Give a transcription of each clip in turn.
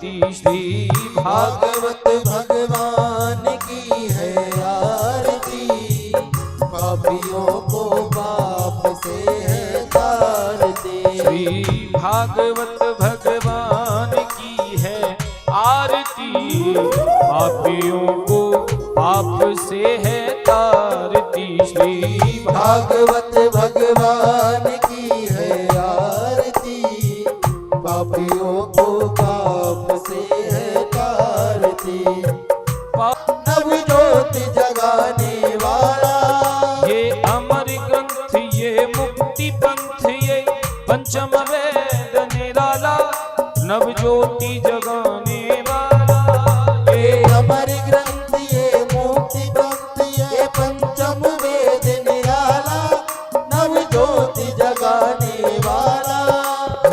आरती श्री भागवत भगवान की है आरती, पापियों को पाप से है तारती। श्री भागवत भगवान की है आरती, पापियों को पाप से है तारती। श्री भागवत भगवान की है आरती, पापियों को पाप से है तारती। नव ज्योति जगाने वाला, ये अमर ग्रंथ ये मुक्ति पंथ ये पंचम वेद निराला, नव ज्योति जगाने वाला। ये अमर ग्रंथ ये मुक्ति पंथ ये पंचम वेद निराला, नव ज्योति जगाने वाला।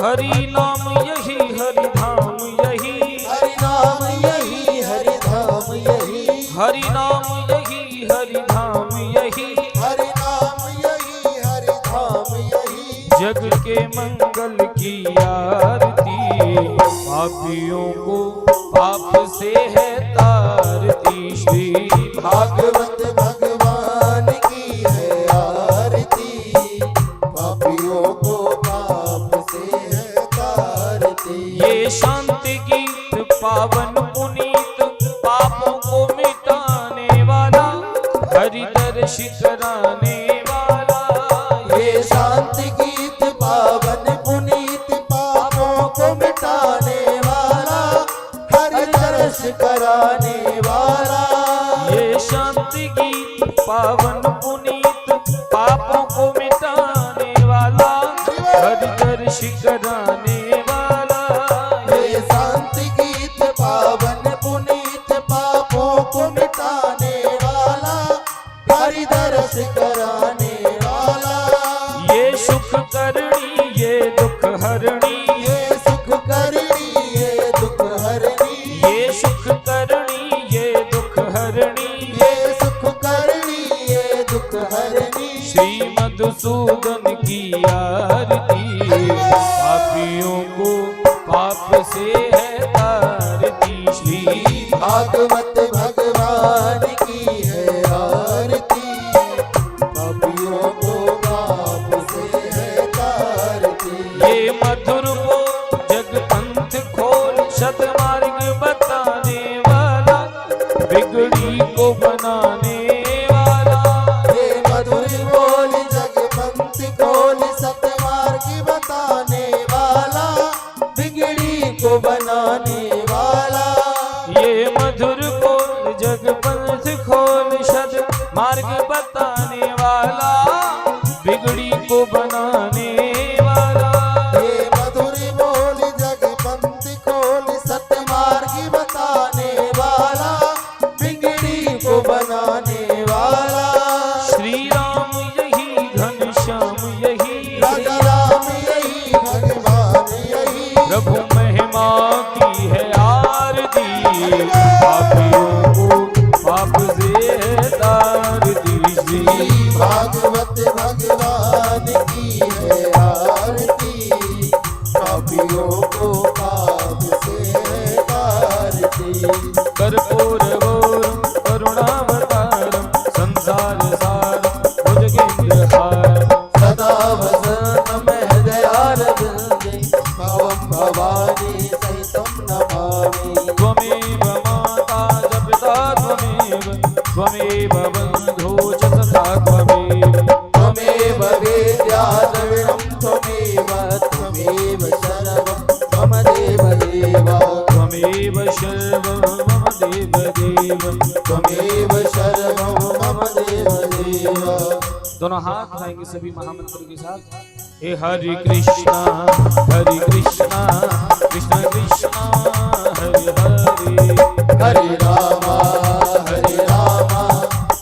हरि नाम यही हरि धाम यही, हरि नाम यही हरि धाम यही, हरि नाम यही हरि धाम यही, हरि नाम यही हरि धाम यही। जग के मंगल की आरती, पापियों को पाप से है तारती। श्री भागवत भगवान की है आरती, पापियों को पाप से है तारती। ये शांति गीत पावन पुनीत, पापों को मिटाने वाला, हरि दर्श कराने वाला। ये शांति गीत पावन पुनीत, पापों को मिटाने वाला, हरि दर्श कराने वाला। ये शांति गीत पावन पुनीत, पापों को मिटाने वाला, हरि दर्श कराने वाला। ये शांति गीत पावन पुनीत, पापों को मिटाने वाला, हरि दर्श कराने वाला। ये सुख करणी ये दुख हरणी, ये सुख करणी ये दुख हरणी, ये सुख करणी ये दुख हरणी। ये सुख करणी ये दुख हरणी। श्री मधुसूदन की आरती, पापियों को पाप से है तारती। श्री भागवत भगवान की है आरती, पापियों को पाप से है तारती। ये मधुर वो जग पंथ खोल, सतमार्ग बताने वाला, बिगड़ी को बनाने वाला। ये मधुर बोल जग पंथ खोल, सतमार्ग बताने वाला, बिगड़ी को बनाने वाला। ये मधुर बोल जग पंथ खोल, सद मार्ग बताने वाला, बिगड़ी को बनाने वाला। ये मधुर बोल जग पंथ खोल, सतमार्ग बताने वाला, बिगड़ी को बनाने वाला। श्री राम यही घनश्याम यही, राजा राम यही भगवान यही, प्रभु महिमा की है आरती, पापियों को पाप से है तारती। श्री भागवत भगवान की है आरती, पापियों को पाप से है तारती। कर्पूरगौरं करुणावतारं, संसार सारं भुजगेन्द्रहारं, सदा वसनं हृदयारविन्दे, भवं भवानी सहितं नमामि। त्वमेव माता च पिता त्वमेव, त्वमेव बन्धो च सखा त्वमेव, त्वमेव वेद्या द्रविणं त्वमेव, त्वमेव सर्वं मम देवदेव। त्वमेव सर्वं मम देवदेव, त्वमेव सर्वं मम देवदेव। दोनों हाथ उठाएंगे सभी महामंत्र के साथ। हे हरे कृष्णा कृष्ण कृष्णा हरे हरे, हरे रामा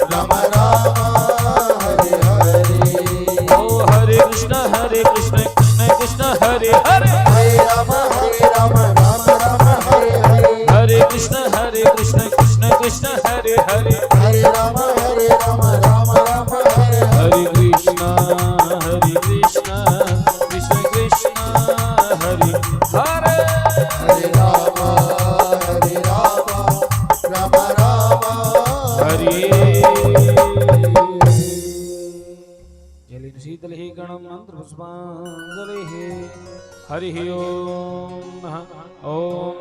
राम राम हरे हरे। ओ हरे कृष्ण कृष्ण कृष्ण हरे हरे, हरे राम राम राम हरे हरे। हरे कृष्ण कृष्ण कृष्ण हरे हरे, हरे राम राम राम हरे हरे। हरे कृष्ण कृष्ण कृष्ण हरे हरे। हरे राम पुष्पाञ्जलिः हरिः ओम् ॐ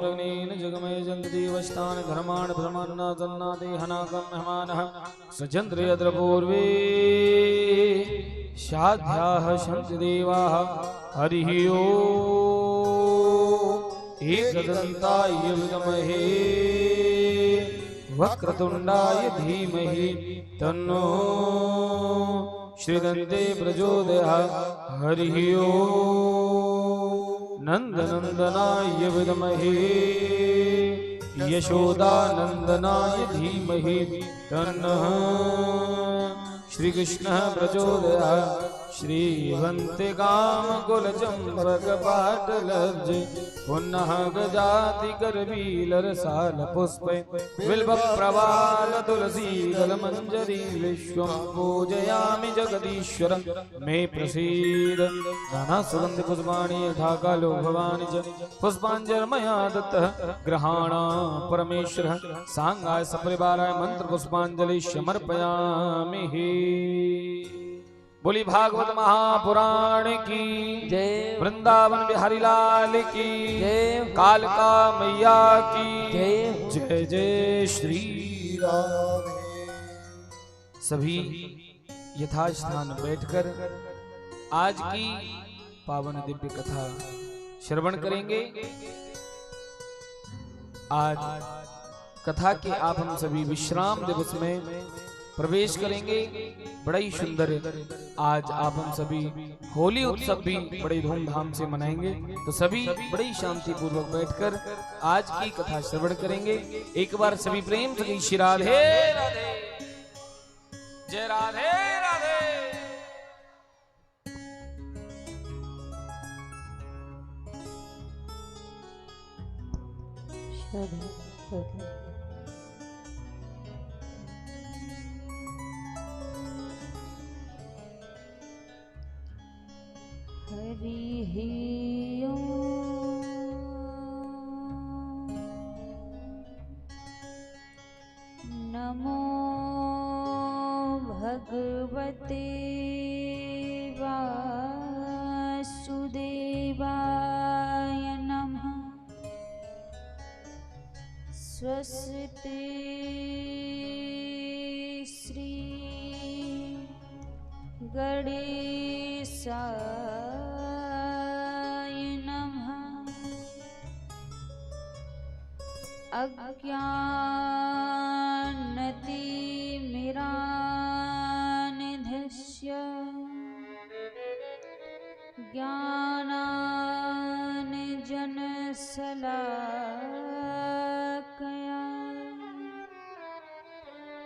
जगनेन जगमय जगदीवष्टानि धर्माणि ब्रह्मन्नादन्नादेहनागम्यमानः सचन्द्रयत्र पूर्वे शाध्याः सन्ति देवाः हरिः ओम् एकदन्ताय विद्महे वक्रतुण्डाय धीमहि तन्नो श्रीदन्ते प्रचोदयात् हरिः ओम् नन्दनन्दनाय विद्महे यशोदानन्दनाय धीमहि तन्नः श्रीकृष्णः प्रचोदयात् श्रीवन्तिकामकुलचम्पकपाटलब्धे पुनः गजाति करवीलरसालपुष्पे बिल्वप्रवालतुलसीदलमञ्जरी विश्वं पूजयामि जगदीश्वरं मे प्रसीद नानासुगन्धिपुष्पाणि यथा कालो भवानि च पुष्पाञ्जलिर्मया दत्तः गृहाणा परमेश्वरः साङ्गाय सपरिवाराय मन्त्रपुष्पाञ्जलिः समर्पयामि। बोली भागवत महापुराण की जय, वृंदावन बिहारी लाल की जय, कालका मैया की जय। जय जय श्री राम। सभी यथास्थान बैठकर आज की पावन दिव्य कथा श्रवण करेंगे। आज कथा के आप हम सभी विश्राम दिवस में प्रवेश करेंगे। बड़ा ही सुंदर आज आप हम सभी होली उत्सव भी बड़े धूमधाम से मनाएंगे, तो सभी बड़ी शांति पूर्वक बैठकर आज की कथा श्रवण करेंगे। एक बार सभी प्रेम से श्री राधे राधे, जय राधे राधे। हरिः ओम् नमो भगवते वासुदेवाय नमः। स्वस्ति श्री गणेशाय नमः। अज्ञानतिमिरान्धस्य ज्ञानाञ्जनशलाकया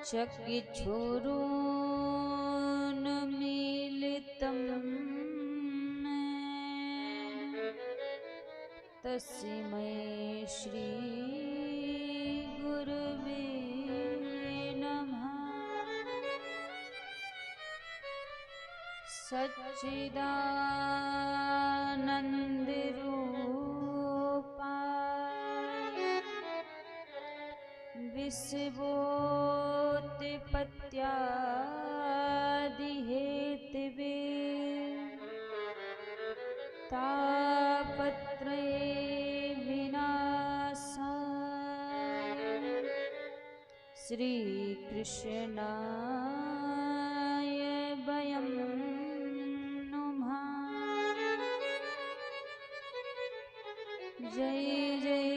चक्षुरुन्मीलितं तस्मै श्री गुरवे नमः। सच्चिदानन्दरूपाय विश्वोत्पत्त्यादिहेतवे तापत्रये विनाशाय श्रीकृष्णाय वयं नमः। जय जय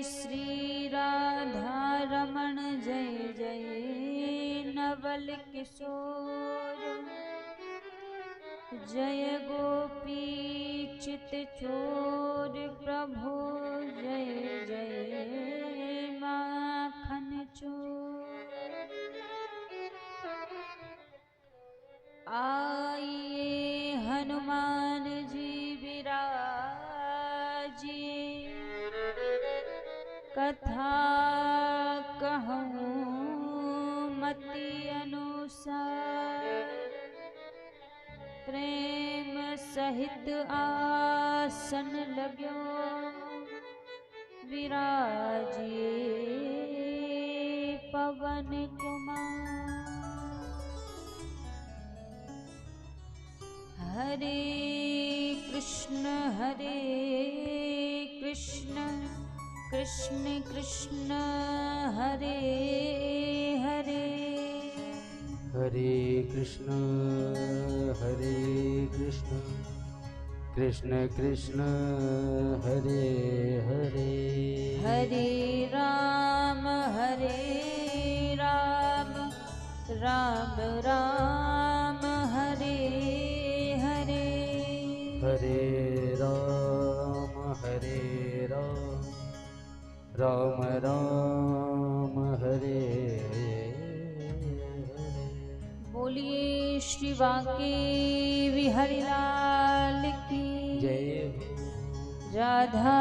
श्री राधारमण, जय जय नवल किशोर, जय गोपी चित चोर प्रभु, जय जय माखन चोर। आइए हनुमान जी विराजिए, कथा कहूँ मति अनुसार। प्रेम सहित आसन लाग्यो, विराजिए पवन कुमार। हरे कृष्ण हरे कृष्ण कृष्ण कृष्ण हरे हरे हरे कृष्ण कृष्ण कृष्ण हरे हरे हरे राम राम राम हरे हरे हरे राम राम राम हरे हरे। बोलिए श्री बांके बिहारी लाल की जय हो राधा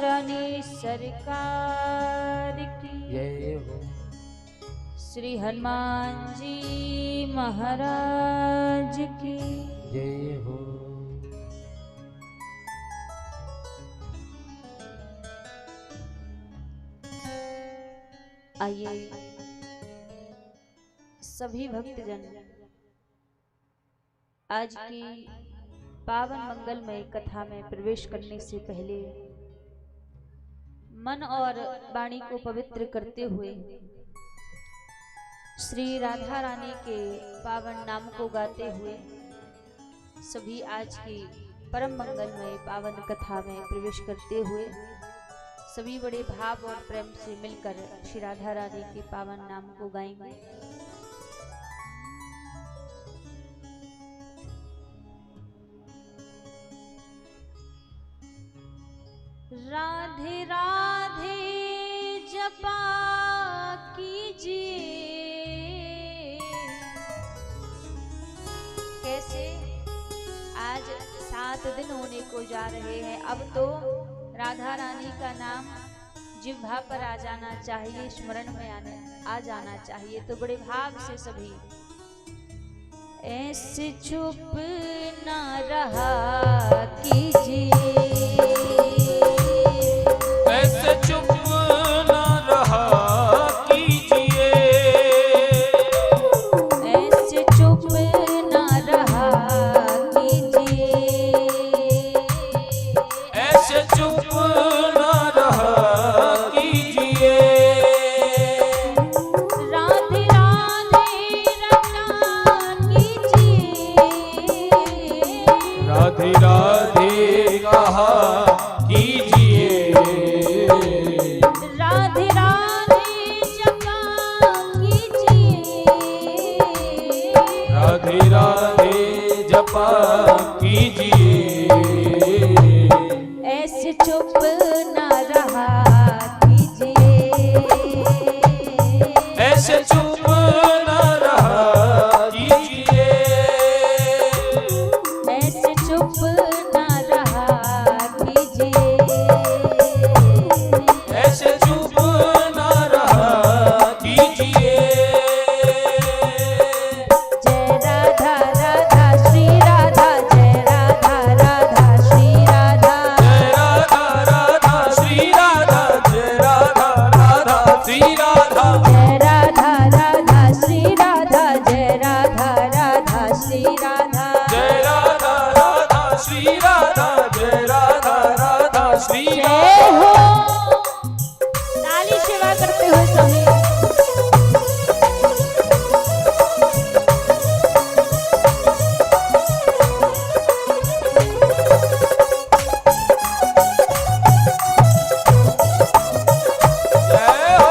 रानी सरकार की जय हो श्री हनुमान जी महाराज की जय हो। आइए सभी भक्तजन आज की पावन मंगलमय कथा में प्रवेश करने से पहले मन और वाणी को पवित्र करते हुए श्री राधा रानी के पावन नाम को गाते हुए सभी आज की परम मंगलमय पावन कथा में प्रवेश करते हुए सभी बड़े भाव और प्रेम से मिलकर श्री राधा रानी के पावन नाम को गाएंगे। राधे राधे जपा कीजिए। कैसे आज 7 दिन होने को जा रहे हैं, अब तो राधा रानी का नाम जिह्वा पर आ जाना चाहिए, स्मरण में आ जाना चाहिए। तो बड़े भाव से सभी ऐसे चुप ना रहा कीजिए, ऐसे चुप ना रहा कीजिए, ऐसे चुप ना रहा कीजिए, ऐसे चुप ना रहा कीजिए। राधे राधे रटा कीजिए, राधे राधे कहा कीजिए, राधे राधे जपा कीजिए, राधे राधे जपा कीजिए, ऐसे चुप ना रहा कीजिए, ऐसे चुप ना रहा कीजिए, ऐसे चुप ना रहा कीजिए, ऐसे चुप ना रहा कीजिए। जय राधा राधा श्री राधा, जय राधा राधा श्री राधा, जय राधा राधा श्री राधा, जय राधा राधा श्री राधा, जय राधा राधा श्री राधा, जय राधा राधा श्री राधा, जय राधा राधा श्री राधा, जय राधा राधा श्री जय राधा। हो। ताली सेवा करते हुए सभी जय हो।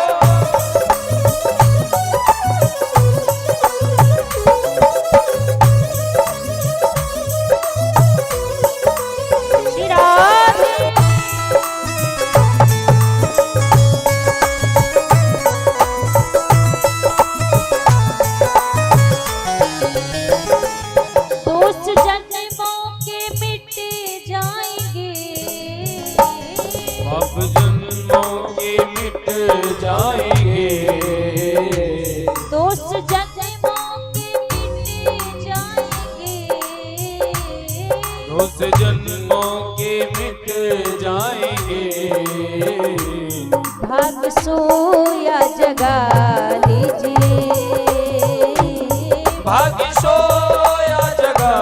श्री राधे। दोस्त जन्मों के मिट जाएंगे, अब जन्मों के मिट जाएंगे, दोस्त जन्मों के मिट जाएंगे, दोस्त जन्मों के मिट जाएंगे, भाग सोया जगा लीजिए, भाग्य सोया जगा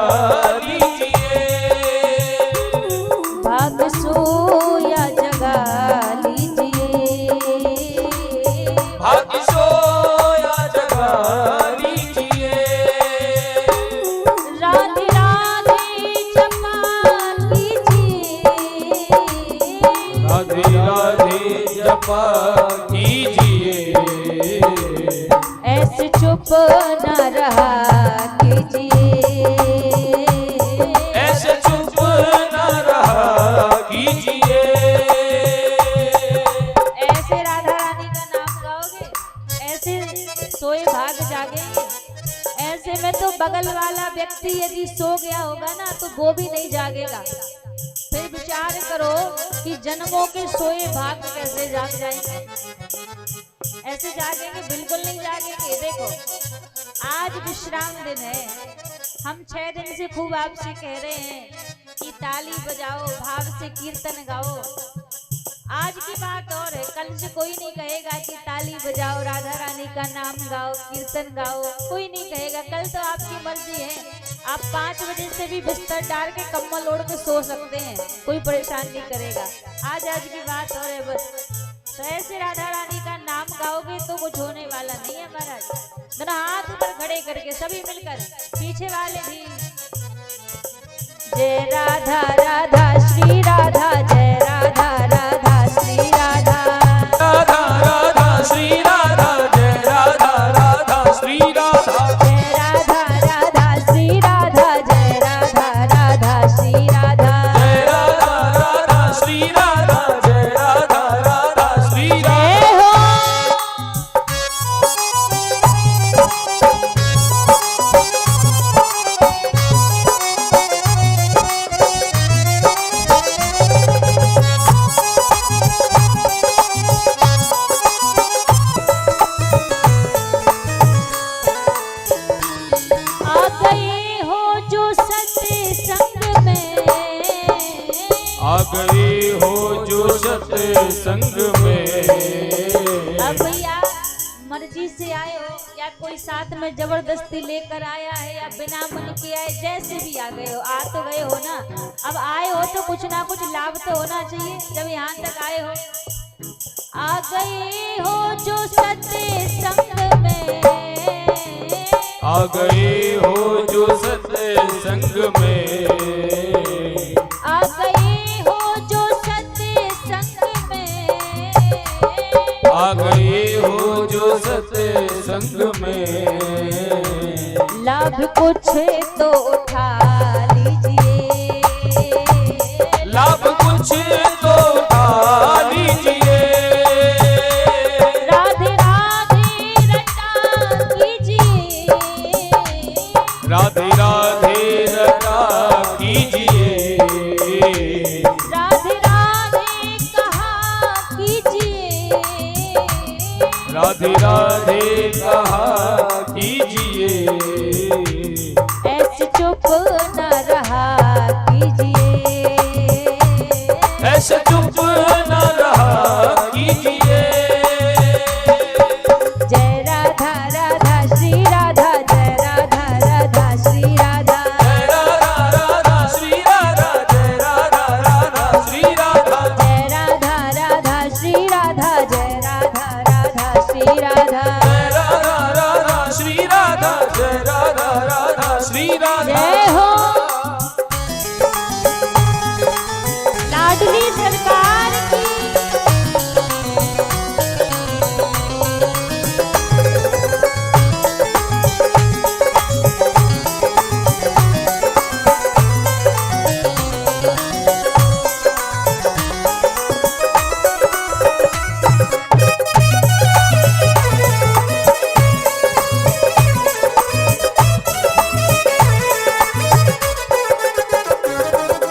लीजिए, राधे राधे जपा कीजिए, ऐसे चुप न रहा कीजिए, ऐसे चुप न रहा कीजिए। ऐसे राधा रानी का नाम गाओगे, ऐसे सोए भाग जागेंगे। ऐसे में तो बगल वाला व्यक्ति यदि सो गया होगा ना तो वो भी नहीं जागेगा। फिर विचार करो कि जन्मों के सोए भाग कैसे जाग जाएंगे। ऐसे जागेंगे, बिल्कुल नहीं जागेंगे। देखो आज विश्राम दिन है, हम 6 दिन से खूब आपसे कह रहे हैं कि ताली बजाओ, भाव से कीर्तन गाओ। आज की बात और है, कल से कोई नहीं कहेगा कि ताली बजाओ, राधा रानी का नाम गाओ, कीर्तन गाओ, कोई नहीं कहेगा। कल तो आपकी मर्जी है, आप 5 बजे से भी बिस्तर डाल के कम्बल ओढ़ के सो सकते हैं, कोई परेशान नहीं करेगा। आज की बात और है बस। तो ऐसे राधा रानी का नाम गाओगे तो कुछ होने वाला नहीं है महाराज। दोनों हाथ ऊपर खड़े करके सभी मिलकर, पीछे वाले भी। जय राधा राधा श्री राधा, जय राधा राधा श्री राधा, राधा राधा श्री राधा, जय राधा राधा श्री राधा, जय राधा राधा श्री राधा, जय राधा राधा श्री राधा, जय राधा राधा श्री राधा, जय राधा राधा श्री राधा। जय हो। आ गए हो जो सत्संग में, आ गए हो जो सत्संग में, अब भैया मर्जी से आए हो या कोई साथ में जबरदस्ती लेकर आया है या बिना मन के आए, जैसे भी आ गए हो, आ तो गए हो ना। अब आए हो तो कुछ ना कुछ लाभ तो होना चाहिए जब यहाँ तक आए हो। आ गए हो जो सत्संग में, आ गए हो जो सत्संग में, आ गए हो जो सत्संग में, आ गए हो जो सत्संग में। लाभ कुछ तो उठा लीजिए, लाभ कुछ तो उठा लीजिए, राधे राधे रटा कीजिए, राधे राधे रटा कीजिए, राधे राधे कहा कीजिए, राधे राधे कहा कीजिए, ऐसे चुप न रहा कीजिए, ऐसे चुप न रहा कीजिए। जय राधा राधा श्री राधा, जय राधा राधा श्री राधा, जय राधा राधा श्री राधा, जय राधा राधा श्री राधा, जय राधा राधा श्री राधा, जय राधा राधा श्री राधा, जय राधा राधा श्री राधा, जय राधा राधा श्री राधा। जय हो। लाडली सरकार की।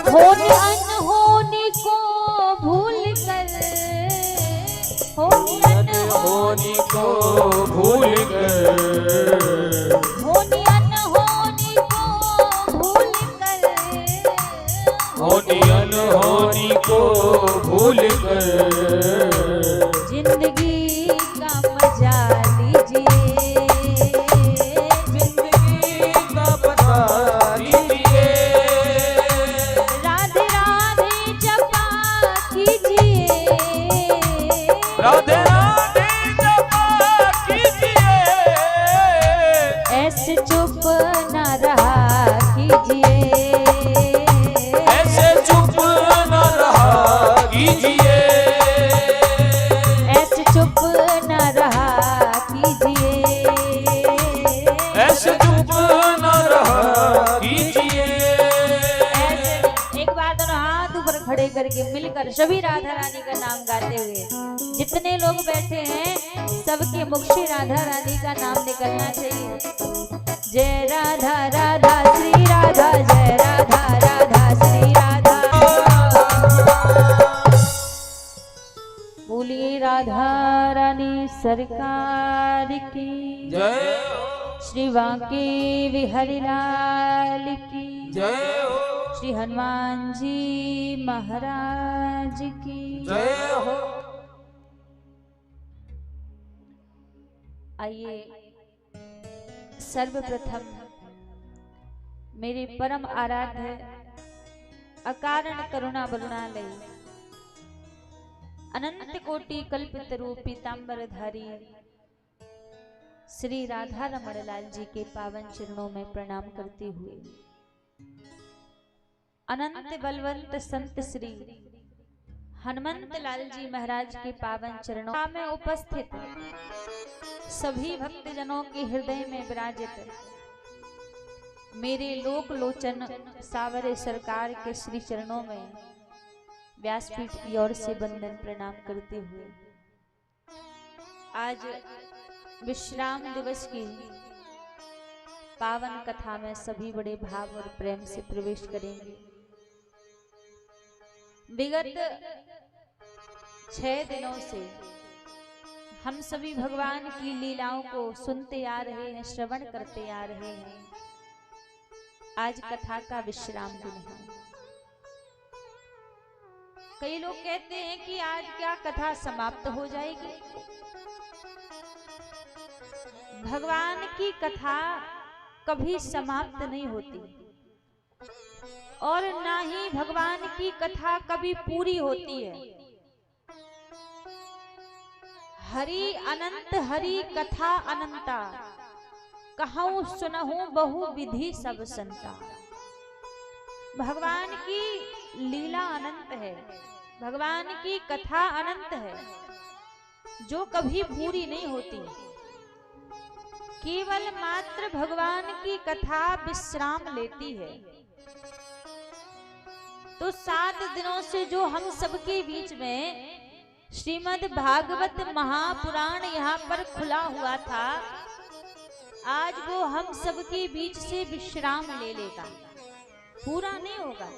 होने अनहोनी को भूल कर, होने अनहोनी होनी को भूल कर, होने अनहोनी को भूल कर, होनी अनहोनी को भूल कर, जिंदगी का मजा लीजिए, जिंदगी का पता लीजिए, राधे राधे जपा कीजिए, राधे राधे जपा कीजिए, ऐसे चुप न रहा कीजिए, ऐसे चुप न रहा कीजिए, सभी राधा रानी का नाम गाते हुए जितने लोग बैठे हैं सबके मुख से राधा रानी का नाम निकलना चाहिए। जय राधा राधा श्री राधा, जय राधा राधा श्री राधा। बोलिए राधा रानी सरकार की जय, श्री बांके बिहारी लाल की जय हो, श्री हनुमान जी महाराज की जय हो। आइए सर्वप्रथम मेरे परम आराध्य अकारण करुणा बरुणालय अनंत कोटि कल्पित रूप पीतांबरधारी श्री राधा रमण लाल जी के पावन चरणों में प्रणाम करते हुए अनंत बलवंत संत श्री हनुमंत लाल जी महाराज के पावन चरणों में उपस्थित सभी भक्तजनों के हृदय में विराजित मेरे लोक लोचन सावरे सरकार के श्री चरणों में व्यासपीठ की ओर से वंदन प्रणाम करते हुए आज विश्राम दिवस की पावन कथा में सभी बड़े भाव और प्रेम से प्रवेश करेंगे। विगत 6 दिनों से हम सभी भगवान की लीलाओं को सुनते आ रहे हैं, श्रवण करते आ रहे हैं। आज कथा का विश्राम दिन है। कई लोग कहते हैं कि आज क्या कथा समाप्त हो जाएगी। भगवान की कथा कभी समाप्त नहीं होती और ना ही भगवान की कथा कभी पूरी होती है। हरि अनंत हरि कथा अनंता, कहूं सुनहूं बहु विधि सब संता। भगवान की लीला अनंत है, भगवान की कथा अनंत है जो कभी पूरी नहीं होती। केवल मात्र भगवान की कथा विश्राम लेती है। तो 7 दिनों से जो हम सबके बीच में श्रीमद् भागवत महापुराण यहाँ पर खुला हुआ था, आज वो हम सबके बीच से विश्राम ले लेगा, पूरा नहीं होगा,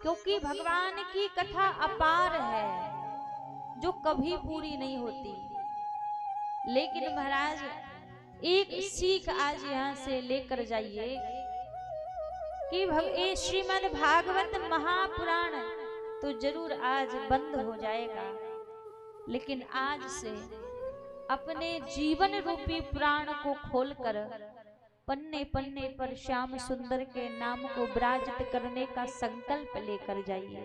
क्योंकि भगवान की कथा अपार है जो कभी पूरी नहीं होती। लेकिन महाराज एक सीख आज यहाँ से लेकर जाइए कि श्रीमद् भागवत महापुराण तो जरूर आज बंद हो जाएगा, लेकिन आज से अपने जीवन रूपी पुराण को खोलकर पन्ने पन्ने पर श्याम सुंदर के नाम को विराजित करने का संकल्प लेकर जाइए।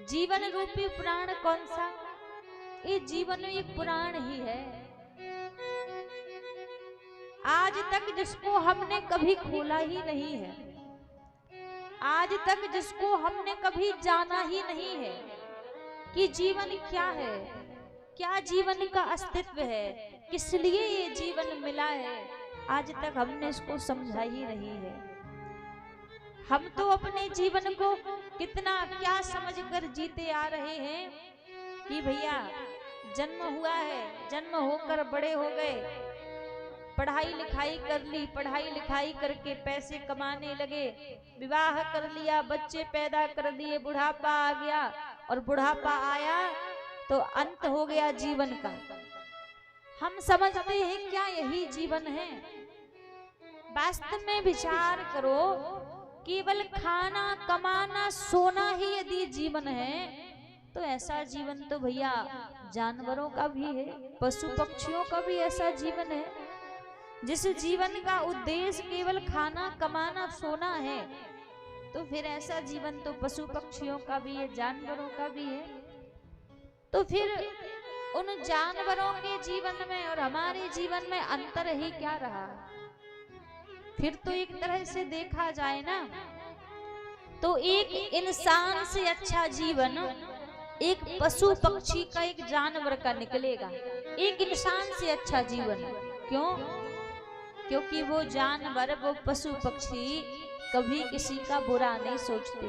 जीवन रूपी पुराण कौन सा? ये जीवन एक पुराण ही है। आज तक जिसको हमने कभी खोला ही नहीं है, आज तक जिसको हमने कभी जाना ही नहीं है कि जीवन क्या है, क्या जीवन का अस्तित्व है, किस लिए ये जीवन मिला है, आज तक हमने इसको समझा ही नहीं है। हम तो अपने जीवन को कितना क्या समझकर जीते आ रहे हैं कि भैया जन्म हुआ है, जन्म होकर बड़े हो गए, पढ़ाई लिखाई कर ली, पढ़ाई लिखाई करके पैसे कमाने लगे, विवाह कर लिया, बच्चे पैदा कर दिए, बुढ़ापा आ गया और बुढ़ापा आया तो अंत हो गया जीवन का। हम समझते हैं क्या यही जीवन है? वास्तव में विचार करो, केवल खाना कमाना सोना ही यदि जीवन है तो ऐसा जीवन तो भैया जानवरों का भी है, पशु पक्षियों का भी ऐसा जीवन है। जिस जीवन का उद्देश्य केवल खाना कमाना सोना है तो फिर ऐसा जीवन तो पशु पक्षियों का भी है, जानवरों का भी है। तो फिर उन जानवरों के जीवन में और हमारे जीवन में अंतर ही क्या रहा? फिर तो एक तरह से देखा जाए ना तो एक इंसान से अच्छा जीवन एक पशु पक्षी का, एक जानवर का निकलेगा। एक इंसान से अच्छा जीवन क्यों? क्योंकि वो जानवर, वो पशु पक्षी कभी किसी का बुरा नहीं सोचते,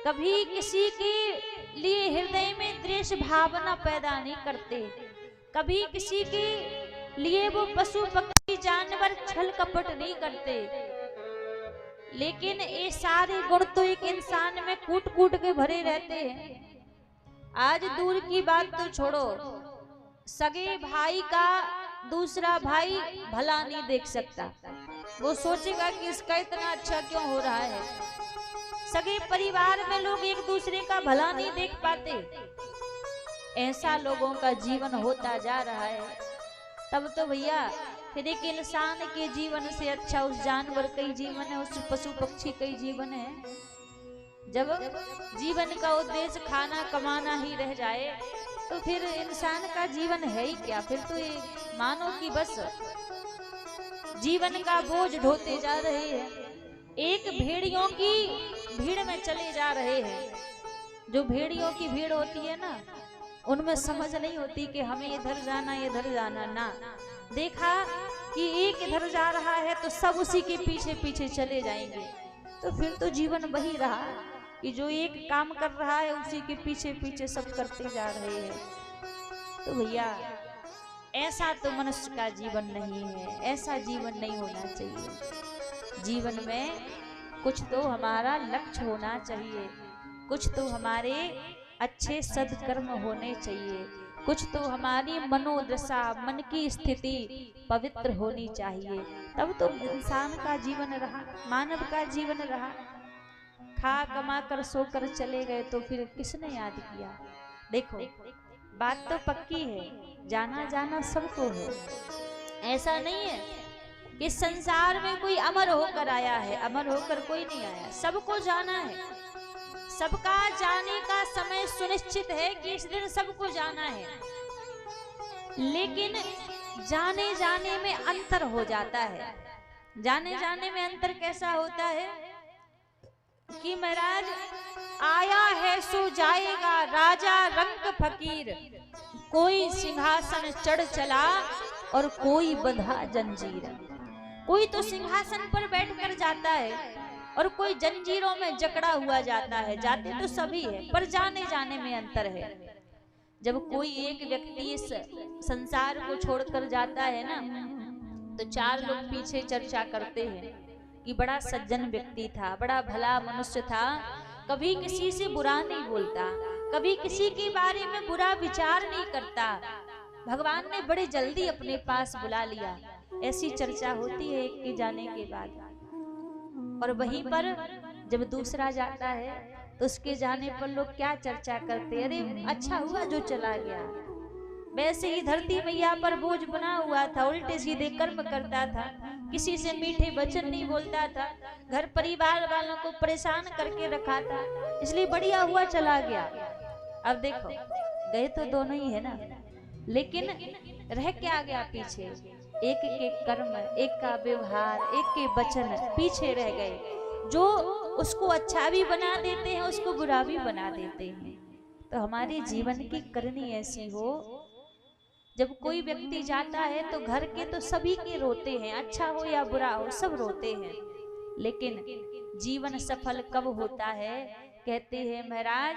कभी किसी के लिए हृदय में द्वेष भावना पैदा नहीं करते, कभी किसी के लिए वो पशु पक्षी जानवर छल कपट नहीं करते। लेकिन ये सारे गुण तो एक इंसान में कूट कूट के भरे रहते हैं। आज दूर की बात तो छोड़ो, सगे भाई का दूसरा भाई भला नहीं देख सकता, वो सोचेगा कि इसका इतना अच्छा क्यों हो रहा है। सगे परिवार में लोग एक दूसरे का भला नहीं देख पाते। ऐसा लोगों का जीवन होता जा रहा है। तब तो भैया फिर एक इंसान के जीवन से अच्छा उस जानवर का ही जीवन है, उस पशु पक्षी का ही जीवन है। जब जीवन का उद्देश्य खाना कमाना ही रह जाए तो फिर इंसान का जीवन है ही क्या। फिर तो ये मानो कि बस जीवन का बोझ ढोते जा रहे हैं, एक भेड़ियों की भीड़ में चले जा रहे हैं। जो भेड़ियों की भीड़ होती है ना, उनमें समझ नहीं होती कि हमें इधर जाना ना। देखा कि एक इधर जा रहा है तो सब उसी के पीछे पीछे चले जाएंगे। तो फिर तो जीवन वही रहा कि जो एक काम कर रहा है उसी के पीछे पीछे सब करते जा रहे हैं। तो भैया ऐसा तो मनुष्य का जीवन नहीं है, ऐसा जीवन नहीं होना चाहिए। जीवन में कुछ तो हमारा लक्ष्य होना चाहिए, कुछ तो हमारे अच्छे सद्कर्म होने चाहिए, कुछ तो हमारी मनोदशा मन की स्थिति पवित्र होनी चाहिए। तब तो इंसान का जीवन रहा, मानव का जीवन रहा। खा कमा कर सोकर चले गए तो फिर किसने याद किया। देखो बात तो पक्की है, जाना जाना सबको है। ऐसा नहीं है कि संसार में कोई अमर होकर आया है, अमर होकर कोई नहीं आया, सबको जाना है। सबका जाने का समय सुनिश्चित है कि इस दिन सबको जाना है। लेकिन जाने जाने में अंतर हो जाता है। जाने जाने में अंतर कैसा होता है कि महाराज आया है सो जाएगा, राजा रंग फकीर, कोई सिंहासन चढ़ चला और कोई बंधा जंजीर। कोई तो सिंहासन पर बैठकर जाता है और कोई जंजीरों में जकड़ा हुआ जाता है। जाते तो सभी है पर जाने जाने में अंतर है। जब कोई एक व्यक्ति इस संसार को छोड़कर जाता है ना, तो चार लोग पीछे चर्चा करते हैं कि बड़ा सज्जन व्यक्ति था, बड़ा भला मनुष्य था, कभी किसी से बुरा नहीं बोलता, कभी किसी के बारे में बुरा विचार नहीं करता, भगवान ने बड़े जल्दी अपने पास बुला लिया। ऐसी चर्चा होती है एक के जाने के बाद। और वहीं पर जब दूसरा जाता है तो उसके जाने पर लोग क्या चर्चा करते, अरे अच्छा हुआ जो चला गया। वैसे ही धरती मैया पर बोझ बना हुआ था, उल्टे सीधे कर्म करता था, किसी से मीठे वचन नहीं बोलता था, घर परिवार वालों को परेशान करके रखा था, इसलिए बढ़िया हुआ चला गया। अब देखो गए तो दोनों ही है ना, लेकिन रह क्या गया पीछे? एक के कर्म, एक का व्यवहार, एक के वचन पीछे रह गए, जो उसको अच्छा भी बना देते हैं, उसको बुरा भी बना देते हैं। तो हमारे जीवन की करनी ऐसी हो, जब कोई व्यक्ति जाता है तो घर के तो सभी के रोते हैं, अच्छा हो या बुरा हो सब रोते हैं। लेकिन जीवन सफल कब होता है? कहते हैं महाराज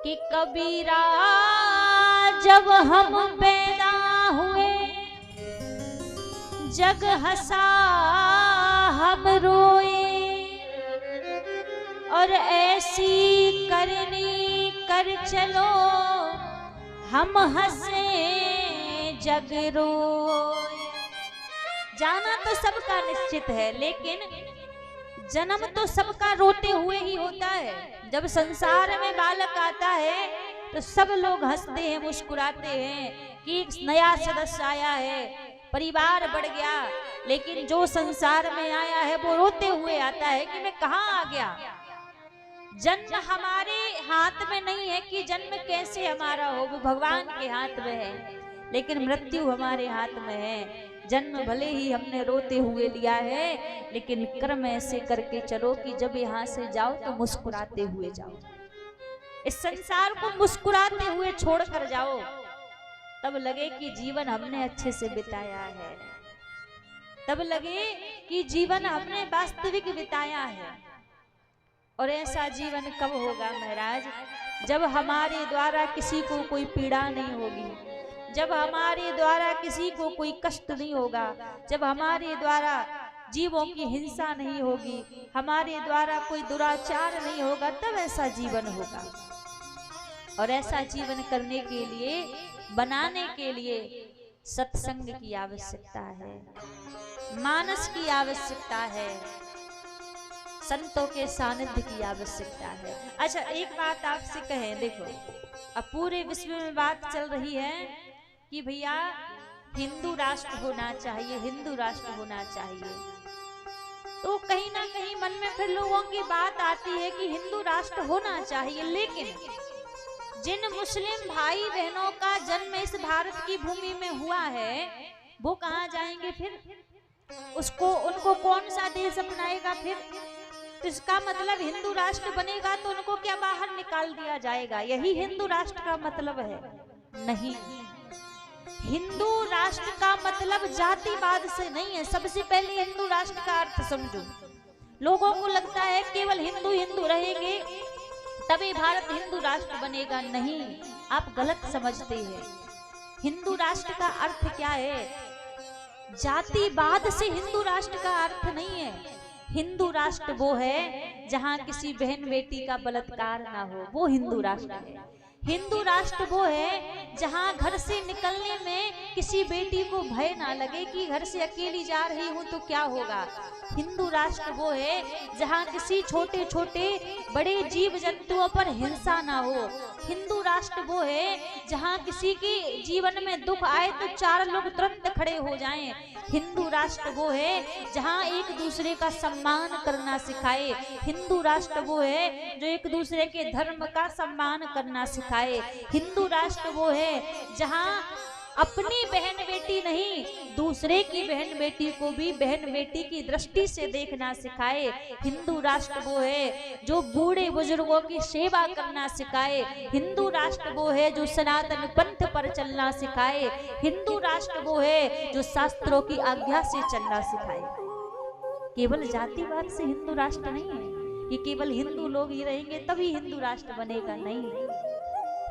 कि कबीरा जब हम पैदा हुए जग हंसा हम रोए, और ऐसी करनी कर चलो हम हंसे जग रोए। जाना तो सबका निश्चित है, लेकिन जन्म तो सबका रोते हुए ही होता है। जब संसार में बालक आता है तो सब लोग हंसते हैं, मुस्कुराते हैं कि एक नया सदस्य आया है, परिवार बढ़ गया। लेकिन जो संसार में आया है वो रोते हुए आता है कि मैं कहाँ आ गया। जन्म हमारे हाथ में नहीं है कि जन्म कैसे हमारा हो, वो भगवान के हाथ में है। लेकिन मृत्यु हमारे हाथ में है। जन्म भले ही हमने रोते हुए लिया है, लेकिन कर्म ऐसे करके चलो कि जब यहाँ से जाओ तो मुस्कुराते हुए जाओ। इस संसार को मुस्कुराते हुए छोड़कर जाओ, तब लगे कि जीवन हमने अच्छे से बिताया है, तब लगे कि जीवन हमने वास्तविक बिताया है। और ऐसा जीवन कब होगा महाराज, जब हमारे द्वारा किसी को कोई पीड़ा नहीं होगी, जब हमारे द्वारा किसी को कोई कष्ट नहीं होगा, जब हमारे द्वारा जीवों की हिंसा नहीं होगी, हमारे द्वारा कोई दुराचार नहीं होगा, तब ऐसा जीवन होगा। और ऐसा जीवन करने के लिए, बनाने के लिए सत्संग की आवश्यकता है, मानस की आवश्यकता है, संतों के सानिध्य की आवश्यकता है। अच्छा एक बात आपसे कहें, देखो अब पूरे विश्व में बात चल रही है कि भैया हिंदू राष्ट्र होना चाहिए, हिंदू राष्ट्र होना चाहिए। तो कहीं ना कहीं मन में फिर लोगों की बात आती है कि हिंदू राष्ट्र होना चाहिए, लेकिन जिन मुस्लिम भाई बहनों का जन्म इस भारत की भूमि में हुआ है वो कहाँ जाएंगे फिर? उसको उनको कौन सा देश अपनाएगा फिर? तो इसका मतलब हिंदू राष्ट्र बनेगा तो उनको क्या बाहर निकाल दिया जाएगा? यही हिंदू राष्ट्र का मतलब है? नहीं, हिंदू राष्ट्र का मतलब जातिवाद से नहीं है। सबसे पहले हिंदू राष्ट्र का अर्थ समझो। लोगों को लगता है केवल हिंदू हिंदू रहेंगे तभी भारत हिंदू राष्ट्र बनेगा। नहीं, आप गलत समझते हैं। हिंदू राष्ट्र का अर्थ क्या है? जातिवाद से हिंदू राष्ट्र का अर्थ नहीं है। हिंदू राष्ट्र वो है जहां किसी बहन बेटी का बलात्कार ना हो, वो हिंदू राष्ट्र है। हिंदू राष्ट्र वो है जहां घर से निकलने में किसी बेटी को भय ना लगे कि घर से अकेली जा रही हूं तो क्या होगा। हिंदू राष्ट्र वो है जहां किसी छोटे छोटे बड़े जीव जंतुओं पर हिंसा ना हो। हिंदू राष्ट्र वो है जहां किसी के जीवन में दुख आए तो चार लोग तुरंत खड़े हो जाएं। हिंदू राष्ट्र वो है जहां एक दूसरे का सम्मान करना सिखाए। हिंदू राष्ट्र वो है जो एक दूसरे के धर्म का सम्मान करना सिखाए। हिंदू राष्ट्र वो है जहां अपनी बहन बेटी नहीं, दूसरे की बहन बेटी को भी बहन बेटी की दृष्टि से देखना सिखाए। हिंदू राष्ट्र वो है जो बूढ़े बुजुर्गों की सेवा करना सिखाए। हिंदू राष्ट्र वो है जो सनातन पंथ पर चलना सिखाए। हिंदू राष्ट्र वो है जो शास्त्रों की आज्ञा से चलना सिखाए। केवल जातिवाद से हिंदू राष्ट्र नहीं है कि केवल हिंदू लोग ही रहेंगे तभी हिंदू राष्ट्र बनेगा। नहीं,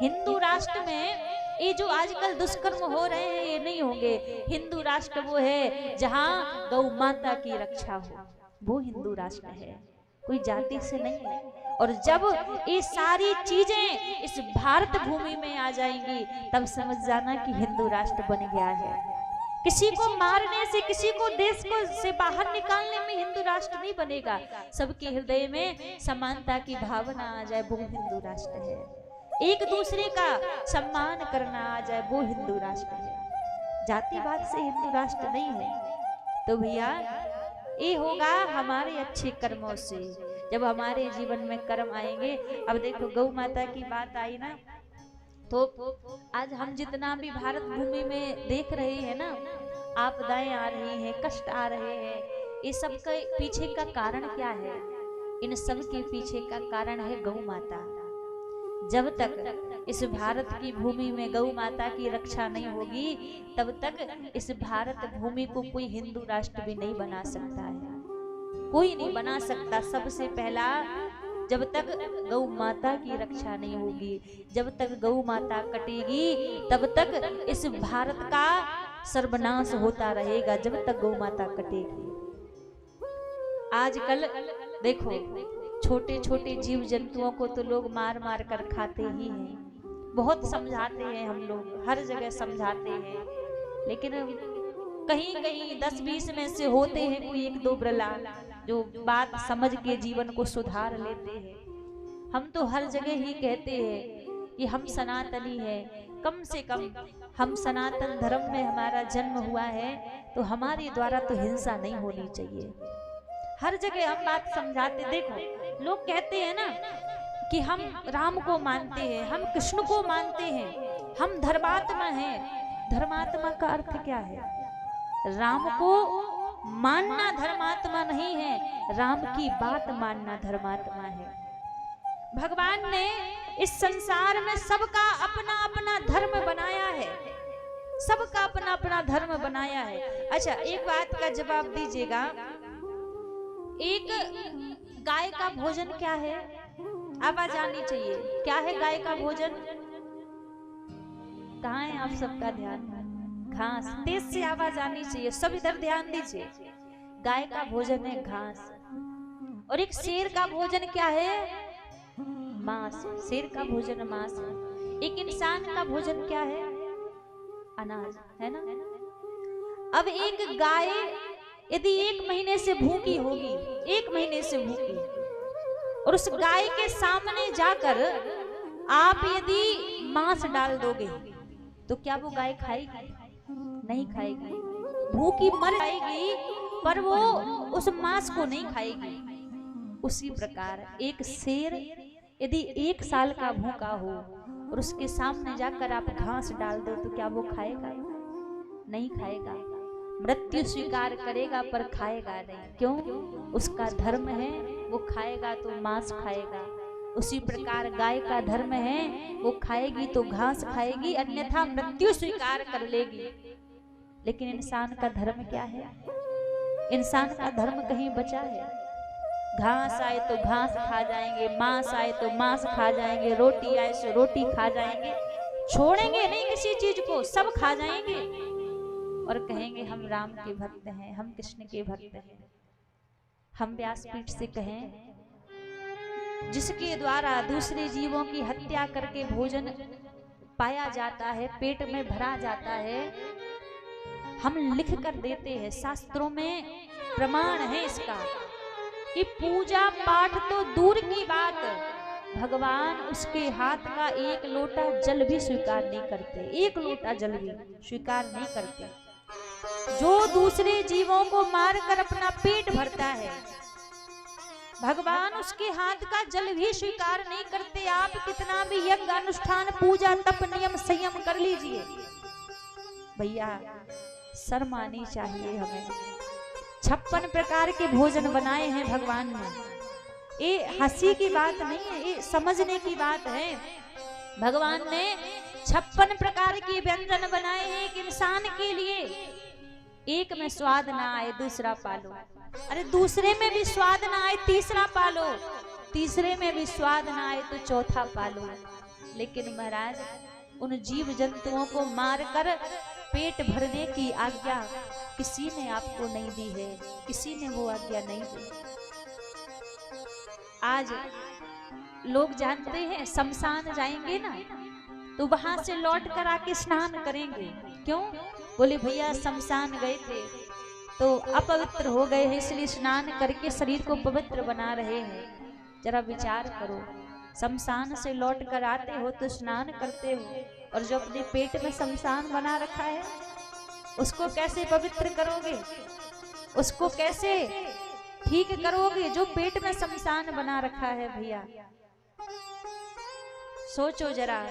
हिंदू राष्ट्र में ये जो आजकल दुष्कर्म हो रहे हैं ये नहीं होंगे। हिंदू राष्ट्र वो है जहां गौ माता की रक्षा हो, वो हिंदू राष्ट्र है, कोई जाति से नहीं है। और जब ये सारी चीजें इस भारत भूमि में आ जाएंगी तब समझ जाना कि हिंदू राष्ट्र बन गया है। किसी को मारने से, किसी को देश को से बाहर निकालने में हिंदू राष्ट्र नहीं बनेगा। सबके हृदय में समानता की भावना आ जाए वो हिंदू राष्ट्र है। एक दूसरे का सम्मान करना आ जाए वो हिंदू राष्ट्र है। जातिवाद से हिंदू राष्ट्र नहीं है। तो भैया ये होगा हमारे अच्छे कर्मों से, जब हमारे जीवन में कर्म आएंगे। अब देखो गौ माता की बात आई ना, तो आज हम जितना भी भारत भूमि में देख रहे हैं ना, आपदाएं आ रही हैं, कष्ट आ रहे हैं, ये सब के पीछे का कारण क्या है? इन सब के पीछे का कारण है गौ माता। जब तक इस भारत की भूमि में गौ माता की रक्षा नहीं होगी तब तक इस भारत भूमि को कोई हिंदू राष्ट्र भी नहीं बना सकता है, कोई नहीं बना सकता। सबसे पहला, जब तक गौ माता की रक्षा नहीं होगी, जब तक गौ माता कटेगी तब तक इस भारत का सर्वनाश होता रहेगा, जब तक गौ माता कटेगी। आजकल देखो छोटे छोटे जीव जंतुओं को तो लोग मार मार कर खाते ही हैं। बहुत समझाते हैं हम लोग, हर जगह समझाते हैं, लेकिन कहीं कहीं 10-20 में से होते हैं कोई एक दो ब्रला जो बात समझ के जीवन को सुधार लेते हैं। हम तो हर जगह ही कहते हैं कि हम सनातनी हैं, कम से कम हम सनातन धर्म में हमारा जन्म हुआ है तो हमारे द्वारा तो हिंसा नहीं होनी चाहिए। हर जगह हम बात समझाते। देखो लोग कहते हैं ना कि हम राम को मानते हैं, हम कृष्ण को मानते हैं, हम धर्मात्मा हैं। धर्मात्मा का अर्थ क्या है? राम को मानना धर्मात्मा नहीं है, राम की बात मानना धर्मात्मा है। भगवान ने इस संसार में सबका अपना अपना धर्म बनाया है, सबका अपना अपना धर्म बनाया है। अच्छा एक बात का जवाब दीजिएगा, एक गाय का भोजन क्या है? आवाज आनी चाहिए। क्या है गाय का भोजन? कहाँ है आप सबका ध्यान? घास। तेज से आवाज आनी चाहिए, सब इधर ध्यान दीजिए। गाय का भोजन है घास। और एक शेर का भोजन क्या है? मांस। शेर का भोजन मांस है। एक इंसान का भोजन क्या है? अनाज, है ना? अब एक गाय यदि 1 महीने से भूखी होगी, 1 महीने से भूखी, और उस गाय के सामने जाकर आप यदि मांस डाल दोगे तो क्या वो गाय खाएगी? नहीं खाएगी, भूखी मर जाएगी, पर वो उस मांस को नहीं खाएगी। उसी प्रकार एक शेर यदि 1 साल का भूखा हो और उसके सामने जाकर आप घास डाल दो तो क्या वो खाएगा? नहीं खाएगा, मृत्यु स्वीकार करेगा पर खाएगा नहीं। क्यों? उसका धर्म है, वो खाएगा तो मांस खाएगा। उसी प्रकार गाय का धर्म है, वो खाएगी तो घास खाएगी, अन्यथा मृत्यु स्वीकार कर लेगी। लेकिन इंसान का धर्म क्या है? इंसान का धर्म कहीं बचा है? घास आए तो घास खा जाएंगे, मांस आए तो मांस खा जाएंगे, रोटी आए तो रोटी खा जाएंगे, छोड़ेंगे नहीं किसी चीज को, सब खा जाएंगे और कहेंगे हम राम के भक्त हैं, हम कृष्ण के भक्त हैं। हम व्यासपीठ से कहें, जिसके द्वारा दूसरे जीवों की हत्या करके भोजन पाया जाता है, पेट में भरा जाता है, हम लिख कर देते हैं, शास्त्रों में प्रमाण है इसका कि पूजा पाठ तो दूर की बात, भगवान उसके हाथ का 1 लोटा जल भी स्वीकार नहीं करते, 1 लोटा जल भी स्वीकार नहीं करते। जो दूसरे जीवों को मारकर अपना पेट भरता है, भगवान उसके हाथ का जल भी स्वीकार नहीं करते। आप कितना भी यज्ञ अनुष्ठान पूजा तप नियम संयम कर लीजिए, भैया शर्म आनी चाहिए हमें। 56 प्रकार के भोजन बनाए हैं भगवान ने। ये हंसी की बात नहीं है, ये समझने की बात है। भगवान ने 56 प्रकार के व्यंजन बनाए हैं एक इंसान के लिए। एक में स्वाद ना आए दूसरा पालो, अरे दूसरे में भी स्वाद ना आए तीसरा पालो, तीसरे में भी स्वाद ना आए तो चौथा पालो। लेकिन महाराज उन जीव जंतुओं को मारकर पेट भरने की आज्ञा किसी ने आपको नहीं दी है, किसी ने वो आज्ञा नहीं दी। आज लोग जानते हैं शमशान जाएंगे ना तो वहां से लौट कर आके स्नान करेंगे। क्यों? बोले भैया शमशान गए थे तो अपवित्र हो गए हैं, इसलिए स्नान करके शरीर को पवित्र बना रहे हैं। जरा विचार करो, शमशान से लौट कर आते हो तो स्नान करते हो, और जो अपने पेट में शमशान बना रखा है उसको कैसे पवित्र करोगे? उसको कैसे ठीक करोगे जो पेट में शमशान बना रखा है? भैया सोचो जरा,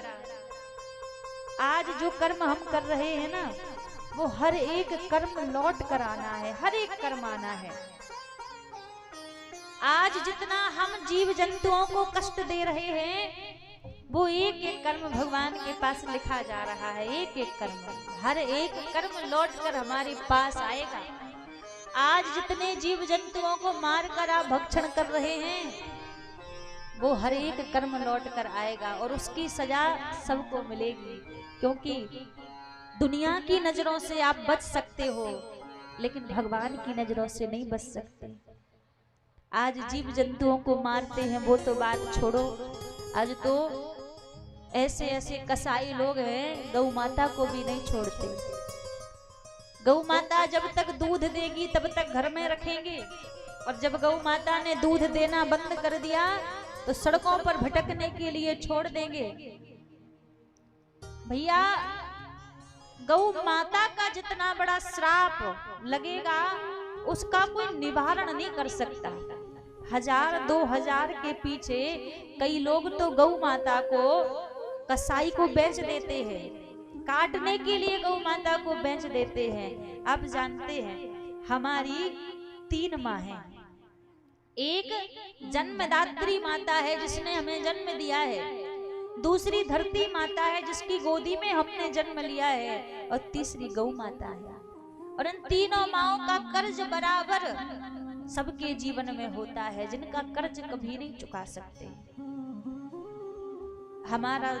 आज जो कर्म हम कर रहे हैं ना, वो हर एक कर्म लौट कर आना है, हर एक कर्म आना है। आज जितना हम जीव जंतुओं को कष्ट दे रहे हैं, वो एक एक कर्म भगवान के पास लिखा जा रहा है। एक एक कर्म, हर एक कर्म लौट कर हमारे पास आएगा। आज जितने जीव जंतुओं को मार कर आप भक्षण कर रहे हैं, वो हर एक कर्म लौट कर आएगा और उसकी सजा सबको मिलेगी। क्योंकि दुनिया की नजरों से आप बच सकते हो, लेकिन भगवान की नजरों से नहीं बच सकते। आज जीव जंतुओं को मारते हैं वो तो बात छोड़ो, आज तो ऐसे ऐसे कसाई लोग हैं गौ माता को भी नहीं छोड़ते। गौ माता जब तक दूध देगी तब तक घर में रखेंगे, और जब गौ माता ने दूध देना बंद कर दिया तो सड़कों पर भटकने के लिए छोड़ देंगे। भैया गौ माता का जितना बड़ा श्राप लगेगा उसका कोई निवारण नहीं कर सकता। 1000-2000 के पीछे कई लोग तो गौ माता को कसाई को बेच देते हैं, काटने के लिए गौ माता को बेच देते हैं। आप जानते हैं हमारी 3 माँ हैं। एक जन्मदात्री माता है जिसने हमें जन्म दिया है, दूसरी धरती माता है जिसकी गोदी में हमने जन्म लिया है, और तीसरी गौ माता है। और इन तीनों माओं का कर्ज बराबर सबके जीवन में होता है, जिनका कर्ज कभी नहीं चुका सकते। हमारा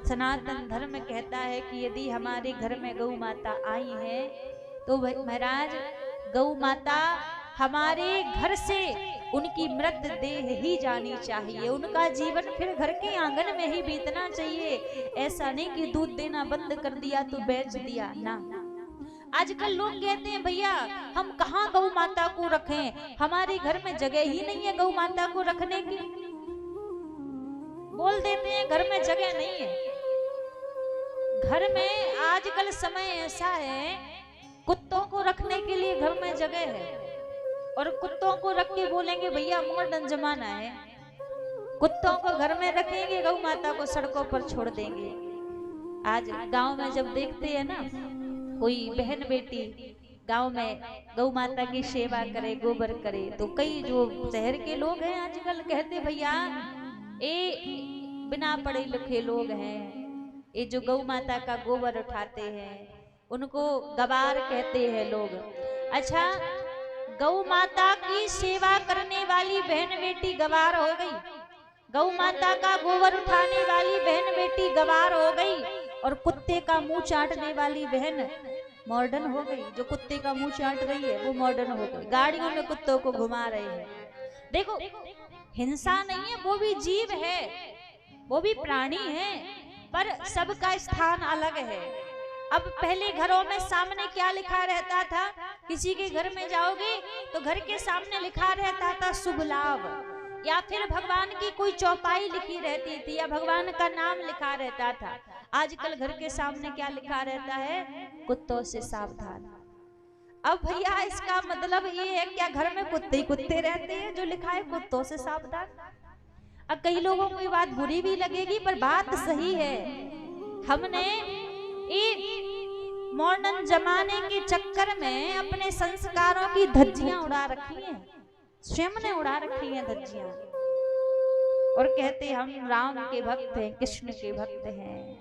सनातन धर्म कहता है कि यदि हमारे घर में गौ माता आई है तो महाराज गौ माता हमारे घर से उनकी मृत देह ही जानी चाहिए, उनका जीवन फिर घर के आंगन में ही बीतना चाहिए। ऐसा नहीं कि दूध देना बंद कर दिया तो बेच दिया ना। आजकल लोग कहते हैं भैया हम कहाँ गौ माता को रखें, हमारे घर में जगह ही नहीं है गौ माता को रखने की। बोल देते हैं घर में जगह नहीं है। घर में आजकल समय ऐसा है कुत्तों को रखने के लिए घर में जगह है, और कुत्तों को रख के बोलेंगे भैया मॉडर्न जमाना है, कुत्तों को घर में रखेंगे, गौ माता को सड़कों पर छोड़ देंगे। आज गांव में जब देखते हैं ना कोई बहन बेटी गांव में गौ माता की सेवा करे, गोबर करे, तो कई जो शहर के लोग हैं आजकल कहते भैया ये बिना पढ़े लिखे लोग हैं, ये जो गौ माता का गोबर उठाते हैं उनको गवार कहते हैं लोग। अच्छा, गौ माता की सेवा करने वाली बहन बेटी गवार हो गई, गौ माता का गोबर उठाने वाली बहन बेटी गवार हो गई, और कुत्ते का मुंह चाटने वाली बहन मॉडर्न हो गई। जो कुत्ते का मुंह चाट रही है वो मॉडर्न हो गई, गाड़ियों में कुत्तों को घुमा रहे हैं। देखो हिंसा नहीं है, वो भी जीव है, वो भी प्राणी है, पर सबका स्थान अलग है। अब पहले घरों में सामने क्या लिखा रहता था, किसी के घर में जाओगे तो घर के सामने लिखा रहता था शुभ लाभ, या फिर भगवान की कोई चौपाई लिखी रहती थी, या भगवान का नाम लिखा रहता था। आजकल घर के सामने क्या लिखा रहता है, कुत्तों से सावधान। अब भैया इसका मतलब ये है क्या घर में कुत्ते ही कुत्ते रहते हैं जो लिखा है कुत्तों से सावधान। अब कई लोगों को ये बात बुरी भी लगेगी पर बात सही है। हमने मॉडर्न जमाने के चक्कर में अपने संस्कारों की धज्जियां उड़ा रखी हैं, स्वयं ने उड़ा रखी हैं धज्जियां, और कहते हम राम के भक्त हैं, कृष्ण के भक्त हैं।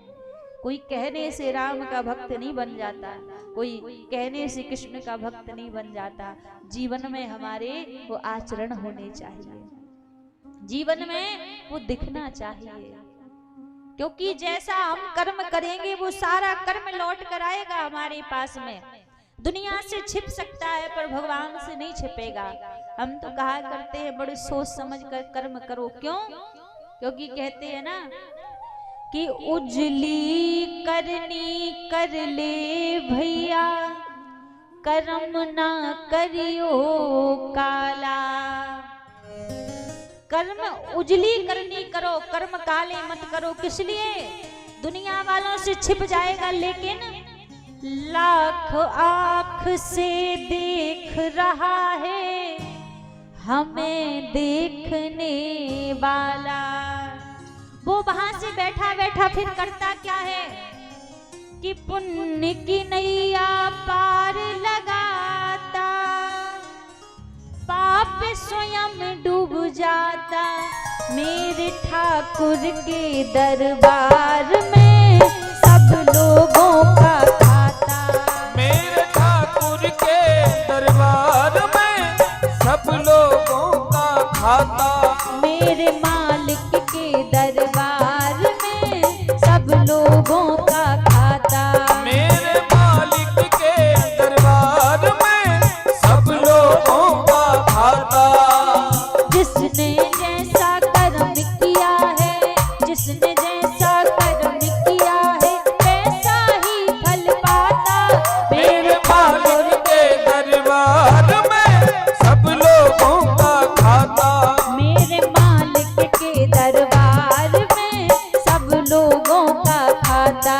कोई कहने से राम का भक्त नहीं बन जाता, कोई कहने से कृष्ण का भक्त नहीं बन जाता। जीवन में हमारे वो आचरण होने चाहिए, जीवन में वो दिखना चाहिए, क्योंकि जैसा हम कर्म करेंगे वो सारा कर्म लौट कर आएगा हमारे पास में। दुनिया से छिप सकता है पर भगवान से नहीं छिपेगा। हम तो कहा करते हैं बड़े सोच समझ कर कर्म करो। क्यों? क्योंकि कहते हैं ना कि उजली करनी कर ले भैया, कर्म ना करियो काला। कर्म उजली करनी करो, कर्म काले मत करो। किस लिए? दुनिया वालों से छिप जाएगा, लेकिन लाख आँख से देख रहा है हमें देखने वाला। वो वहां से बैठा बैठा फिर करता क्या है कि पुण्य की नैया पार लगाता, पाप स्वयं डूब जाता। मेरे ठाकुर के दरबार में सब लोगों का खाता, मेरे ठाकुर के दरबार में सब लोगों का खाता। मेरे मालिक के दरबार में सब लोगों का खाता, मेरे मालिक के दरबार में सब लोगों का खाता। जिसने जैसा कर्म किया है, जिसने जैसा कर्म किया है वैसा ही फल पाता। मेरे मालिक के दरबार में सब लोगों का खाता, मेरे मालिक के दरबार में सब लोगों का खाता।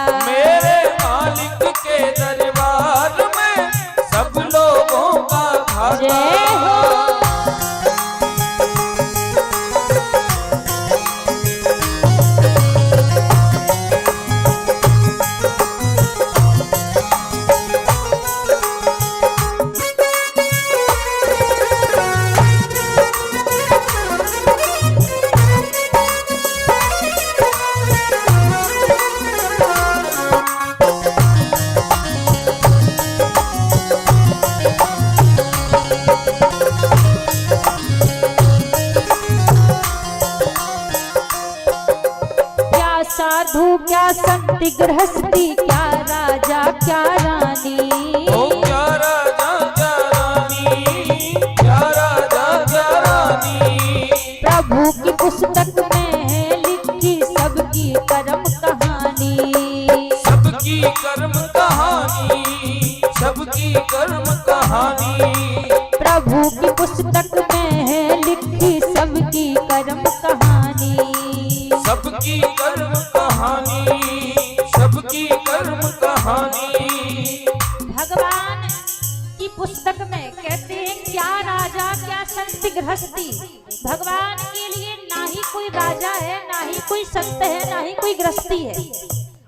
साधु क्या संत गृहस्थी, क्या राजा क्या रानी। ओ क्या राजा क्या रानी, क्या राजा क्या रानी। प्रभु की पुस्तक में है लिखी सबकी कर्म कहानी। सबकी कर्म कहानी, सबकी कर्म कहानी। प्रभु की पुस्तक में है लिखी सबकी कर्म कहानी। सबकी कर्म कहानी, सबकी कर्म कहानी। भगवान की पुस्तक में कहते हैं क्या राजा क्या संत गृहस्थी। भगवान के लिए ना ही कोई राजा है, ना ही कोई संत है, ना ही कोई गृहस्थी है।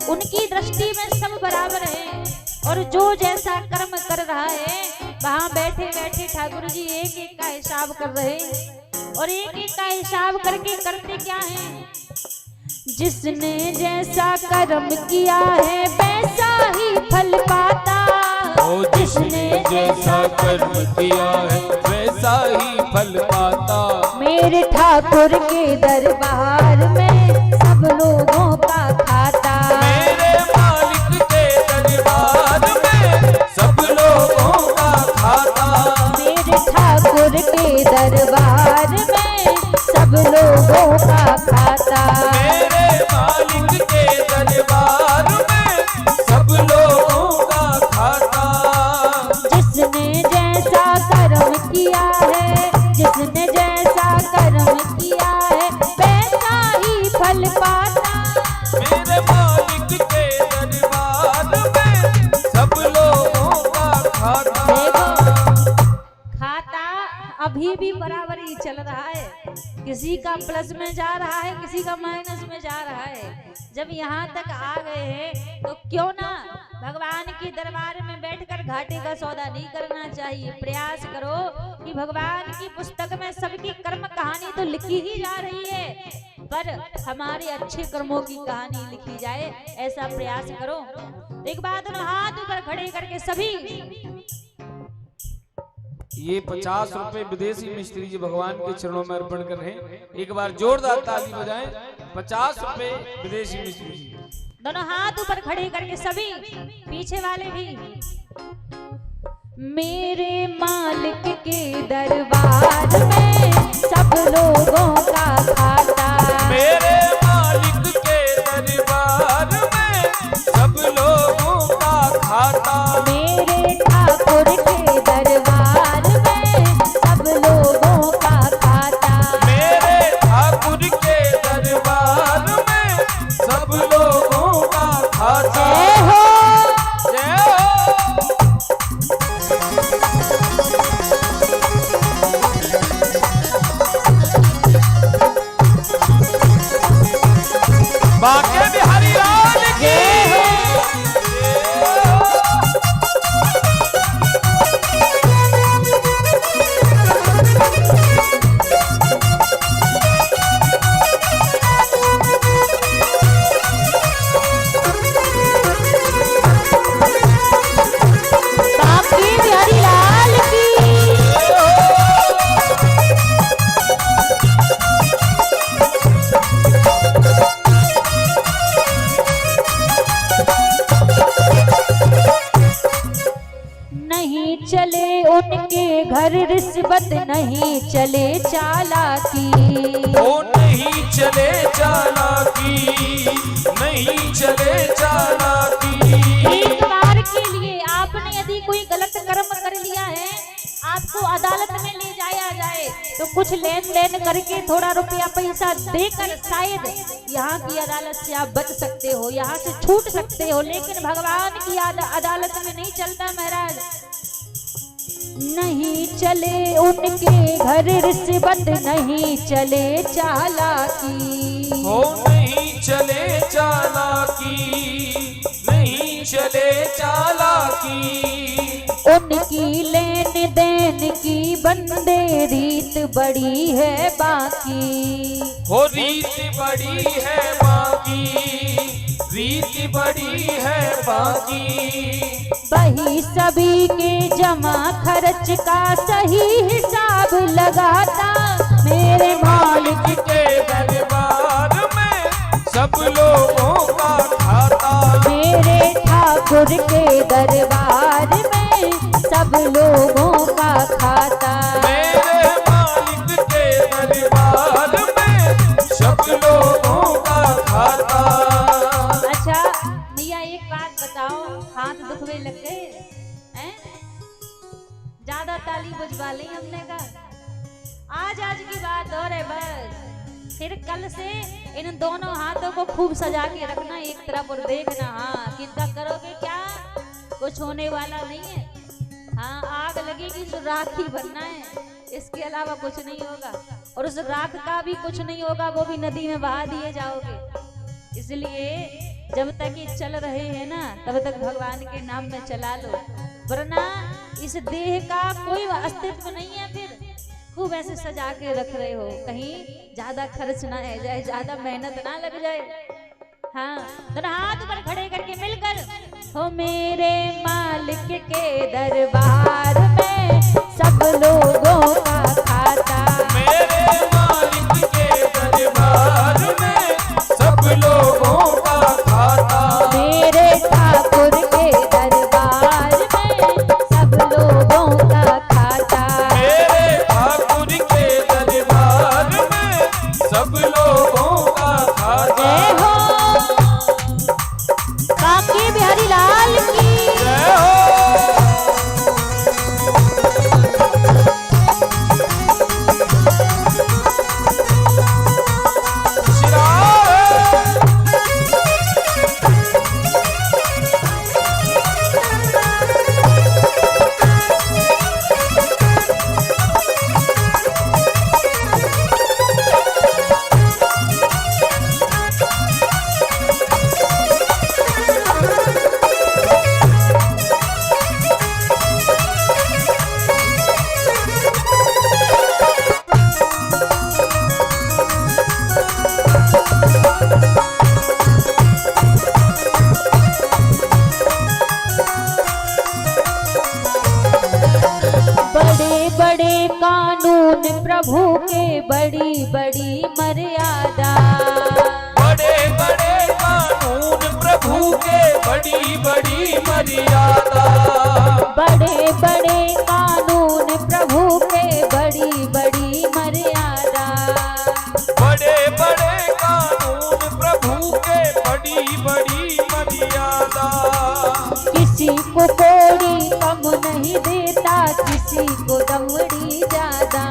उनकी दृष्टि में सब बराबर है। और जो जैसा कर्म कर रहा है, वहां बैठे बैठे ठाकुर जी एक एक का हिसाब कर रहे हैं। और एक एक का हिसाब करके करते क्या है, जिसने जैसा कर्म किया है वैसा ही फल पाता। ओ जिसने जैसा कर्म किया है वैसा ही फल पाता। मेरे ठाकुर के दरबार में सब लोगों का खाता। मेरे मालिक के दरबार में सब लोगों का खाता। मेरे ठाकुर के दरबार में सब लोगों का खाता। मेरे मालिक के दरबार में सब लोगों का खाता। जिसने जैसा कर्म किया है, जिसने जैसा कर्म किया है वैसा ही फल पाता। मेरे मालिक के दरबार में सब लोगों का खाता। देखो खाता अभी भी बराबर ही चल रहा है। किसी का प्लस में जा रहा है, किसी का माइनस में जा रहा है। जब यहाँ तक आ गए हैं तो क्यों ना भगवान के दरबार में बैठकर घाटे का सौदा नहीं करना चाहिए। प्रयास करो कि भगवान की पुस्तक में सबकी कर्म कहानी तो लिखी ही जा रही है, पर हमारे अच्छे कर्मों की कहानी लिखी जाए, ऐसा प्रयास करो। एक बात हाथ ऊपर खड़े करके सभी ये 50 रुपए विदेशी मिस्त्री जी भगवान के चरणों में अर्पण कर रहे हैं। एक बार जोरदार ताली बजाएं। 50 रुपए विदेशी मिस्त्री जी। दोनों हाथ ऊपर खड़े करके सभी, पीछे वाले भी। मेरे मालिक के दरबार में सब लोगों का खाता। मेरे मालिक के दरबार में सब लोगों का खाता। मेरे ठाकुर के दरबार में सब लोगों का खाता। मेरे ठाकुर के दरबार में सब लोगों का खाता। जय हो, जय हो। बांके बिहारी लाल की बांके बिहारी लाल की। नहीं चले उनके घर रिश्वत, नहीं चले चालाकी। ओ नहीं चले चालाकी, नहीं चले चालाकी। एक बार के लिए आपने यदि कोई गलत कर्म कर लिया है, आपको अदालत में ले जाया जाए तो कुछ लेन देन करके थोड़ा रुपया पैसा देकर शायद यहाँ की अदालत से आप बच सकते हो, यहाँ से छूट सकते हो। लेकिन भगवान की अदालत में नहीं चलता महाराज। नहीं चले उनके घर रिश्वत, नहीं चले चालाकी। हो नहीं चले चालाकी, नहीं चले चालाकी। उनकी लेन देन की बंदे रीत बड़ी है बाकी। हो रीत बड़ी है बाकी, रीत बड़ी है बाकी। वही सभी के जमा खर्च का सही हिसाब लगाता। मेरे मालिक के दरबार में सब लोगों का खाता। मेरे ठाकुर के दरबार में सब लोगों का खाता। मेरे मालिक के दरबार में सब लोगों का खाता। अच्छा भैया एक बात बताओ, हाथ दुखने लग गए हैं? ज्यादा ताली बजवा ली हमने कहा। आज की बात और है बस। फिर कल से इन दोनों हाथों को खूब सजा के रखना एक तरफ और देखना। हाँ चिंता करोगे क्या, कुछ होने वाला नहीं है। हाँ आग लगेगी तो राख ही भरना है, इसके अलावा कुछ नहीं होगा। और उस राख का भी कुछ नहीं होगा, वो भी नदी में बहा दिए जाओगे। इसलिए जब तक ये चल रहे हैं ना तब तक भगवान के नाम में चला लो, वरना इस देह का कोई अस्तित्व नहीं है। फिर खूब ऐसे सजा के रख रहे हो, कहीं ज्यादा खर्च ना रह जाए, ज्यादा मेहनत ना लग जाए। हाँ दोनों हाथ ऊपर खड़े करके मिलकर, हो मेरे मालिक के दरबार में सब लोगों का खाता। मेरे मालिक के दरबार में सब लोगों का खाता। मेरे ठाकुर के दरबार में सब लोगों का खाता। मेरे ठाकुर के दरबार में सब लोगों का खाता। जय हो काके बिहारी लाल की जय हो। प्रभु के बड़ी बड़ी मर्यादा। बड़े बड़े कानून प्रभु के बड़ी बड़ी मर्यादा। बड़े बड़े कानून प्रभु के बड़ी बड़ी मर्यादा। बड़े बड़े कानून प्रभु के बड़ी बड़ी मर्यादा। किसी को कोड़ी कम नहीं देता, किसी को दमड़ी ज्यादा।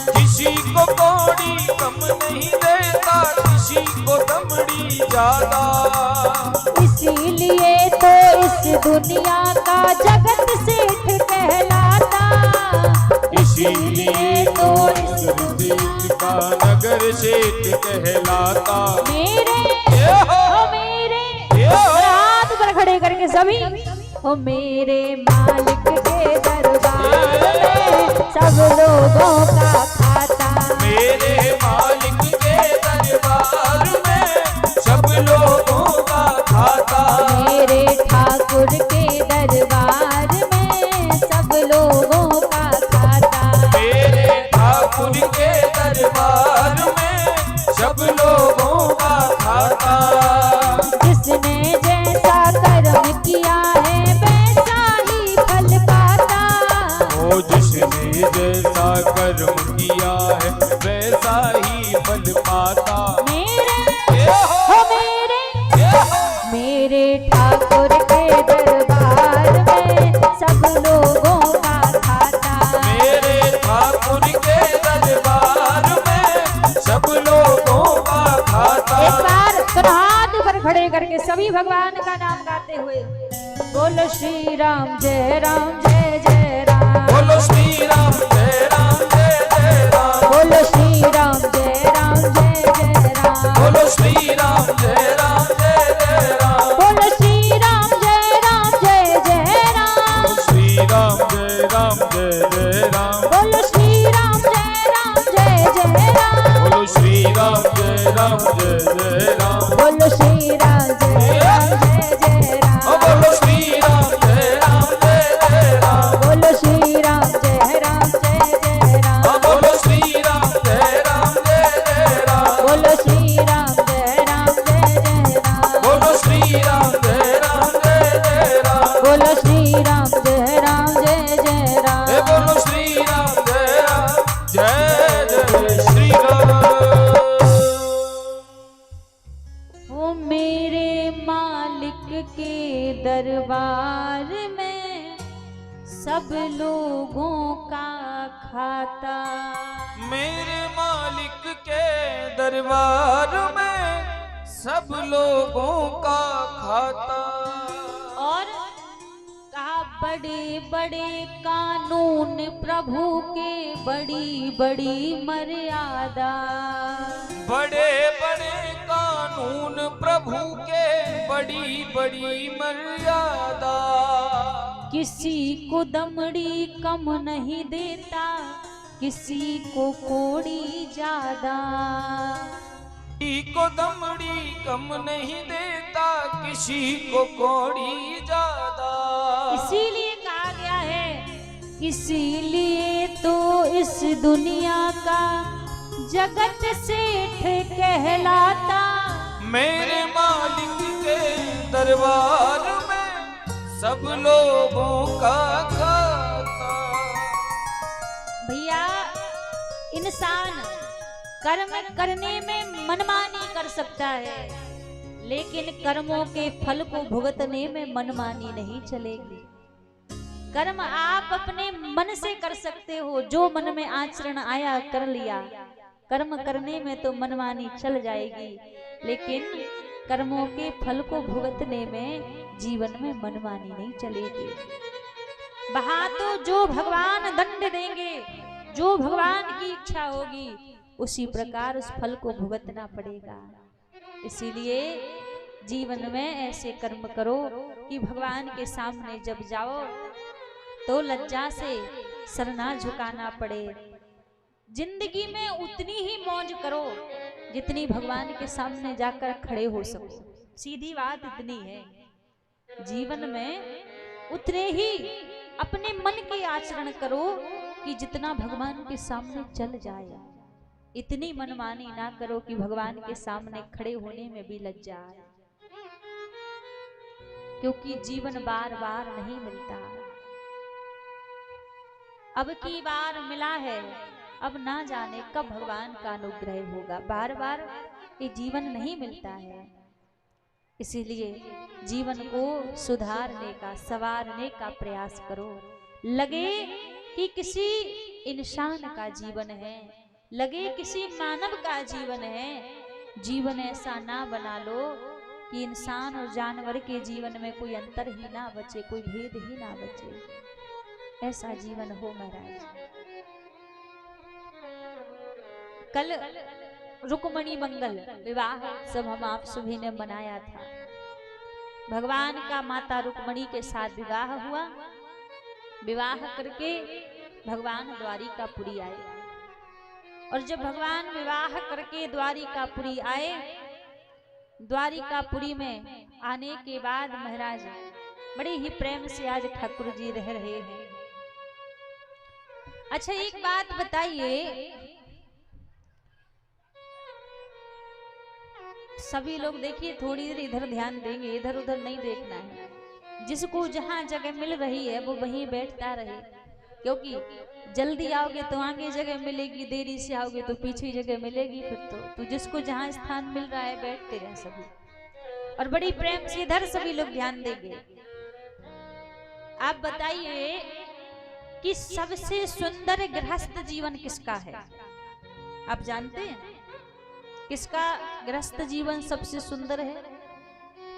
किसी को कोड़ी कम नहीं देता, किसी को दमड़ी ज्यादा। इसीलिए तो इस दुनिया का जगत सेठ कहलाता। इसीलिए तो इस दुनिया का नगर सेठ कहलाता। मेरे हाथ पर खड़े करके सभी, हो मेरे मालिक के दरबार में सब लोगों का खाता। मेरे मालिक के दरबार में सब लोगों का खाता। मेरे ठाकुर के दरबार में सब लोगों का खाता। मेरे ठाकुर के दरबार में सब लोगों का खाता। जिसने जैसा कर्म किया है वैसा ही फल पाता। ओ जिसने जैसा कर्म किया है वैसा ही फल पाता। मेरे ठाकुर के दरबार में सब लोगों का खाता। मेरे ठाकुर के दरबार में सब लोगों का खाता। एक बार दोनों हाथ ऊपर खड़े करके सभी भगवान का नाम गाते हुए, बोलो श्री राम जय राम। बोलो श्री राम जय राम। बोलो श्री राम जय राम। बोलो श्री राम जय राम। बोलो श्री राम जय राम। श्री राम जय राम जय राम। बोलो श्री राम जय राम। बोलो श्री राम जय राम जय राम। बोलो श्री राम जय राम। बोलो श्री राम जय राम जय राम। बोलो श्री राम जय राम। बोलो श्री राम जय राम जय राम। बोलो श्री राम जय राम। मालिक के दरबार में सब लोगों का खाता। मेरे मालिक के दरबार में सब लोगों का खाता। और कहा बड़े बड़े कानून प्रभु के बड़ी बड़ी मर्यादा। बड़े बड़े कानून प्रभु के बड़ी बड़ी मर्यादा। किसी को दमड़ी कम नहीं देता, किसी को कोड़ी ज्यादा। किसी को दमड़ी कम नहीं देता, किसी को कोड़ी ज्यादा। इसीलिए कहा गया है, इसीलिए तो इस दुनिया का जगत सेठ कहलाता। मेरे मालिक के दरबार में सब लोगों का खाता। भैया इंसान कर्म करने में मनमानी कर सकता है, लेकिन कर्मों के फल को भुगतने में मनमानी नहीं चलेगी। कर्म आप अपने मन से कर सकते हो, जो मन में आचरण आया कर लिया। कर्म करने में तो मनमानी चल जाएगी, लेकिन कर्मों के फल को भुगतने में जीवन में मनमानी नहीं चलेगी। वहां तो जो भगवान दंड देंगे, जो भगवान की इच्छा होगी, उसी प्रकार उस फल को भुगतना पड़ेगा। इसीलिए जीवन में ऐसे कर्म करो कि भगवान के सामने जब जाओ तो लज्जा से सर ना झुकाना पड़े। जिंदगी में उतनी ही मौज करो जितनी भगवान के सामने जाकर खड़े हो सको। सीधी बात इतनी है, जीवन में उतने ही अपने मन के आचरण करो कि जितना भगवान के सामने चल जाए। इतनी मनमानी ना करो कि भगवान के सामने खड़े होने में भी लज्जा आए, क्योंकि जीवन बार बार नहीं मिलता। अब की बार मिला है, अब ना जाने कब भगवान का अनुग्रह होगा। बार बार ये जीवन नहीं मिलता है। इसीलिए जीवन को सुधारने का, संवारने का प्रयास करो। लगे कि किसी इंसान का जीवन है, लगे किसी मानव का जीवन है, जीवन ऐसा ना बना लो कि इंसान और जानवर के जीवन में कोई अंतर ही ना बचे, कोई भेद ही ना बचे। ऐसा जीवन हो महाराज। कल रुक्मणी मंगल विवाह सब हम आप सभी ने मनाया था। भगवान का माता रुक्मणी के साथ विवाह हुआ। विवाह करके भगवान द्वारिकापुरी आए, और जब भगवान विवाह करके द्वारिकापुरी आए, द्वारिकापुरी में आने के बाद महाराज बड़े ही प्रेम से आज ठाकुर जी रह रहे हैं। अच्छा एक बात बताइए, सभी लोग देखिए थोड़ी देर इधर ध्यान देंगे, इधर उधर नहीं देखना है। जिसको जहां जगह मिल रही है वो वहीं बैठता रहे, क्योंकि जल्दी आओगे तो आगे जगह मिलेगी, देरी से आओगे तो पीछे जगह मिलेगी। फिर तो जिसको जहां स्थान मिल रहा है बैठते रहे सभी, और बड़ी प्रेम से इधर सभी लोग ध्यान देंगे। आप बताइए कि सबसे सुंदर गृहस्थ जीवन किसका है? आप जानते हैं किसका गृहस्थ जीवन सबसे सुंदर है?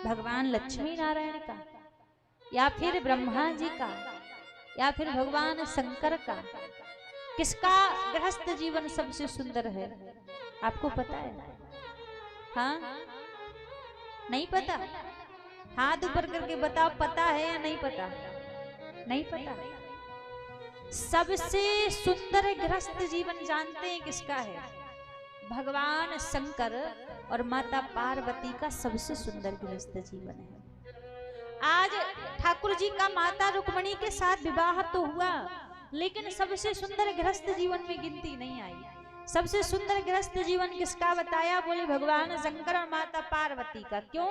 भगवान लक्ष्मी नारायण का, या फिर ब्रह्मा जी का, या फिर भगवान शंकर का? किसका गृहस्थ जीवन सबसे सुंदर है? आपको पता है? हाँ, नहीं पता? हाथ ऊपर करके बताओ, पता है या नहीं पता? नहीं पता। सबसे सुंदर गृहस्थ जीवन जानते हैं किसका है? भगवान शंकर और माता पार्वती का सबसे सुंदर गृहस्थ जीवन है। आज ठाकुर जी का माता रुक्मणी के साथ विवाह तो हुआ, लेकिन सबसे सुंदर गृहस्थ जीवन में गिनती नहीं आई। सबसे सुंदर गृहस्थ जीवन किसका बताया? बोले भगवान शंकर और माता पार्वती का। क्यों?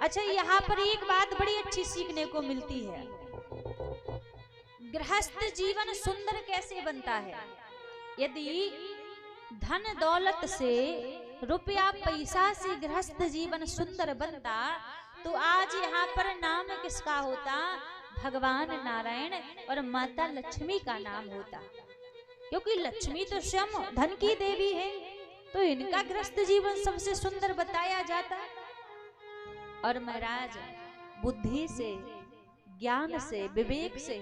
अच्छा, यहाँ पर एक बात बड़ी अच्छी सीखने को मिलती है। गृहस्थ जीवन सुंदर कैसे बनता है? यदि धन दौलत से रुपया पैसा से गृहस्थ जीवन सुंदर बनता तो आज यहाँ पर नाम किसका होता? भगवान नारायण और माता लक्ष्मी का नाम होता, क्योंकि लक्ष्मी तो स्वयं धन की देवी है, तो इनका गृहस्थ जीवन सबसे सुंदर बताया जाता। और महाराज बुद्धि से, ज्ञान से, विवेक से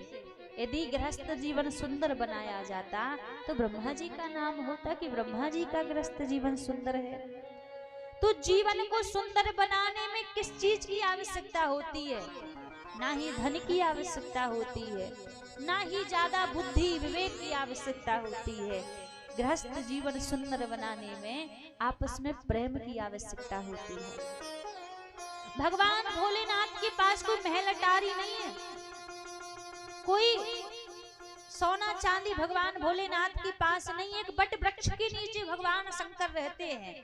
यदि गृहस्थ जीवन सुंदर बनाया जाता तो ब्रह्मा जी का नाम होता कि ब्रह्मा जी का गृहस्थ जीवन सुंदर है। तो जीवन को सुंदर बनाने में किस चीज की आवश्यकता होती है? ना ही धन की आवश्यकता होती है, ना ही ज्यादा बुद्धि विवेक की आवश्यकता होती है। गृहस्थ जीवन सुंदर बनाने में आपस में प्रेम की आवश्यकता होती है। भगवान भोलेनाथ के पास कोई महल अटारी नहीं है, कोई सोना चांदी भगवान भोलेनाथ के पास नहीं है। एक बट वृक्ष के नीचे भगवान शंकर रहते हैं,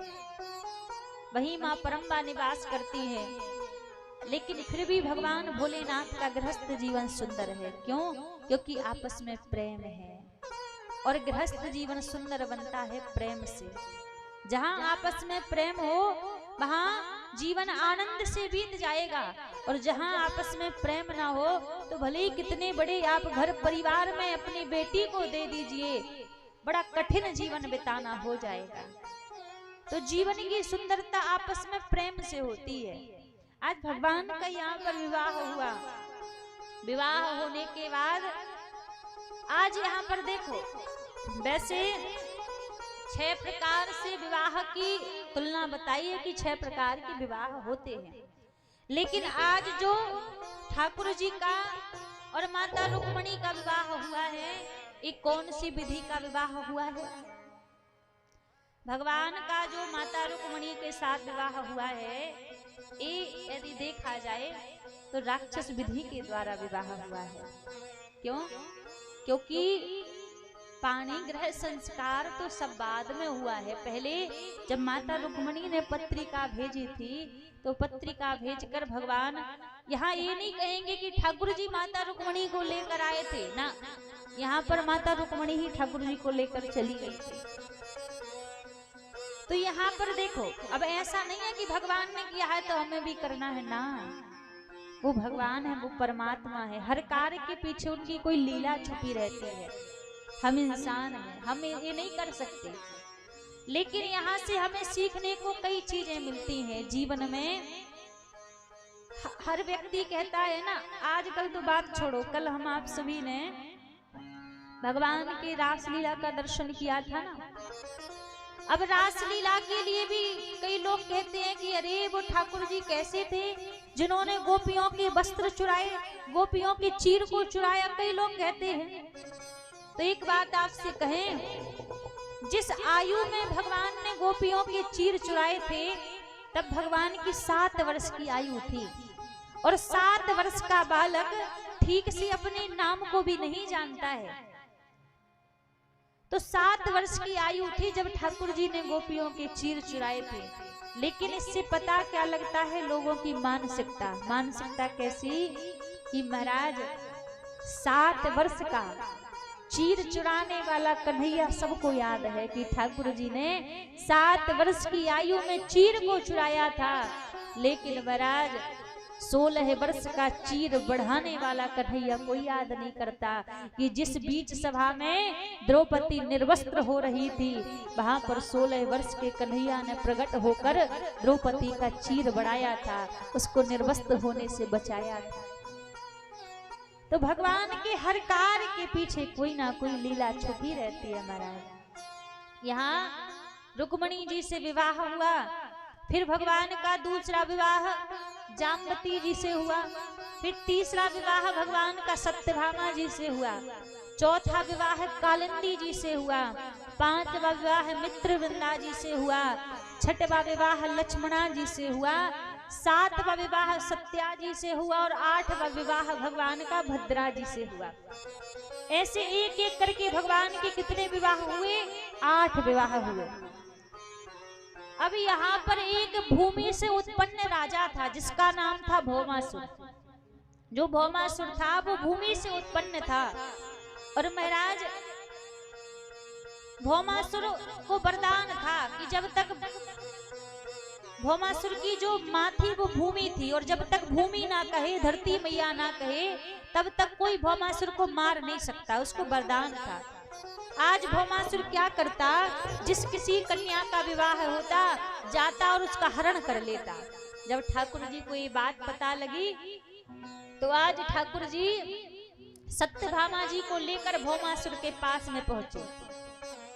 वहीं मां परम्बा निवास करती है, लेकिन फिर भी भगवान भोलेनाथ का गृहस्थ जीवन सुंदर है। क्यों? क्योंकि आपस में प्रेम है, और गृहस्थ जीवन सुंदर बनता है प्रेम से। जहां आपस में प्रेम हो वहां जीवन आनंद से बीत जाएगा, और जहां आपस में प्रेम ना हो तो भले ही कितने बड़े आप घर परिवार में अपनी बेटी को दे दीजिए, बड़ा कठिन जीवन बिताना हो जाएगा। तो जीवन की सुंदरता आपस में प्रेम से होती है। आज भगवान का यहाँ पर विवाह हुआ, विवाह होने के बाद आज यहाँ पर देखो, वैसे 6 प्रकार से विवाह की तुलना बताई है कि 6 प्रकार के विवाह होते हैं, लेकिन आज जो ठाकुर जी का और माता रुक्मणी का विवाह हुआ है, ये कौन सी विधि का विवाह हुआ है? भगवान का जो माता रुक्मणी के साथ विवाह हुआ है, ये यदि देखा जाए तो राक्षस विधि के द्वारा विवाह हुआ है। क्यों? क्योंकि पाणी ग्रह संस्कार तो सब बाद में हुआ है। पहले जब माता रुक्मणी ने पत्रिका भेजी थी तो पत्रिका भेजकर भगवान यहाँ ये नहीं कहेंगे कि ठाकुर जी माता रुक्मणी को लेकर आए थे ना, यहाँ पर माता रुक्मणी ही ठाकुर जी को लेकर चली गई थी। तो यहाँ पर देखो, अब ऐसा नहीं है कि भगवान ने किया है तो हमें भी करना है ना, वो भगवान है, वो परमात्मा है, हर कार्य के पीछे उनकी कोई लीला छुपी रहती है। हम इंसान हैं, हम ये नहीं कर सकते, लेकिन यहाँ से हमें सीखने को कई चीजें मिलती हैं जीवन में। हर व्यक्ति कहता है ना, आजकल तो बात छोड़ो, कल हम आप सभी ने भगवान की रासलीला का दर्शन किया था ना। अब रासलीला के लिए भी कई लोग कहते हैं कि अरे वो ठाकुर जी कैसे थे जिन्होंने गोपियों के वस्त्र चुराए, गोपियों के चीर को चुराया, कई लोग कहते हैं। तो एक बात आपसे कहें, जिस आयु में भगवान ने गोपियों के चीर चुराए थे तब भगवान की 7 वर्ष की आयु थी, और 7 वर्ष का बालक ठीक से अपने नाम को भी नहीं जानता है। तो 7 वर्ष की आयु थी जब ठाकुर जी ने गोपियों के चीर चुराए थे। लेकिन इससे पता क्या लगता है लोगों की मानसिकता, मानसिकता कैसी कि महाराज 7 वर्ष का चीर चुराने वाला कन्हैया सबको याद है कि ठाकुर जी ने 7 वर्ष की आयु में चीर को चुराया था। लेकिन महाराज 16 वर्ष का चीर बढ़ाने वाला कन्हैया कोई याद नहीं करता कि जिस बीच सभा में द्रौपदी निर्वस्त्र हो रही थी वहां पर 16 वर्ष के कन्हैया ने प्रकट होकर द्रौपदी का चीर बढ़ाया था, उसको निर्वस्त्र होने से बचाया था। तो भगवान के हर कार्य के पीछे कोई ना कोई लीला छुपी रहती है महाराज। यहाँ रुक्मणी जी से विवाह हुआ, फिर भगवान का दूसरा विवाह जाम्बती जी से हुआ, फिर तीसरा विवाह भगवान का सत्यभामा जी से हुआ, चौथा विवाह कालिंदी जी से हुआ, 5वां विवाह मित्रवृंदा जी से हुआ, 6वां विवाह लक्ष्मणा जी से हुआ, 7वां विवाह सत्या जी से हुआ, और 8वां विवाह भगवान का भद्रा जी से हुआ। ऐसे एक एक करके भगवान के कितने विवाह हुए? 8 विवाह हुए। अब यहाँ पर एक भूमि से उत्पन्न राजा था जिसका नाम था भौमासुर। जो भौमासुर था वो भूमि से उत्पन्न था, और महाराज भौमासुर को वरदान था कि जब तक भौमासुर की जो माँ थी वो भूमि थी, और जब तक भूमि ना कहे, धरती मैया ना कहे, तब तक कोई भौमासुर को मार नहीं सकता। उसको वरदान था। आज भौमासुर क्या करता, जिस किसी कन्या का विवाह होता जाता और उसका हरण कर लेता। जब ठाकुर जी को ये बात पता लगी तो आज ठाकुर जी सत्यभामा जी को लेकर भौमासुर के पास में पहुंचे।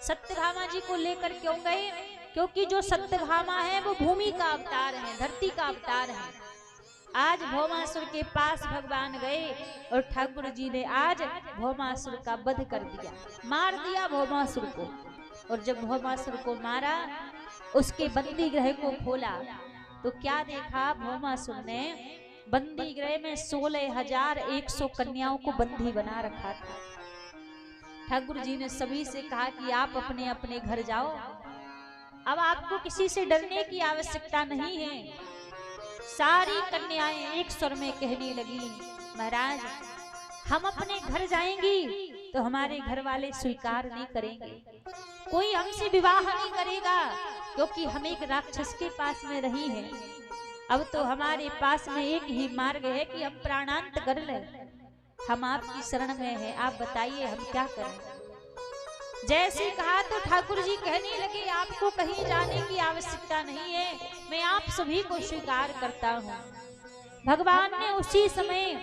सत्यभामा जी को लेकर क्यों गए? क्योंकि जो सत्यभामा है वो भूमि का अवतार है, धरती का अवतार है। आज भौमासुर के पास भगवान गए और ठाकुर जी ने आज भौमासुर का वध कर दिया, मार दिया भौमासुर को। और जब भौमासुर को मारा, उसके बंदी गृह को खोला तो क्या देखा, भौमासुर ने बंदी गृह में 16,100 कन्याओं को बंदी बना रखा था। ठाकुर जी ने सभी से कहा कि आप अपने अपने घर जाओ, अब आपको किसी से डरने की आवश्यकता नहीं है। सारी कन्याएं एक स्वर में कहने लगी, महाराज हम अपने घर जाएंगी तो हमारे घर वाले स्वीकार नहीं करेंगे, कोई हमसे विवाह नहीं करेगा, क्योंकि हम एक राक्षस के पास में रही हैं। अब तो हमारे पास में एक ही मार्ग है कि हम प्राणांत कर लें। हम आपकी शरण में हैं, आप बताइए हम क्या करें। जैसे कहा तो ठाकुर जी कहने लगे, आपको कहीं जाने की आवश्यकता नहीं है, मैं आप सभी को स्वीकार करता हूँ। भगवान ने उसी समय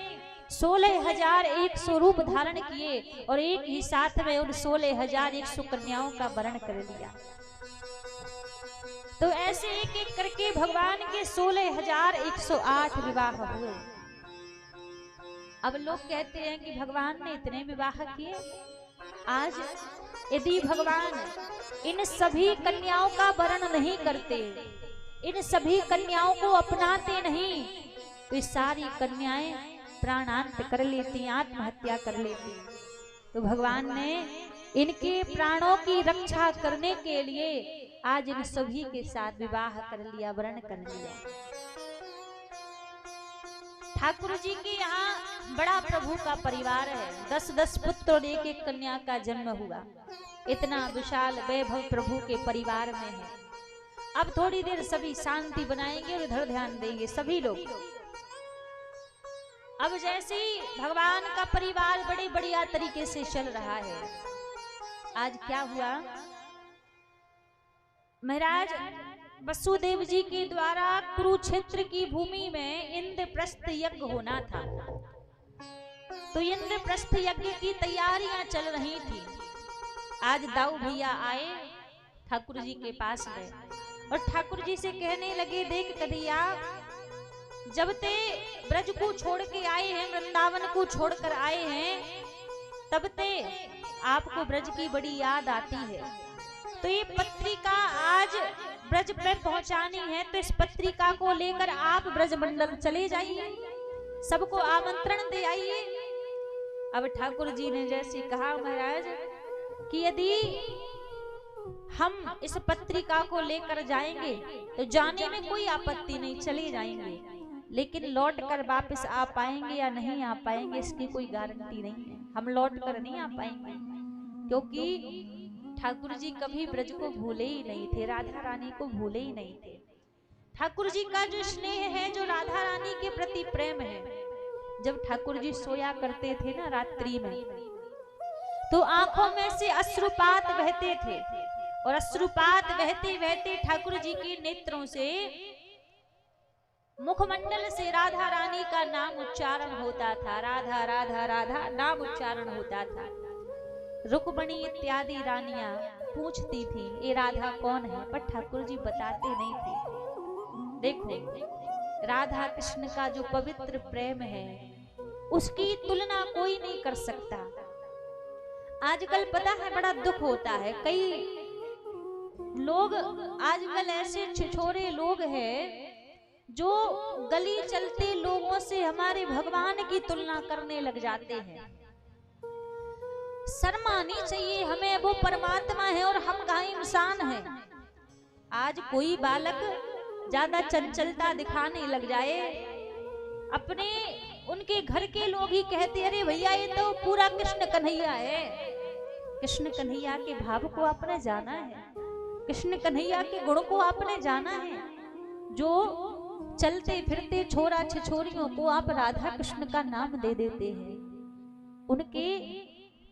16,100 रूप धारण किए और एक ही साथ में उन 16,100 कन्याओं का वरण कर लिया। तो ऐसे एक एक करके भगवान के 16,108 विवाह हुए। अब लोग कहते हैं कि भगवान ने इतने विवाह किए। आज यदि भगवान इन सभी कन्याओं का वरण नहीं करते, इन सभी कन्याओं को अपनाते नहीं, तो ये सारी कन्याएं प्राणांत कर लेती, आत्महत्या कर लेती। तो भगवान ने इनके प्राणों की रक्षा करने के लिए आज इन सभी के साथ विवाह कर लिया, वरण कर लिया। ठाकुर जी के यहाँ बड़ा प्रभु का परिवार है, 10-10 पुत्र और एक एक कन्या का जन्म हुआ। इतना विशाल वैभव प्रभु के परिवार में है। अब थोड़ी देर सभी शांति बनाएंगे और इधर ध्यान देंगे सभी लोग। अब जैसे ही भगवान का परिवार बड़े बढ़िया तरीके से चल रहा है, आज क्या हुआ, महाराज वसुदेव जी के द्वारा कुरुक्षेत्र की भूमि में इंद्रप्रस्थ यज्ञ होना था। तो इंद्रप्रस्थ यज्ञ की तैयारियां चल रही थी। आज दाऊ भैया आए ठाकुर जी के पास में और ठाकुर जी से कहने लगे, देख कन्हैया, जब ते ब्रज को छोड़ के आए हैं, वृंदावन को छोड़कर आए हैं, तब ते आपको ब्रज की बड़ी याद आती है। तो ये पत्रिका आज ब्रज पे पहुंचानी है, तो इस पत्रिका को लेकर आप ब्रज मंडल चले जाइए, सबको आमंत्रण दे आइए। अब ठाकुर जी ने जैसे कहा महाराज कि यदि हम इस पत्रिका को लेकर जाएंगे तो जाने में कोई आपत्ति नहीं, चले जाएंगे, लेकिन लौट कर वापस आ पाएंगे या नहीं आ पाएंगे इसकी कोई गारंटी नहीं है। हम लौट कर नहीं आ पाएंगे, क्योंकि ठाकुर जी कभी ब्रज को भूले ही नहीं थे, राधा रानी को भूले ही नहीं थे। ठाकुर जी का जो स्नेह है, जो राधा रानी के प्रति प्रेम है, जब ठाकुर जी सोया करते थे ना रात्रि में, तो आंखों में से अश्रुपात बहते थे और अश्रुपात बहते बहते ठाकुर जी के नेत्रों से, मुखमंडल से राधा रानी का नाम उच्चारण होता था। राधा राधा राधा नाम उच्चारण होता था। रुक्मणी इत्यादि रानियां पूछती थी ये राधा कौन है, पर ठाकुर जी बताते नहीं थे। देखो राधा कृष्ण का जो पवित्र प्रेम है उसकी तुलना कोई नहीं कर सकता। आजकल पता है बड़ा दुख होता है, कई लोग आजकल ऐसे छिछोरे लोग हैं जो गली चलते लोगों से हमारे भगवान की तुलना करने लग जाते हैं। शर्म आनी चाहिए हमें, वो परमात्मा है और हम कहाँ इंसान हैं। आज कोई बालक ज्यादा चंचलता दिखाने लग जाए, अपने उनके घर के लोग ही कहते अरे भैया ये तो पूरा कृष्ण कन्हैया है, कृष्ण कन्हैया के भाव को आपने जाना है, कृष्ण कन्हैया के गुण को आपने जाना है। जो चलते फिरते छोरा छिछोरियों को आप राधा कृष्ण का नाम दे देते हैं, उनके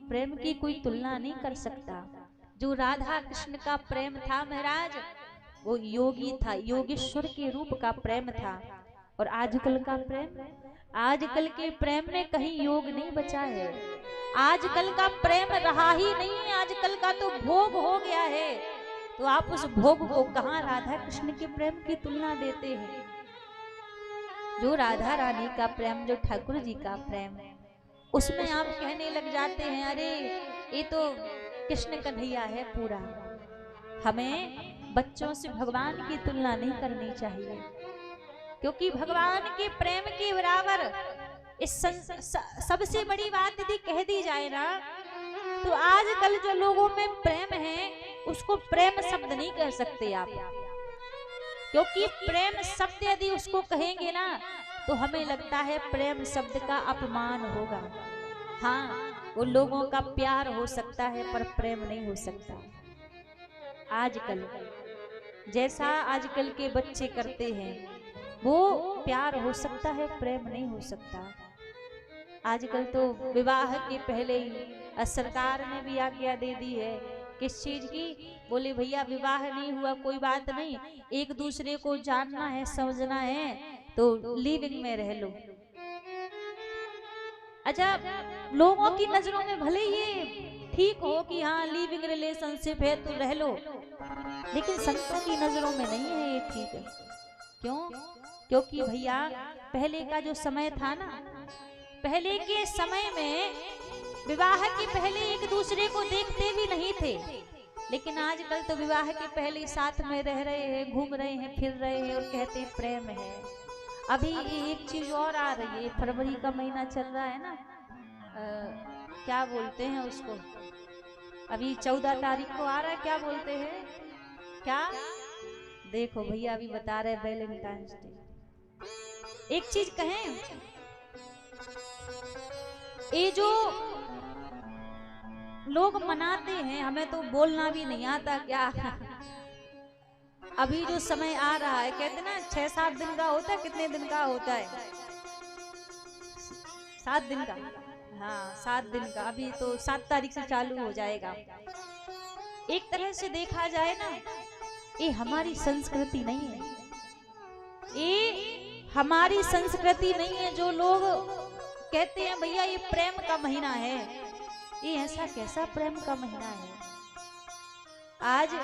प्रेम की कोई तुलना नहीं कर सकता। जो राधा कृष्ण का प्रेम था महाराज, वो योगी था, योगेश्वर के रूप का प्रेम था। और आजकल का प्रेम, आजकल के प्रेम में कहीं योग नहीं बचा है। आजकल का प्रेम रहा ही नहीं है, आजकल का तो भोग हो गया है। तो आप उस भोग को कहाँ राधा कृष्ण के प्रेम की तुलना देते हैं। जो राधा रानी का प्रेम, जो ठाकुर जी का प्रेम, उसमें आप कहने लग जाते हैं अरे ये तो कृष्ण कन्हैया है पूरा। हमें बच्चों से भगवान की तुलना नहीं करनी चाहिए, क्योंकि भगवान के प्रेम के बराबर इस सबसे बड़ी बात यदि कह दी जाए ना, तो आजकल जो लोगों में प्रेम है उसको प्रेम शब्द नहीं कह सकते आप। क्योंकि प्रेम शब्द यदि उसको कहेंगे ना, तो हमें लगता है प्रेम शब्द का अपमान होगा। हाँ, वो लोगों का प्यार हो सकता है पर प्रेम नहीं हो सकता। आजकल जैसा आजकल के बच्चे करते हैं वो प्यार हो सकता है, प्रेम नहीं हो सकता। आजकल तो विवाह के पहले ही सरकार ने भी आज्ञा दे दी है। किस चीज की? बोले भैया विवाह नहीं हुआ कोई बात नहीं, एक दूसरे को जानना है समझना है तो लिविंग में रह लो। अच्छा, लोगों की नजरों में भले ये ठीक हो कि हाँ लिविंग रिलेशनशिप है तो रह लो, लेकिन संतों की नजरों में नहीं है ये ठीक है। क्यों? क्योंकि भैया पहले का जो समय था ना, पहले के समय में विवाह के पहले एक दूसरे को देखते भी नहीं थे, लेकिन आजकल तो विवाह के पहले साथ में रह रहे हैं, घूम रहे हैं, फिर रहे हैं और कहते हैं प्रेम है। अभी एक चीज और आ रही है, फरवरी का महीना चल रहा है ना, क्या बोलते हैं उसको, अभी 14 तारीख को आ रहा है, क्या बोलते हैं, क्या देखो भैया अभी बता रहे वैलेंटाइंस डे। एक चीज कहें, ये जो लोग मनाते हैं हमें तो बोलना भी नहीं आता क्या। अभी जो समय आ रहा है, कहते ना 6-7 दिन का होता है, कितने दिन का होता है, 7 दिन का, हाँ 7 दिन का। अभी तो 7 तारीख से चालू हो जाएगा। एक तरह से देखा जाए ना, ये हमारी संस्कृति नहीं है, ये हमारी संस्कृति नहीं है। जो लोग कहते हैं भैया ये प्रेम का महीना है, ये ऐसा कैसा प्रेम का महीना है। आज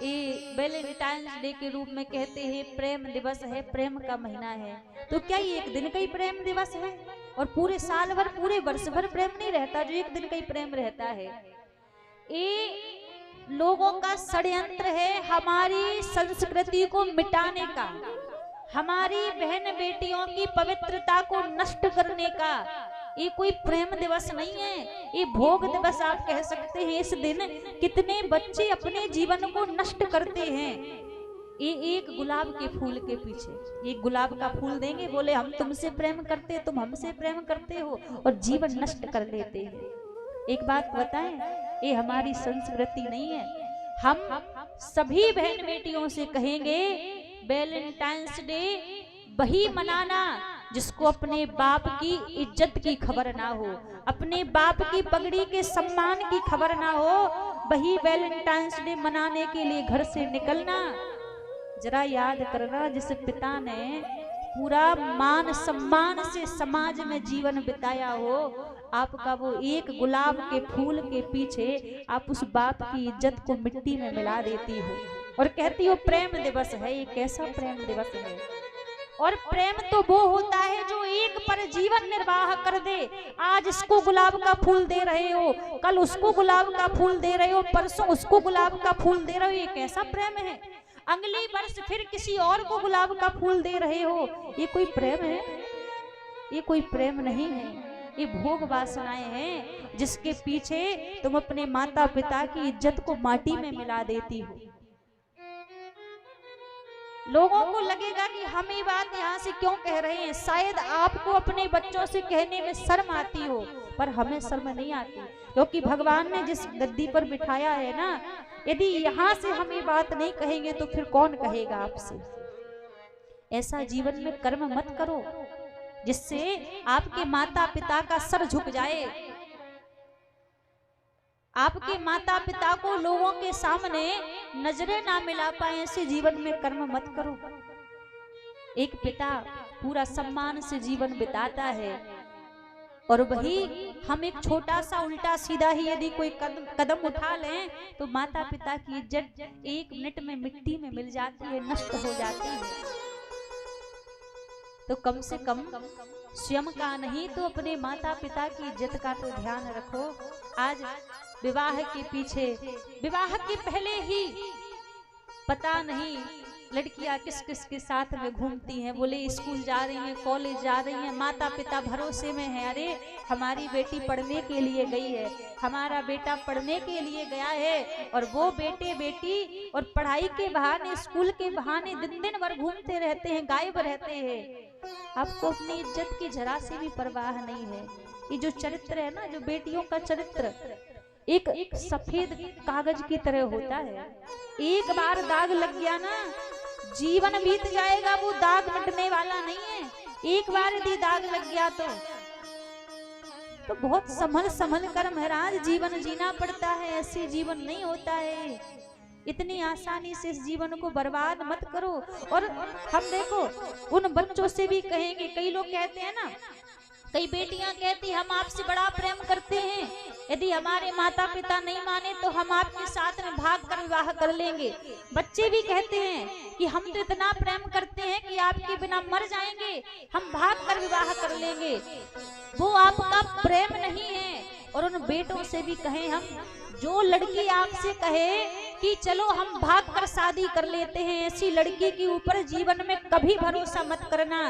ये वैलेंटाइंस डे के रूप में कहते हैं प्रेम दिवस है, प्रेम का महीना है, तो क्या ये एक दिन का ही प्रेम दिवस है? और पूरे साल भर, पूरे वर्ष भर प्रेम नहीं रहता, जो एक दिन का ही प्रेम रहता है। ये लोगों का षड्यंत्र है हमारी संस्कृति को मिटाने का, हमारी बहन बेटियों की पवित्रता को नष्ट करने का। ये कोई प्रेम दिवस नहीं है, ये भोग दिवस आप कह सकते हैं। इस दिन कितने बच्चे अपने जीवन को नष्ट करते हैं। ये एक गुलाब के फूल के पीछे, ये गुलाब का फूल देंगे, बोले हम तुमसे प्रेम करते हैं, तुम हमसे प्रेम करते हो, और जीवन नष्ट कर लेते हैं। एक बात बताएं, ये हमारी संस्कृति नहीं है। हम सभी बहन बेटियों से कहेंगे वैलेंटाइंस डे वही मनाना जिसको अपने बाप की इज्जत की खबर ना हो, अपने बाप की पगड़ी के सम्मान की खबर ना हो, वही वैलेंटाइंस डे मनाने के लिए घर से निकलना। जरा याद करना, जिस पिता ने पूरा मान सम्मान से समाज में जीवन बिताया हो, आपका वो एक गुलाब के फूल के पीछे आप उस बाप की इज्जत को मिट्टी में मिला देती हो और कहती हो प्रेम दिवस है। ये कैसा प्रेम दिवस है? और प्रेम तो वो होता है जो एक पर जीवन निर्वाह कर दे। आज इसको गुलाब का फूल दे रहे हो, कल उसको गुलाब का फूल दे रहे हो, परसों उसको गुलाब का फूल दे रहे हो, ये कैसा प्रेम है? अगली वर्ष फिर किसी और को गुलाब का फूल दे रहे हो, ये कोई प्रेम है? ये कोई प्रेम नहीं है, ये भोग वासनाएं हैं जिसके पीछे तुम अपने माता पिता की इज्जत को माटी में मिला देती हो। लोगों को लगेगा कि हम ये बात यहाँ से क्यों कह रहे हैं, शायद आपको अपने बच्चों से कहने में शर्म आती हो, पर हमें शर्म नहीं आती, क्योंकि भगवान ने जिस गद्दी पर बिठाया है ना, यदि यहाँ से हम ये बात नहीं कहेंगे तो फिर कौन कहेगा आपसे। ऐसा जीवन में कर्म मत करो जिससे आपके माता पिता का सर झुक जाए, आपके माता पिता को लोगों के सामने नजरें ना मिला पाए, ऐसे जीवन में कर्म मत करो। एक पिता पूरा सम्मान से जीवन बिताता है और वही हम एक छोटा सा उल्टा सीधा ही यदि कोई कदम उठा लें तो माता पिता की इज्जत 1 मिनट में मिट्टी में मिल जाती है, नष्ट हो जाती है। तो कम से कम स्वयं का नहीं तो अपने माता पिता की इज्जत का तो ध्यान रखो। आज विवाह के पीछे, विवाह के पहले ही पता नहीं लड़कियां किस किस के साथ में घूमती हैं, बोले स्कूल जा रही हैं, कॉलेज जा रही हैं, माता पिता भरोसे में है, अरे हमारी बेटी पढ़ने के लिए गई है, हमारा बेटा पढ़ने के लिए गया है, और वो बेटे बेटी और पढ़ाई के बहाने, स्कूल के बहाने दिन दिन भर घूमते रहते हैं, गायब रहते हैं। आपको अपनी इज्जत की जरा से भी परवाह नहीं है। ये जो चरित्र है ना, जो बेटियों का चरित्र एक सफेद कागज की तरह होता है, एक बार दाग लग गया ना जीवन बीत जाएगा, वो दाग मिटने वाला नहीं है। एक बार यदि दाग लग गया तो बहुत संभल कर महाराज जीवन जीना पड़ता है, ऐसे जीवन नहीं होता है। इतनी आसानी से इस जीवन को बर्बाद मत करो। और हम देखो उन बच्चों से भी कहेंगे, कई लोग कहते हैं ना, कई बेटियां कहती हम आपसे बड़ा प्रेम करते हैं, यदि हमारे माता पिता नहीं माने तो हम आपके साथ में भाग कर विवाह कर लेंगे। बच्चे भी कहते हैं कि हम तो इतना प्रेम करते हैं कि आपके बिना मर जाएंगे, हम भाग कर विवाह कर लेंगे। वो आपका प्रेम नहीं है। और उन बेटों से भी कहें हम, जो लड़की आपसे कहे कि चलो हम भाग कर शादी कर लेते हैं, ऐसी लड़की के ऊपर जीवन में कभी भरोसा मत करना।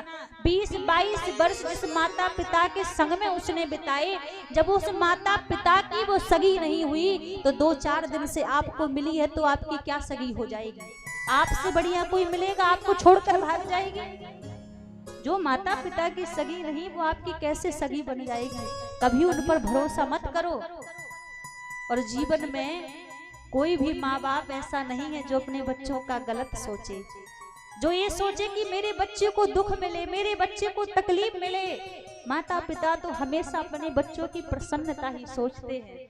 20-22 वर्ष जिस माता पिता के संग में उसने बिताए, जब उस माता पिता की वो सगी नहीं हुई तो 2-4 दिन से आपको मिली है तो आपकी क्या सगी हो जाएगी? आपसे बढ़िया कोई मिलेगा आपको छोड़कर भाग जाएगी? जो माता पिता की सगी नहीं वो आपकी कैसे सगी बन जाएगी? कभी उन पर भरोसा मत करो। और जीवन में कोई भी माँ बाप ऐसा नहीं है जो अपने बच्चों का गलत सोचे, जो ये सोचे कि मेरे बच्चे को दुख मिले, मेरे बच्चे को तकलीफ मिले। माता पिता तो हमेशा अपने बच्चों की प्रसन्नता ही सोचते हैं।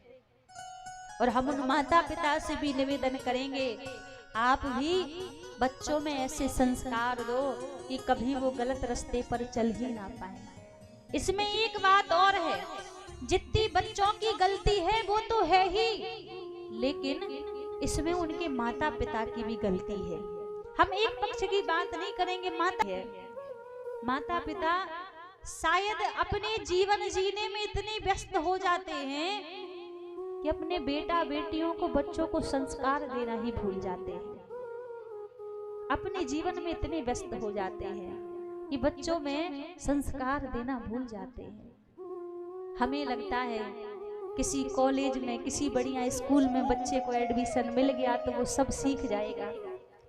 और हम उन माता पिता से भी निवेदन करेंगे, आप भी बच्चों में ऐसे संस्कार दो कि कभी वो गलत रास्ते पर चल ही ना पाए। इसमें एक बात और है, जितनी बच्चों की गलती है वो तो है ही, लेकिन इसमें उनके माता पिता की भी गलती है। हम एक पक्ष की बात नहीं करेंगे। माता पिता शायद अपने जीवन जीने में इतने व्यस्त हो जाते हैं कि अपने बेटा बेटियों को, बच्चों को संस्कार देना ही भूल जाते हैं। अपने जीवन में इतने व्यस्त हो जाते हैं कि बच्चों में संस्कार देना भूल जाते हैं। हमें लगता है किसी कॉलेज में, किसी बढ़िया स्कूल में बच्चे को एडमिशन मिल गया तो वो सब सीख जाएगा।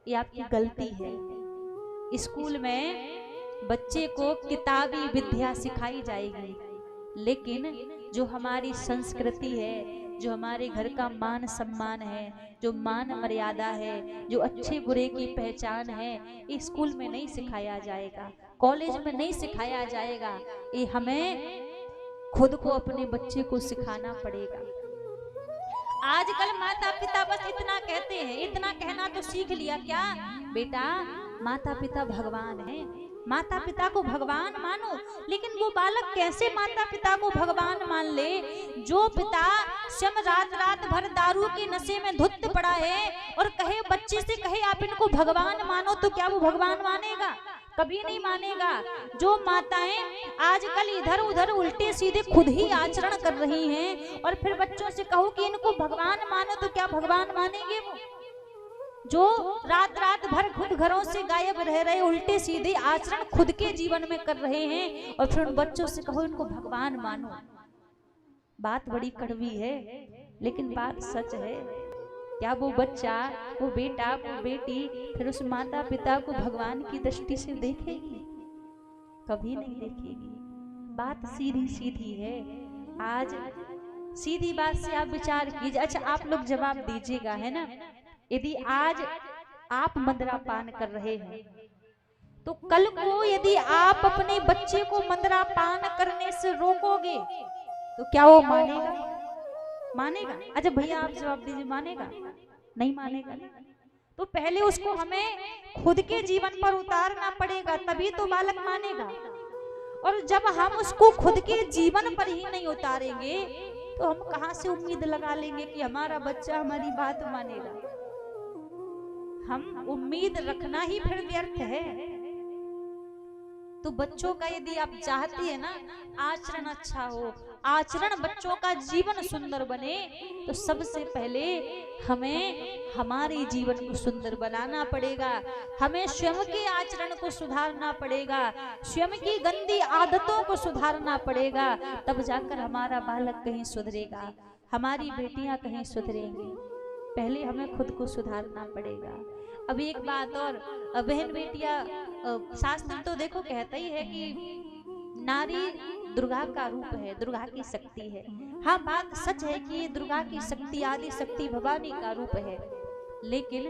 ये आपकी गलती है। स्कूल में बच्चे को किताबी विद्या सिखाई जाएगी, लेकिन जो हमारी संस्कृति है, जो हमारे घर का मान सम्मान है, जो मान मर्यादा है, जो अच्छे बुरे की पहचान है, ये स्कूल में नहीं सिखाया जाएगा, कॉलेज में नहीं सिखाया जाएगा। ये हमें खुद को, अपने बच्चे को सिखाना पड़ेगा। आजकल माता पिता बस इतना कहते हैं, इतना कहना तो सीख लिया क्या? बेटा माता पिता भगवान है, माता पिता को भगवान मानो। लेकिन वो बालक कैसे माता पिता को भगवान मान ले? जो पिता स्वयं रात भर दारू के नशे में धुत पड़ा है और कहे, बच्चे से कहे आप इनको भगवान मानो, तो क्या वो भगवान मानेगा? कभी नहीं मानेगा। जो माताएं आजकल इधर उधर उल्टे सीधे खुद ही आचरण कर रही हैं और फिर बच्चों से कहो कि इनको भगवान मानो, तो क्या भगवान मानेंगे वो? जो रात भर खुद घरों से गायब रह रहे, उल्टे सीधे आचरण खुद के जीवन में कर रहे हैं, और फिर उन बच्चों से कहो इनको भगवान मानो। बात बड़ी कड़वी है, लेकिन बात सच है। क्या वो बच्चा, वो बेटा, वो बेटी फिर उस माता पिता को भगवान की दृष्टि से देखेगी? कभी नहीं देखेगी। बात सीधी सीधी है। आज सीधी बात से आप विचार कीजिए। अच्छा, आप लोग जवाब दीजिएगा, है ना? यदि आज आप मदिरा पान कर रहे हैं तो कल को यदि आप अपने बच्चे को मदिरा पान करने से रोकोगे तो क्या वो मानेगा? मानेगा? अच्छा भैया आप जवाब दीजिए, मानेगा? नहीं मानेगा। तो पहले उसको हमें खुद के जीवन पर उतारना पड़ेगा, तभी तो बालक मानेगा। और जब हम उसको खुद के जीवन पर ही नहीं उतारेंगे तो हम कहां से उम्मीद लगा लेंगे कि हमारा बच्चा हमारी बात मानेगा? हम उम्मीद रखना ही फिर व्यर्थ है। तो बच्चों का यदि आप चाहती है ना आचरण अच्छा हो, आचरण बच्चों का जीवन सुंदर बने, तो सबसे पहले हमें हमारे जीवन को सुंदर बनाना पड़ेगा। हमें स्वयं के आचरण को सुधारना पड़ेगा, स्वयं की गंदी आदतों को सुधारना पड़ेगा, तब जाकर हमारा बालक कहीं सुधरेगा, हमारी बेटियां कहीं सुधरेंगी। पहले हमें खुद को सुधारना पड़ेगा। अब एक बात और, बहन बेटियां, शास्त्र तो देखो कहता ही है कि नारी दुर्गा का रूप है, दुर्गा की शक्ति है। हाँ, बात सच है कि दुर्गा की शक्ति, आदि शक्ति भवानी का रूप है। लेकिन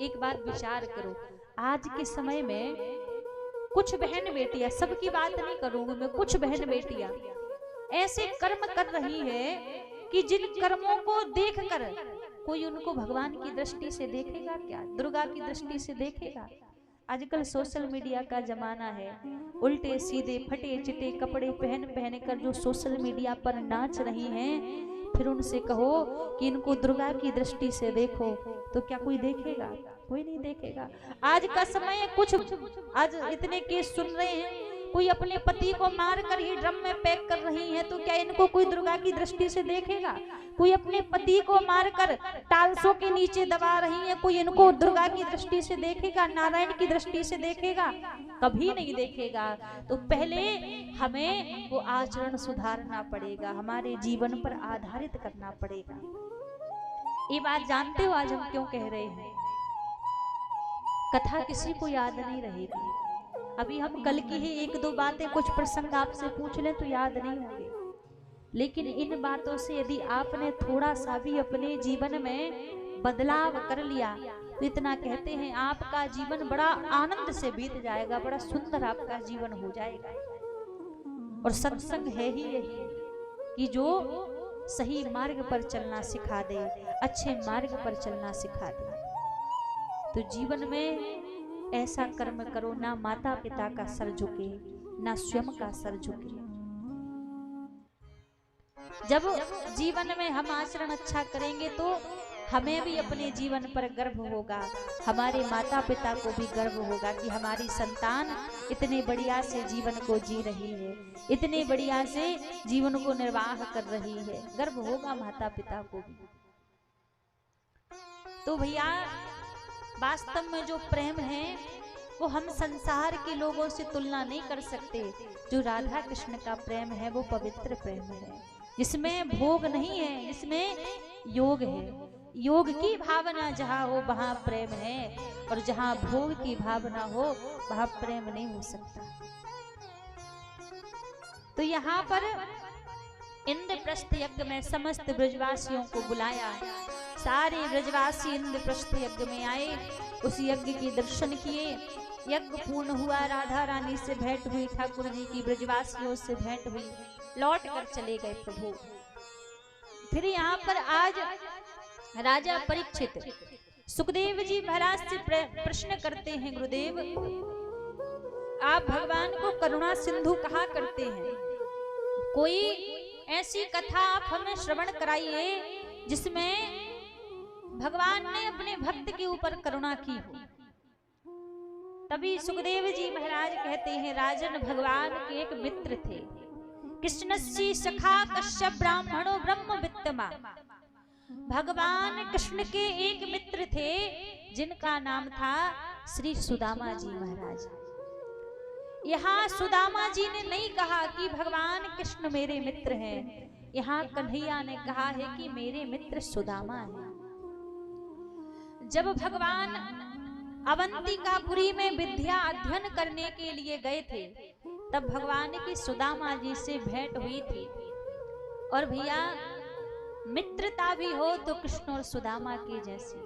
एक बात विचार करो, आज के समय में कुछ बहन बेटियां, सबकी बात नहीं करूंगी मैं, कुछ बहन बेटियां ऐसे कर्म कर रही है कि जिन कर्मों को देखकर कोई उनको भगवान की दृष्टि से देखेगा क्या? दुर्गा की दृष्टि से देखेगा? आजकल सोशल मीडिया का जमाना है, उल्टे सीधे फटे चिटे कपड़े पहन पहन कर जो सोशल मीडिया पर नाच रही हैं, फिर उनसे कहो कि इनको दुर्गा की दृष्टि से देखो, तो क्या कोई देखेगा? कोई नहीं देखेगा। आज का समय है, कुछ आज इतने केस सुन रहे हैं, कोई अपने पति को मार कर ही ड्रम में पैक कर रही है, तो क्या इनको कोई दुर्गा की दृष्टि से देखेगा? कोई अपने पति को मारकर टालसों के नीचे दबा रही है, कोई इनको दुर्गा की दृष्टि से देखेगा, नारायण की दृष्टि से देखेगा? कभी नहीं देखेगा। तो पहले हमें वो आचरण सुधारना पड़ेगा, हमारे जीवन पर आधारित करना पड़ेगा। ये बात जानते हो आज हम क्यों कह रहे हैं? कथा किसी को याद नहीं रहेगी। अभी हम कल की ही एक दो बातें, कुछ प्रसंग आपसे पूछ लें तो याद नहीं होंगे, लेकिन इन बातों से यदि आपने थोड़ा सा भी अपने जीवन में बदलाव कर लिया तो इतना कहते हैं आपका जीवन बड़ा आनंद से बीत जाएगा, बड़ा सुंदर आपका जीवन हो जाएगा। और सत्संग है ही यही कि जो सही मार्ग पर चलना सिखा दे, अच्छे मार्ग पर चलना सिखा दे। तो जीवन में ऐसा कर्म करो ना माता पिता का सर झुके, ना स्वयं का सर झुके। जब जीवन में हम आचरण अच्छा करेंगे तो हमें भी अपने जीवन पर गर्व होगा, हमारे माता पिता को भी गर्व होगा कि हमारी संतान इतने बढ़िया से जीवन को जी रही है, इतने बढ़िया से जीवन को निर्वाह कर रही है। गर्व होगा माता पिता को भी। तो भैया वास्तव में जो प्रेम है वो हम संसार के लोगों से तुलना नहीं कर सकते। जो राधा कृष्ण का प्रेम है वो पवित्र प्रेम है, जिसमें भोग नहीं है, जिसमें योग है। योग की भावना जहाँ हो वहाँ प्रेम है, और जहाँ भोग की भावना हो वहाँ प्रेम नहीं हो सकता। तो यहाँ पर इंद्रप्रस्थ यज्ञ में समस्त ब्रजवासियों को बुलाया, सारे ब्रजवासी इंद्रप्रस्थ यज्ञ में आए, उस यज्ञ के दर्शन किए। यज्ञ पूर्ण हुआ, राधा रानी से भेंट हुई, ठाकुर जी की ब्रजवासियों से भेंट हुई, लौट कर चले गए प्रभु। फिर यहाँ पर आज राजा परीक्षित सुखदेव जी महाराज से प्रश्न करते हैं, गुरुदेव आप भगवान को करुणा सिंधु कहा करते हैं, कोई ऐसी कथा आप हमें श्रवण कराइए जिसमें भगवान ने अपने भक्त के ऊपर करुणा की हो। तभी सुखदेव जी महाराज कहते हैं, राजन भगवान के एक मित्र थे, कृष्णस्य सखा कश्यप ब्राह्मणो ब्रह्म वित्तमा। भगवान कृष्ण के एक मित्र थे जिनका नाम था श्री सुदामा जी महाराज। यहाँ सुदामा जी ने नहीं कहा कि भगवान कृष्ण मेरे मित्र हैं, यहाँ कन्हैया ने कहा है कि मेरे मित्र सुदामा है। जब भगवान अवंतिकापुरी में विद्या अध्ययन करने के लिए गए थे, तब भगवान की सुदामा जी से भेंट हुई थी। और भैया मित्रता भी हो तो कृष्ण और सुदामा की जैसी।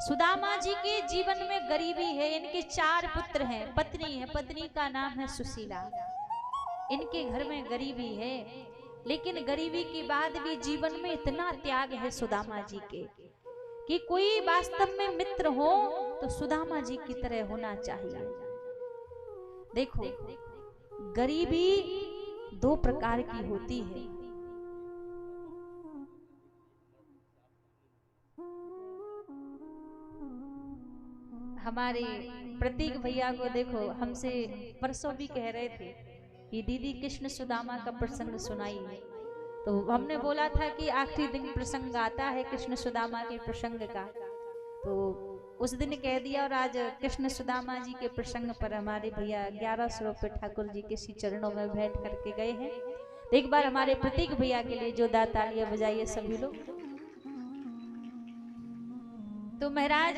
सुदामा जी के जीवन में गरीबी है। इनके 4 पुत्र हैं, पत्नी है, पत्नी का नाम है सुशीला। इनके घर में गरीबी है, लेकिन गरीबी के बाद भी जीवन में इतना त्याग है सुदामा जी के कि कोई वास्तव में मित्र हो तो सुदामा जी की तरह होना चाहिए। देखो, गरीबी 2 प्रकार की होती है। हमारे प्रतीक भैया को देखो, हमसे परसों भी कह रहे थे कि दीदी कृष्ण सुदामा का प्रसंग सुनाइए। तो हमने बोला था कि आखिरी दिन प्रसंग आता है कृष्ण सुदामा के प्रसंग का, तो उस दिन कह दिया। और आज कृष्ण सुदामा जी के प्रसंग पर हमारे भैया 1100 रुपये ठाकुर जी के श्री चरणों में भेंट करके गए हैं। तो एक बार हमारे प्रतीक भैया के लिए जोरदार तालियां बजाइए सभी लोग। तो महाराज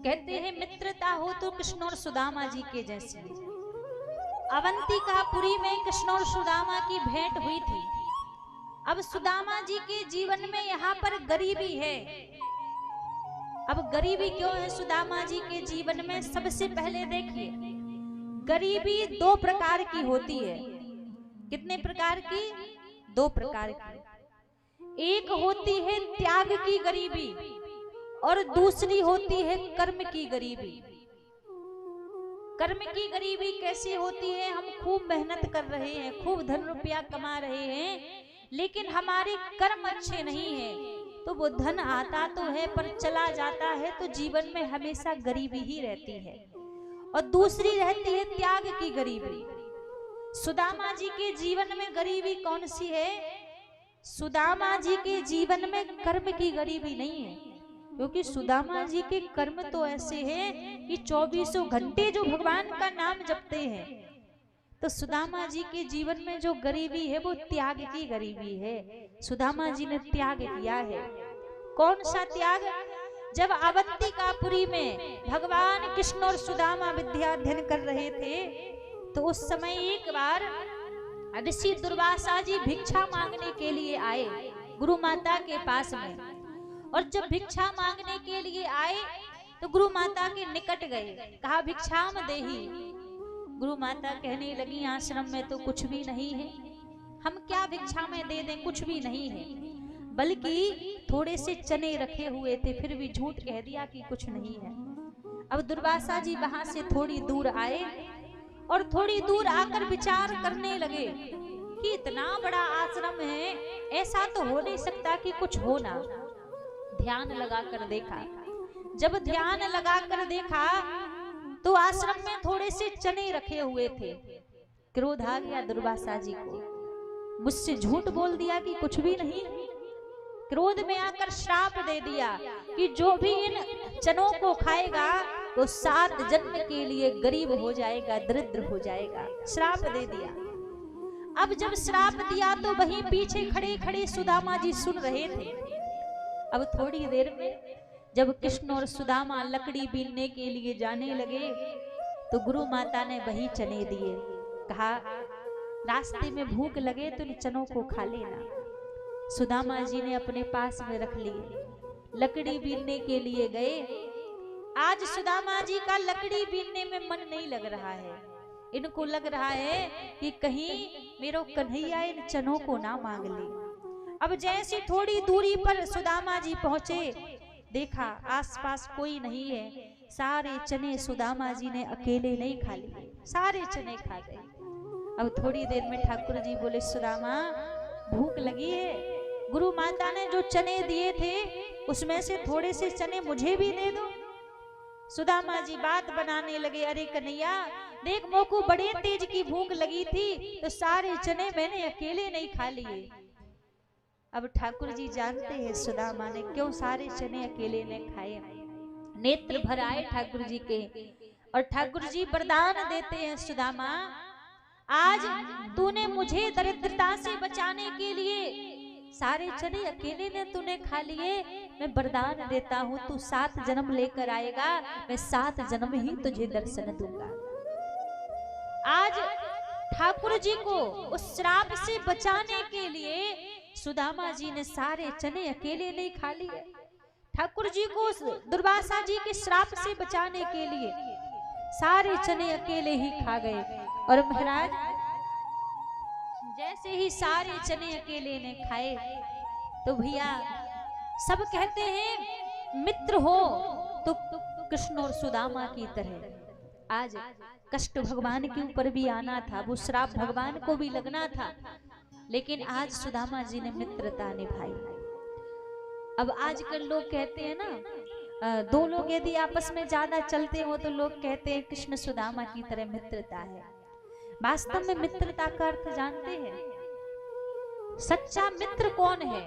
कहते हैं मित्रता हो तो कृष्ण और सुदामा जी के जैसी। अवंतिकापुरी में कृष्ण और सुदामा की भेंट हुई थी। अब सुदामा जी के जीवन में यहाँ पर गरीबी है। अब गरीबी क्यों है सुदामा जी के जीवन में? सबसे पहले देखिए, गरीबी 2 प्रकार की होती है। कितने प्रकार की? 2 प्रकार की। एक होती है त्याग की गरीबी और दूसरी होती है कर्म की गरीबी। कर्म की गरीबी कैसी होती है? हम खूब मेहनत कर रहे हैं, खूब धन रुपया कमा रहे हैं, लेकिन हमारे कर्म अच्छे नहीं हैं, तो वो धन आता तो है पर चला जाता है, तो जीवन में हमेशा गरीबी ही रहती है। और दूसरी रहती है त्याग की गरीबी। सुदामा जी के जीवन में गरीबी कौन सी है? सुदामा जी के जीवन में कर्म की गरीबी नहीं है, क्योंकि सुदामा जी के कर्म तो ऐसे हैं कि 24 घंटे जो भगवान का नाम जपते हैं। तो सुदामा जी के जीवन में जो गरीबी है वो त्याग की गरीबी है। सुदामा जी ने त्याग किया है। कौन सा त्याग? जब अवंतिकापुरी में भगवान कृष्ण और सुदामा विद्या अध्ययन कर रहे थे, तो उस समय एक बार ऋषि दुर्वासा जी भिक्षा मांगने के लिए आए गुरु माता के पास में। और जब भिक्षा मांगने के लिए आए तो गुरु माता के निकट गए, कहा भिक्षाम देहि। गुरु माता कहने लगी आश्रम में तो कुछ भी नहीं है, हम क्या भिक्षा में दे दें, कुछ भी नहीं है, बल्कि थोड़े से चने रखे हुए थे, फिर भी झूठ कह दिया कि कुछ नहीं है। अब दुर्वासा जी वहां से थोड़ी दूर आए और थोड़ी दूर आकर विचार करने लगे कि इतना बड़ा आश्रम है, ऐसा तो हो नहीं सकता कि कुछ हो ना। ध्यान लगाकर देखा। जब ध्यान लगाकर देखा तो आश्रम में थोड़े से चने रखे हुए थे। क्रोध आ गया दुर्वासा जी को, मुझसे झूठ बोल दिया कि कुछ भी नहीं। क्रोध में आकर श्राप दे दिया कि जो भी इन चनों को खाएगा वो 7 जन्म के लिए गरीब हो जाएगा, दरिद्र हो जाएगा। श्राप दे दिया। अब जब श्राप दिया तो वहीं पीछे खड़े खड़े सुदामा जी सुन रहे थे। अब थोड़ी देर में जब कृष्ण और सुदामा लकड़ी बीनने के लिए जाने लगे तो गुरु माता ने वही चने दिए। कहा रास्ते में भूख लगे तो इन चनों को खा लेना। सुदामा जी ने अपने पास में रख लिए, लकड़ी बीनने के लिए गए। आज सुदामा जी का लकड़ी बीनने में मन नहीं लग रहा है। इनको लग रहा है कि कहीं मेरो कन्हैया इन चनों को ना मांग ले। अब जैसे थोड़ी दूरी पर सुदामा जी पहुंचे, देखा आसपास कोई नहीं है। सारे चने सुदामा जी ने अकेले नहीं खा लिए, सारे चने खा गए। अब थोड़ी देर में ठाकुर जी बोले सुदामा भूख लगी है, गुरु माता ने जो चने दिए थे उसमें से थोड़े से चने मुझे भी दे दो। सुदामा जी बात बनाने लगे, अरे कन्हैया देख मोको बड़े तेज की भूख लगी थी तो सारे चने मैंने अकेले नहीं खा लिए। अब ठाकुर जी जानते हैं सुदामा ने क्यों सारे चने अकेले ने खाए। नेत्र भर आए ठाकुर जी के और ठाकुर जी वरदान देते हैं सुदामा आज तूने मुझे दरिद्रता से बचाने के लिए सारे चने अकेले ने तूने खा लिए, मैं वरदान देता हूँ तू 7 जन्म लेकर आएगा, मैं 7 जन्म ही तुझे दर्शन दूंगा। आज ठाकुर जी को उस श्राप से बचाने के लिए सुदामा जी ने सारे चने अकेले नहीं खा लिए। ठाकुर जी को उस दुर्वासा जी के श्राप से बचाने के लिए सारे चने अकेले ही खा गए। और महाराज जैसे ही सारे चने अकेले ने खाए तो भैया सब कहते हैं मित्र हो तो कृष्ण और सुदामा की तरह। आज कष्ट भगवान के ऊपर भी आना था, वो श्राप भगवान को भी लगना था, लेकिन आज सुदामा जी ने मित्रता निभाई। अब आजकल लोग कहते हैं ना, 2 लोग यदि आपस में ज्यादा चलते हो तो लोग कहते हैं कृष्ण सुदामा की तरह मित्रता है। वास्तव में मित्रता का अर्थ जानते हैं? सच्चा मित्र कौन है?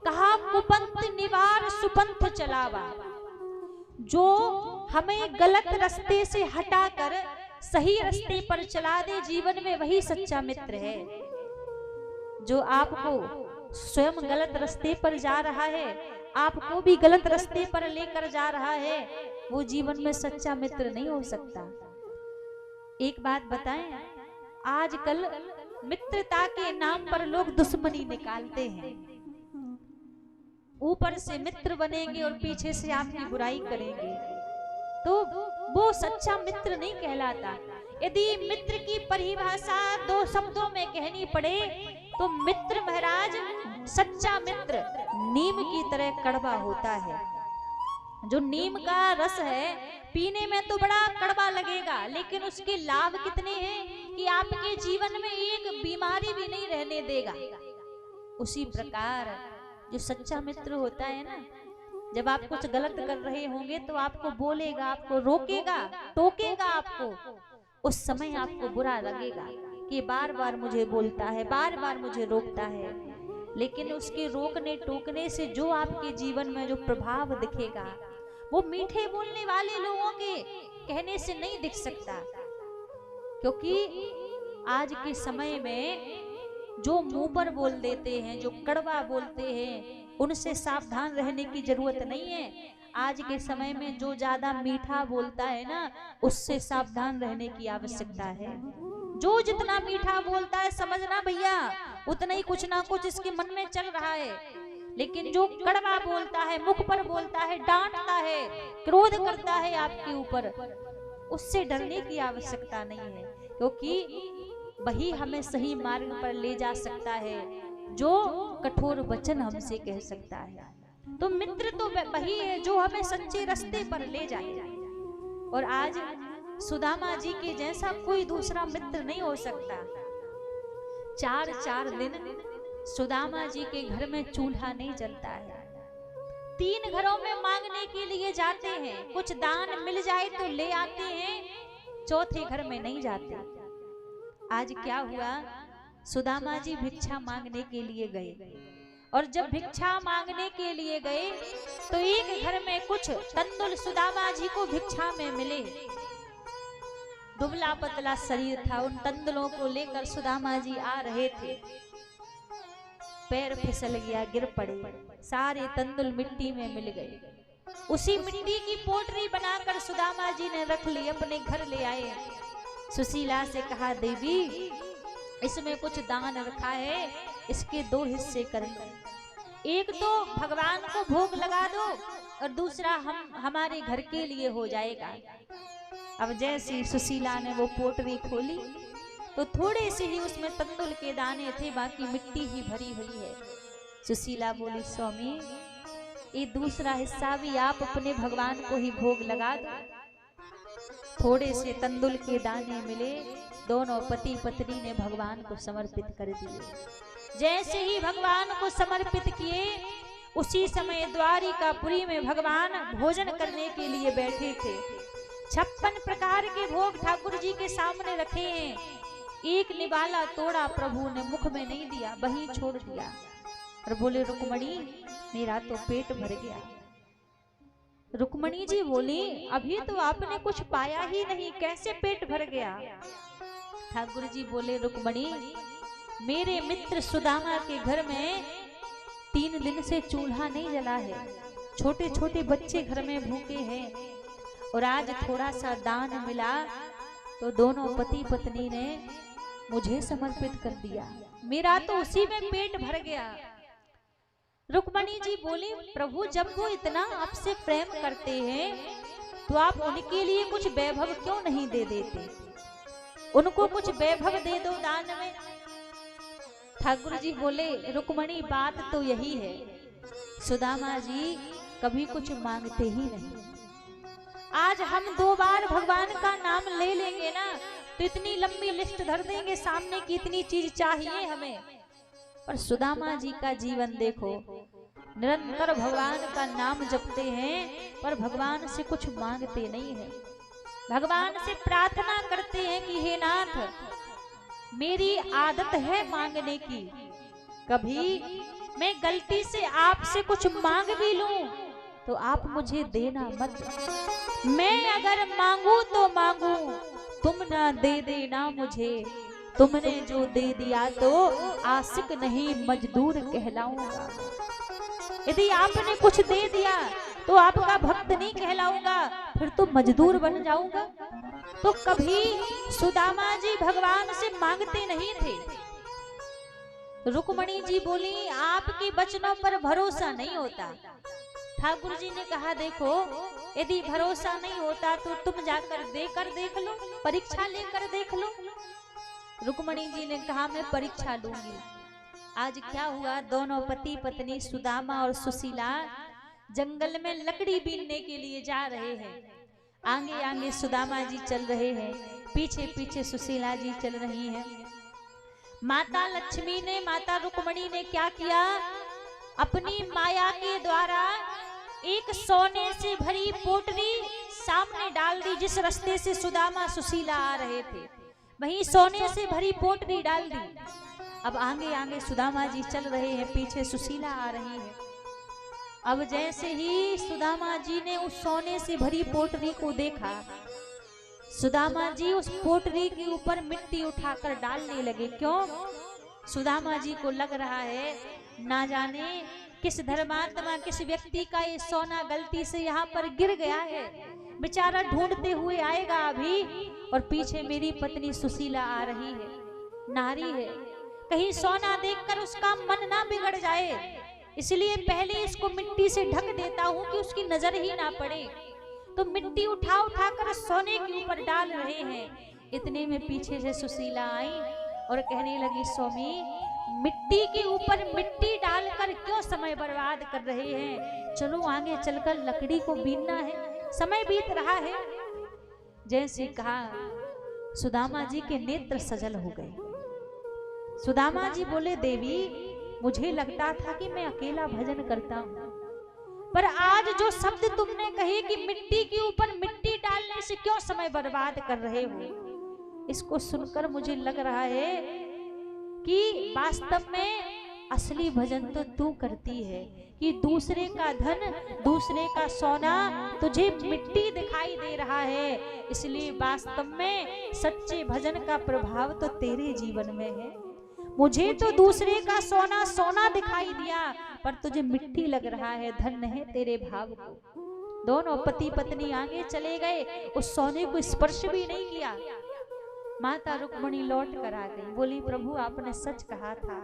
कहा कुपंथ निवार सुपंथ चलावा, जो हमें गलत रास्ते से हटाकर सही रास्ते पर चला दे जीवन में, वही सच्चा मित्र है। जो आपको स्वयं गलत रास्ते पर जा रहा है, आपको भी गलत रास्ते पर लेकर जा रहा है, वो जीवन में सच्चा मित्र नहीं हो सकता। एक बात बताएं, आजकल मित्रता के नाम पर लोग दुश्मनी निकालते हैं। ऊपर से मित्र बनेंगे और पीछे से आपकी बुराई करेंगे, तो वो सच्चा मित्र नहीं कहलाता। यदि मित्र की परिभाषा 2 शब्दों में कहनी पड़े तो मित्र महाराज, सच्चा मित्र नीम की तरह कड़वा होता है। जो नीम का रस है पीने में तो बड़ा कड़वा लगेगा, लेकिन उसके लाभ कितने हैं कि आपके जीवन में एक बीमारी भी नहीं रहने देगा। उसी प्रकार जो सच्चा मित्र होता है ना, जब आप कुछ गलत कर रहे होंगे तो आपको बोलेगा, आपको रोकेगा, टोकेगा आपको। उस समय आपको बुरा लगेगा कि बार बार मुझे बोलता है, बार बार मुझे रोकता है, लेकिन उसके रोकने टोकने से जो आपके जीवन में जो प्रभाव दिखेगा वो मीठे बोलने वाले लोगों के कहने से नहीं दिख सकता। क्योंकि आज के समय में जो मुंह पर बोल देते हैं, जो कड़वा बोलते हैं, उनसे सावधान रहने की जरूरत नहीं है। आज के समय में जो ज्यादा मीठा बोलता है ना, उससे सावधान रहने की आवश्यकता है। जो जितना मीठा बोलता है, समझना भैया उतना ही कुछ ना कुछ इसके मन में चल रहा है। लेकिन जो कड़वा बोलता है, मुख पर बोलता है, डांटता है, क्रोध करता है आपके ऊपर, उससे डरने की आवश्यकता नहीं है, क्योंकि वही हमें सही मार्ग पर ले जा सकता है जो कठोर वचन हमसे कह सकता है। तो मित्र तो वही है जो हमें सच्चे रास्ते पर ले जाए। और आज सुदामा जी के जैसा कोई दूसरा मित्र नहीं हो सकता। 4 दिन सुदामा जी के घर में चूल्हा नहीं जलता है। 3 घरों में मांगने के लिए जाते हैं, कुछ दान मिल जाए तो ले आते हैं, 4थे घर में नहीं जाते। आज क्या हुआ, सुदामा जी भिक्षा मांगने के लिए गए, और जब भिक्षा मांगने के लिए गए तो एक घर में कुछ तंदुल सुदामा जी को भिक्षा में मिले। दुबला पतला शरीर था, उन तंदुलों को लेकर सुदामा जी आ रहे थे, पैर फिसल गया, गिर पड़े, सारे तंदुल मिट्टी में मिल गए। उसी मिट्टी की पोटरी बनाकर सुदामा जी ने रख ली, अपने घर ले आए। सुशीला से कहा, देवी इसमें कुछ दान रखा है, इसके 2 हिस्से कर लो, एक तो भगवान को भोग लगा दो और दूसरा हमारे घर के लिए हो जाएगा। अब जैसी सुशीला ने वो पोटरी खोली तो थोड़े से ही उसमें तंदुल के दाने थे, बाकी मिट्टी ही भरी हुई है। सुशीला बोली, स्वामी ये दूसरा हिस्सा भी आप अपने भगवान को ही भोग लगा दो। थोड़े से तंदुल के दाने मिले, दोनों पति पत्नी ने भगवान को समर्पित कर दिए। जैसे ही भगवान को समर्पित किए, उसी समय द्वारिकापुरी में भगवान भोजन करने के लिए बैठे थे। 56 प्रकार के भोग ठाकुर जी के सामने रखे हैं। एक निवाला तोड़ा प्रभु ने, मुख में नहीं दिया, वहीं छोड़ दिया और बोले, रुक्मणी मेरा तो पेट भर गया। रुक्मणी जी बोली, अभी तो आपने कुछ पाया ही नहीं, कैसे पेट भर गया? ठाकुर जी बोले, रुक्मणी मेरे मित्र सुदामा के घर में 3 दिन से चूल्हा नहीं जला है, छोटे छोटे बच्चे घर में भूखे हैं, और आज थोड़ा सा दान मिला तो दोनों पति पत्नी ने मुझे समर्पित कर दिया, मेरा तो उसी में पेट भर गया। रुक्मणी जी बोली, प्रभु जब वो इतना आपसे प्रेम करते हैं तो आप उनके लिए कुछ वैभव क्यों नहीं दे देते, उनको कुछ वैभव दे दो दान में। ठाकुर जी बोले, रुक्मणी बात तो यही है, सुदामा जी कभी कुछ मांगते ही नहीं। आज हम 2 बार भगवान का नाम ले लेंगे ना तो इतनी लंबी लिस्ट धर देंगे सामने की, इतनी चीज चाहिए हमें, पर सुदामा जी का जीवन देखो, निरंतर भगवान का नाम जपते हैं पर भगवान से कुछ मांगते नहीं है। भगवान से प्रार्थना करते हैं कि हे नाथ, मेरी आदत है मांगने की, कभी मैं गलती से आपसे कुछ मांग भी लूं तो आप मुझे देना मत, मैं अगर मांगू तो मांगू, तुम ना दे देना मुझे, तुमने जो दे दिया तो आशिक नहीं मजदूर कहलाऊंगा। यदि आपने कुछ दे दिया तो आपका भक्त नहीं कहलाऊंगा, फिर तो मजदूर बन जाऊंगा। तो कभी सुदामा जी भगवान से मांगते नहीं थे। रुक्मणी जी बोली, आपके वचनों पर भरोसा नहीं होता। ठाकुर जी ने कहा, देखो यदि भरोसा नहीं होता तो तुम जाकर देकर देख लो, परीक्षा लेकर देख लो। रुक्मणी जी ने कहा, मैं परीक्षा लूंगी। आज क्या हुआ, दोनों पति पत्नी सुदामा और सुशीला जंगल में लकड़ी बीनने के लिए जा रहे हैं। आगे आगे सुदामा जी चल रहे हैं, पीछे पीछे सुशीला जी चल रही हैं। माता लक्ष्मी ने, माता रुक्मणी ने क्या किया, अपनी माया के द्वारा एक सोने से भरी पोटली सामने डाल दी। जिस रास्ते से सुदामा सुशीला आ रहे थे वहीं सोने से भरी पोटली डाल दी। अब आगे आगे सुदामा जी चल रहे हैं, पीछे सुशीला आ रही है। अब जैसे ही सुदामा जी ने उस सोने से भरी पोटली को देखा, सुदामा जी उस पोटली के ऊपर मिट्टी उठाकर डालने लगे। क्यों? सुदामा जी को लग रहा है ना जाने किस धर्मात्मा, किस व्यक्ति का ये सोना गलती से यहाँ पर गिर गया है, बेचारा ढूंढते हुए आएगा अभी, और पीछे मेरी पत्नी सुशीला आ रही है, नारी है, कहीं सोना देखकर उसका मन ना बिगड़ जाए, इसलिए पहले इसको मिट्टी से ढक देता हूँ कि उसकी नजर ही ना पड़े। तो मिट्टी उठा कर सोने के ऊपर डाल रहे हैं। इतने में पीछे से सुशीला आई और कहने लगी, स्वामी मिट्टी के ऊपर मिट्टी डालकर क्यों समय बर्बाद कर रहे हैं, चलो आगे चलकर लकड़ी को बीनना है, समय बीत रहा है। जैसे कहा, सुदामा जी के नेत्र सजल हो गए। सुदामा जी बोले, देवी मुझे लगता था कि मैं अकेला भजन करता हूँ, पर आज जो शब्द तुमने कहे कि मिट्टी के ऊपर मिट्टी डालने से क्यों समय बर्बाद कर रहे हो, इसको सुनकर मुझे लग रहा है कि वास्तव में असली भजन तो तू करती है, कि दूसरे का धन, दूसरे का सोना तुझे मिट्टी दिखाई दे रहा है, इसलिए वास्तव में सच्चे भजन का प्रभाव तो तेरे जीवन में है। मुझे तो दूसरे का सोना सोना दिखाई दिया, पर तुझे मिट्टी लग रहा है, धन्य है तेरे भाव को। दोनों पति पत्नी आगे चले गए, उस सोने को स्पर्श भी नहीं किया। माता रुक्मणी लौट कर आ गई, बोली, प्रभु आपने सच कहा था,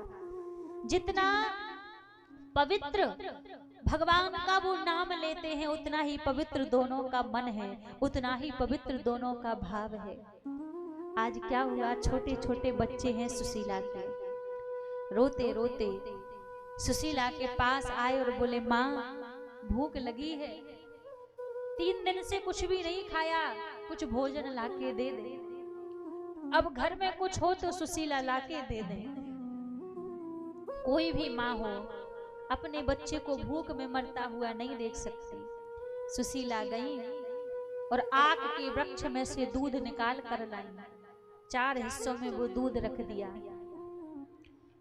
जितना पवित्र भगवान का वो नाम लेते हैं उतना ही पवित्र दोनों का मन है, उतना ही पवित्र दोनों का भाव है। आज क्या हुआ, छोटे छोटे बच्चे हैं सुशीला के, रोते रोते सुशीला के पास आए और बोले, माँ भूख लगी है, 3 दिन से कुछ भी नहीं खाया, कुछ भोजन लाके दे दे। अब घर में कुछ हो तो सुशीला लाके दे दे। कोई भी माँ हो अपने बच्चे को भूख में मरता हुआ नहीं देख सकती। सुशीला गई और आक के वृक्ष में से दूध निकाल कर लाई, 4 हिस्सों में वो दूध रख दिया।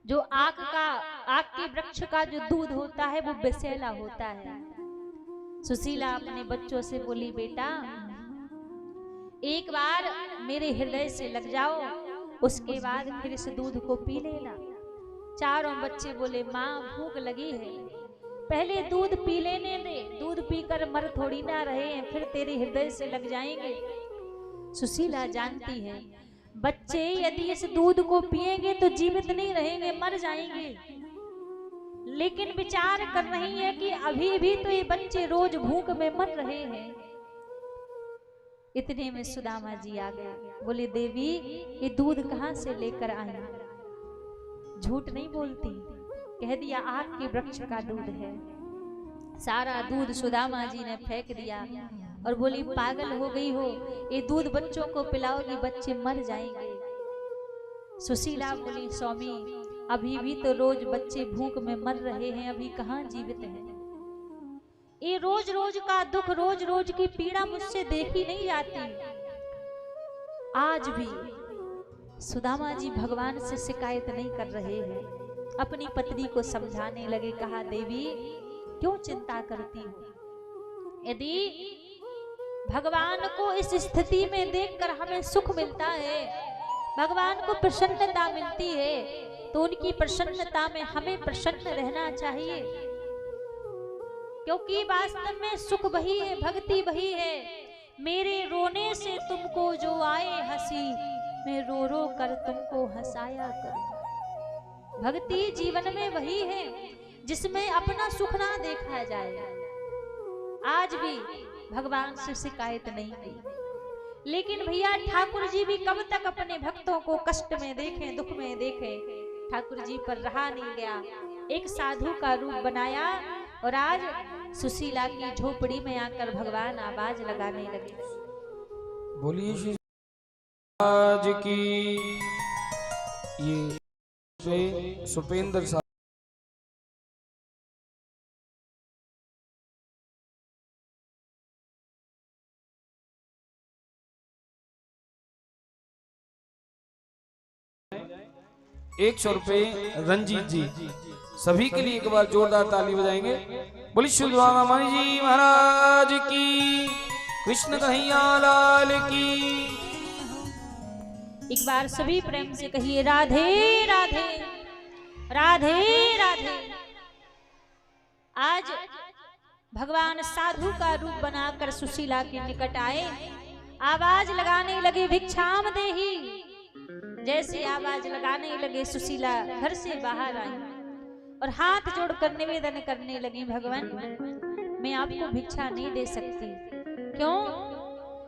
जो आक के वृक्ष का जो दूध होता है वो बेसेला होता है। सुशीला अपने बच्चों से बोली, बेटा एक बार मेरे हृदय से लग जाओ, उसके बाद फिर इस दूध को पी लेना। चारों बच्चे बोले माँ भूख लगी है, पहले दूध पी लेने दे, दूध पीकर मर थोड़ी ना रहे हैं, फिर तेरे हृदय से लग जाएंगे। सुशीला जानती है बच्चे यदि इस दूध को पिएंगे तो जीवित नहीं रहेंगे, मर जाएंगे, लेकिन विचार कर रही है कि अभी भी तो ये बच्चे रोज भूख में मर रहे हैं। इतने में सुदामा जी आ गए, बोले देवी ये दूध कहाँ से लेकर आए? झूठ नहीं बोलती, कह दिया आपके वृक्ष का दूध है। सारा दूध सुदामा जी ने फेंक दिया और बोली पागल हो गई हो, ये दूध बच्चों को पिलाओगी बच्चे मर जाएंगे। सुशीला बोली स्वामी अभी भी तो रोज बच्चे भूख में मर रहे हैं, अभी कहाँ जीवित हैं। ये रोज रोज का दुख, रोज रोज की पीड़ा मुझसे देखी नहीं जाती। आज भी सुदामा जी भगवान से शिकायत नहीं कर रहे हैं, अपनी पत्नी को समझाने लगे। कहा देवी क्यों चिंता करती हो? यदि भगवान को इस स्थिति में देखकर हमें सुख मिलता है, भगवान को प्रसन्नता मिलती है, तो उनकी प्रसन्नता में हमें प्रसन्न रहना चाहिए, क्योंकि वास्तव में सुख वही है, भक्ति वही है। मेरे रोने से तुमको जो आए हंसी, मैं रो रो कर तुमको हंसाया करूं। भक्ति जीवन में वही है जिसमें अपना सुख ना देखा जाए। आज भी भगवान से शिकायत नहीं की, लेकिन भैया ठाकुर जी भी कब तक अपने भक्तों को कष्ट में देखें, दुख में देखें। ठाकुर जी पर रहा नहीं गया, एक साधु का रूप बनाया और आज सुशीला की झोपड़ी में आकर भगवान आवाज लगाने लगे। बोलिए श्री आज की। ये सुपेंद्र साहब ₹100 रंजीत जी, सभी के लिए एक बार जोरदार ताली बजाएंगे। बोली सुदामा जी महाराज की, कृष्ण कन्हैया लाल की। एक बार सभी प्रेम से कहिए राधे राधे राधे राधे। आज भगवान साधु का रूप बनाकर सुशीला के निकट आए, आवाज लगाने लगे भिक्षाम देही। जैसे आवाज लगाने लगे सुशीला घर से बाहर आई और हाथ जोड़कर निवेदन करने लगी, भगवान मैं आपको भिक्षा नहीं दे सकती। क्यों?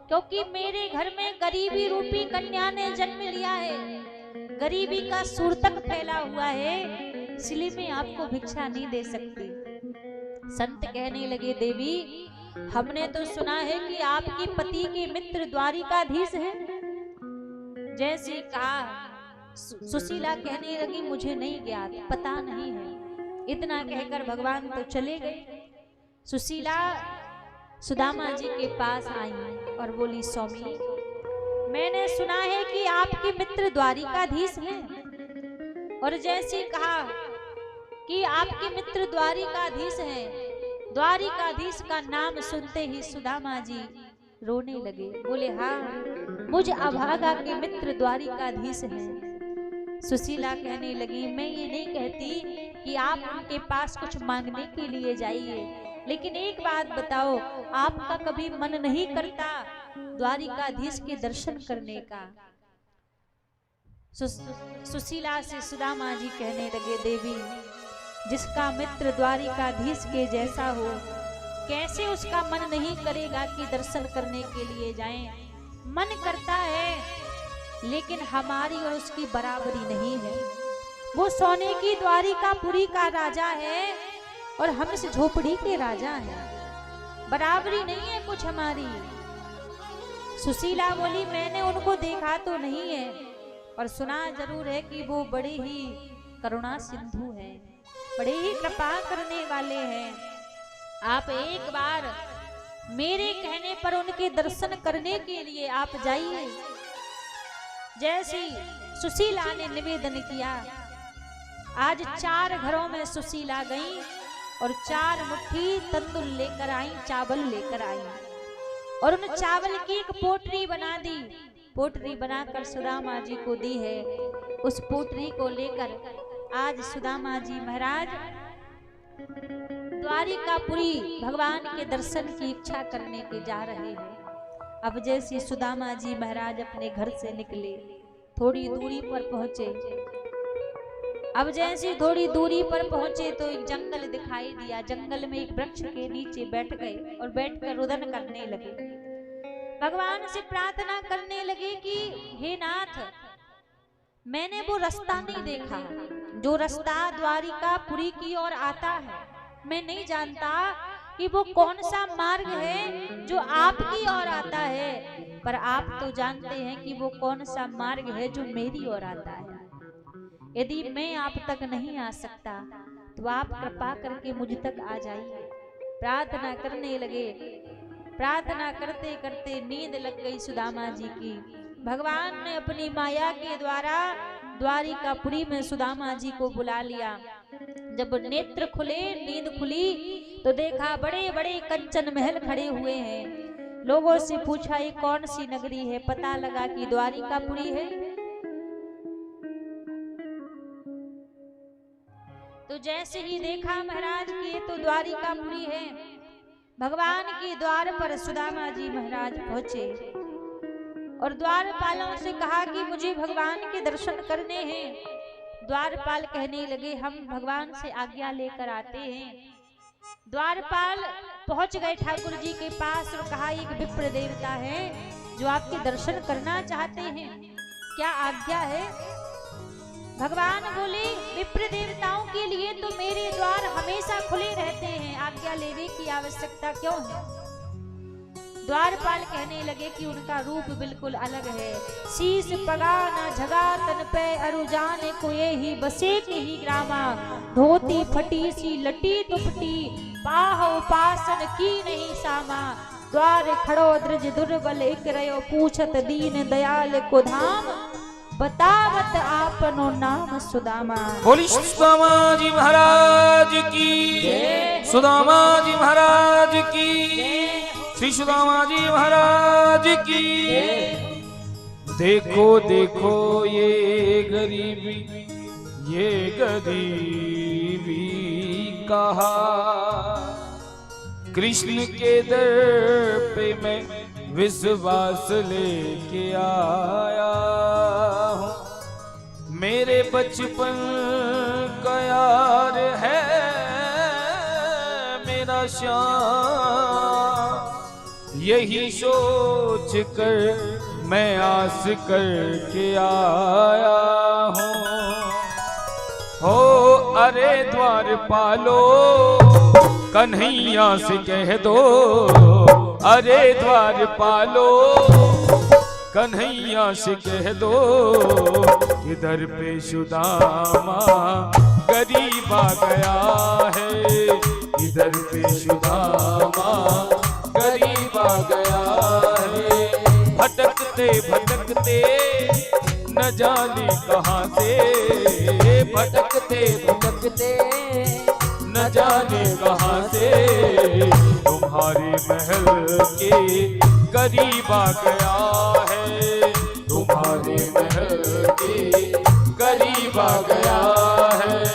क्योंकि मेरे घर में गरीबी रूपी कन्या ने जन्म लिया है, गरीबी का सूरतक फैला हुआ है, इसलिए मैं आपको भिक्षा नहीं दे सकती। संत कहने लगे देवी हमने तो सुना है कि आपके पति के मित्र द्वारिकाधीश हैं। जैसे कहा सुशीला कहने लगी मुझे नहीं ज्ञात, पता नहीं है। इतना कहकर भगवान तो चले गए। सुशीला सुदामा जी के पास आई और बोली स्वामी मैंने सुना है कि आपके मित्र द्वारिकाधीश हैं। और जैसे कहा कि आपके मित्र द्वारिकाधीश हैं, द्वारिकाधीश का नाम सुनते ही सुदामा जी रोने लगे। बोले हाँ मुझ अभागा के मित्र द्वारिकाधीश हैं। सुशीला कहने लगी मैं ये नहीं कहती कि आप उनके पास कुछ मांगने के लिए जाइए, लेकिन एक बात बताओ आपका कभी मन नहीं करता द्वारिकाधीश के दर्शन करने का? सुशीला से सुदामा जी कहने लगे देवी जिसका मित्र द्वारिकाधीश के जैसा हो कैसे उसका मन नहीं करेगा कि दर्शन करने के लिए जाएं? मन करता है लेकिन हमारी और उसकी बराबरी नहीं है। वो सोने की द्वारिकापुरी का राजा है और हम इस झोपड़ी के राजा हैं, बराबरी नहीं है कुछ हमारी। सुशीला बोली मैंने उनको देखा तो नहीं है और सुना जरूर है कि वो बड़े ही करुणा सिंधु हैं, बड़े ही कृपा करने वाले हैं। आप एक बार मेरे कहने पर उनके दर्शन करने के लिए आप जाइए। जैसे सुशीला ने निवेदन किया, आज 4 घरों में सुशीला गई और 4 मुट्ठी तंदुर लेकर आई, चावल लेकर आई और उन चावल की एक पोटरी बना दी। पोटरी बनाकर सुदामा जी को दी है। उस पोटरी को लेकर आज सुदामा जी महाराज द्वारिकापुरी भगवान के दर्शन की इच्छा करने के जा रहे हैं। अब जैसे सुदामा जी महाराज अपने घर से निकले, थोड़ी दूरी पर पहुंचे। अब जैसे थोड़ी दूरी पर पहुंचे तो एक जंगल दिखाई दिया। जंगल में एक वृक्ष के नीचे बैठ गए और बैठकर रुदन करने लगे। भगवान से प्रार्थना करने लगे कि हे नाथ, मैंने वो रास्ता नहीं देखा जो रास्ता द्वारिकापुरी की ओर आता है। मैं नहीं जानता कि वो कौन सा मार्ग है जो आपकी ओर आता है, पर आप तो जानते हैं कि वो कौन सा मार्ग है जो मेरी ओर आता है। यदि मैं आप तक नहीं आ सकता तो आप कृपा करके मुझ तक आ जाइए। प्रार्थना करने लगे। प्रार्थना करते करते नींद लग गई सुदामा जी की। भगवान ने अपनी माया के द्वारा द्वारिकापुरी में सुदामा जी को बुला लिया। जब नेत्र खुले, नींद खुली तो देखा बड़े बड़े कंचन महल खड़े हुए हैं। लोगों से पूछा ये कौन सी नगरी है, पता लगा कि द्वारिकापुरी है। तो जैसे ही देखा महाराज कि ये तो द्वारिकापुरी है, भगवान के द्वार पर सुदामा जी महाराज पहुंचे और द्वारपालों से कहा कि मुझे भगवान के दर्शन करने हैं। द्वारपाल कहने लगे हम भगवान से आज्ञा लेकर आते हैं। द्वारपाल पहुंच गए ठाकुर जी के पास और कहा एक विप्र देवता है जो आपके दर्शन करना चाहते हैं, क्या आज्ञा है? भगवान बोले विप्र देवताओं के लिए तो मेरे द्वार हमेशा खुले रहते हैं, आज्ञा लेने की आवश्यकता क्यों है? द्वारपाल कहने लगे कि उनका रूप बिल्कुल अलग है। शीश पगाना झगा तन पे अरु जाने को ये ही बसे के ही ग्रामा, धोती फटी सी लटी दुपटी पाह उपासन की नहीं सामा, द्वार खड़ो द्रज दुर्बल एक रयो पूछत दीन दयाल को धाम, बतावत आपनो नाम सुदामा। बोली सुदामा जी महाराज की, सुदामा जी महाराज की, श्री सुदामा जी महाराज की। देखो देखो ये गरीबी, ये गरीबी कहा, कृष्ण के दर पे मैं विश्वास लेके आया हूँ। मेरे बचपन का यार है मेरा श्याम, यही सोच कर मैं आस करके आया हूँ। हो अरे द्वारपालो कन्हैया से कह दो, अरे द्वारपालो कन्हैया से कह दो, इधर पे सुदामा गरीब आ गया है, इधर पे सुदामा गरीब आ गया है। भटकते भटकते न जाने कहाँ से, भटकते भटकते न जाने कहाँ से, तुम्हारे महल के करीब आ गया है, तुम्हारे महल के करीब आ गया है।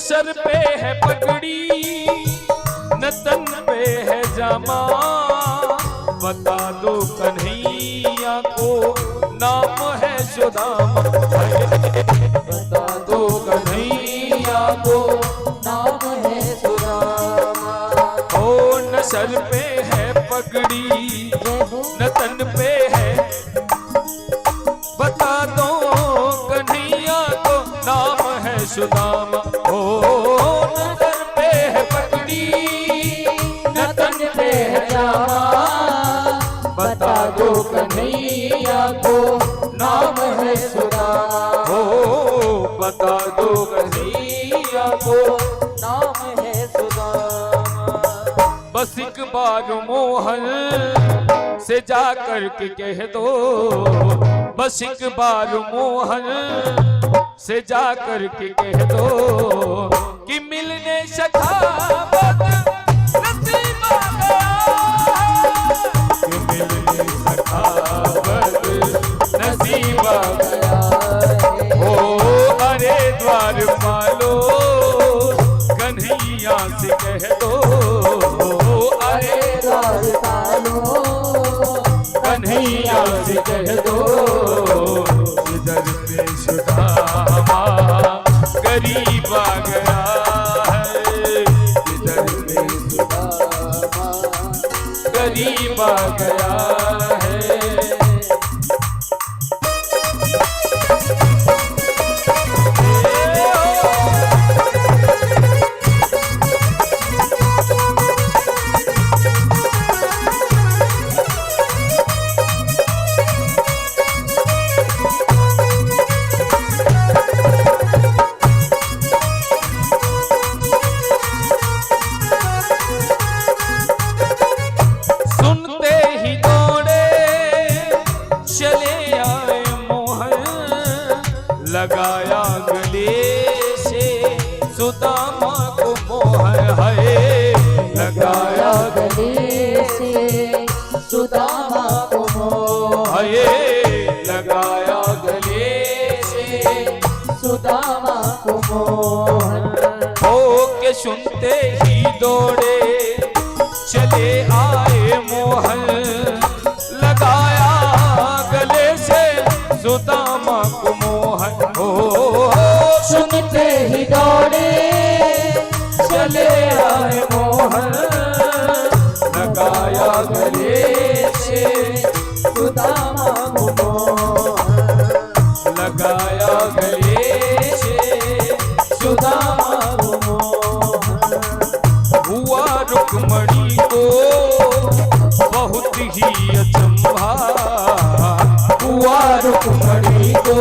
सर पे है पगड़ी न तन पे है जामा, बता दो कन्हैया को नाम है सुदामा, बता दो कन्हैया को नाम है सुदामा। ओ न सर पे है पगड़ी न तन पे है, बता दो कन्हैया को नाम है सुदामा। ओ न सर पे है पगड़ी न तन पे है जामा, बता दो कन्हैया को नाम है सुदामा। ओ बता दो कन्हैया को नाम है सुदामा। बस एक बार मोहन से जाकर के कह दो, बस एक बार मोहन से जाकर के कह दो कि मिलने सखावत नसीब आ गया, कि मिलने सखावत नसीब आ गया। हो अरे द्वार पालो कन्हैया से कह दो, अरे द्वार पालो कन्हैया से कह दो, इधर पे सुदामा गरीब आ गया है, इधर पे सुदामा गरीब आ गया है। लगाया गले से सुदामा को मोह है, लगाया गले से सुदामा को मोह है, लगाया गले से सुदामा को मोह। हो के सुनते ही दौड़े चले आए मोहन, लगाया गले से सुदामा को मोहन। हो सुनते ही दौड़े चले आए मोहन, लगाया गले से सुदामा को मोह, लगाया गले से सुदामा को मोह। हुआ रुक्मणी को बहुत ही अचंभा, हुआ रुक्मणी को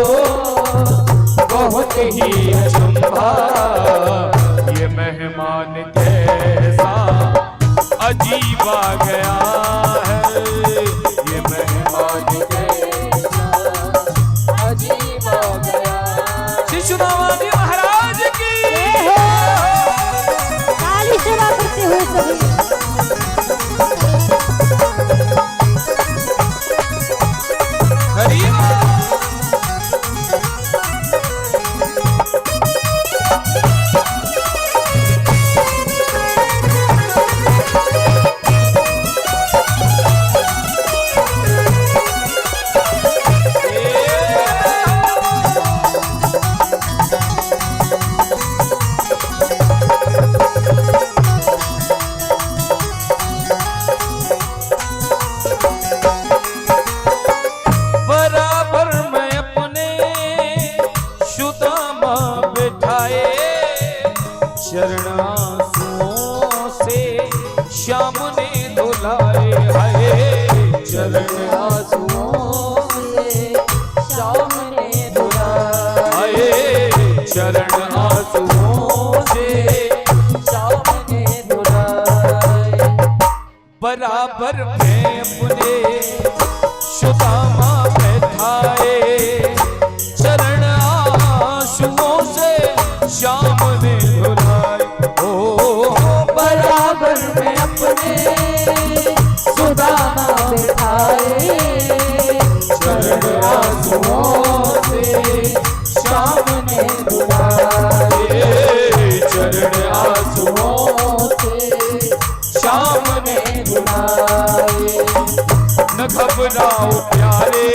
बहुत ही अचंभा, ये मेहमान कैसा अजीब आ गया है, ये मेहमान कैसा अजीब आ गया। श्री सुदामाजी महाराज की काली सेवा करते हुए सभी गरीब चरणासुओं से श्याम ने धुलाए है, चरणासुओं से श्याम ने धुलाए, चरण आंसुओं से श्याम ने धुलाए। बराबर में अपने सुदामा बैठाए, चरण आंसुओं से श्याम ने धुलाए। ओ बराबर में अपने सुदामा बैठाए, चरण आंसुओं से श्याम ने धुलाए, चरण आंसुओं से श्याम ने धुलाए। न घबराओ प्यारे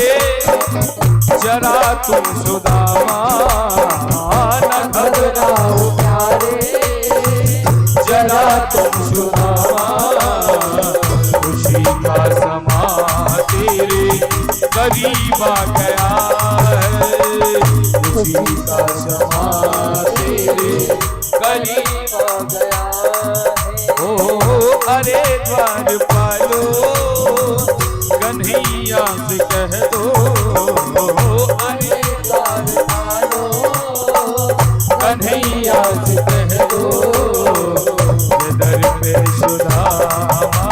जरा तुम सुदामा, न घबराओ प्यारे जरा तुम सुदामा, खुशी का समा तेरे करीब आ गया है, खुशी का समा तेरे करीब आ गया है। ओ अरे द्वार पालो कन्हैया से कह दो, अरे द्वार पालो कन्हैया से कह दो, ये दर पे सुदामा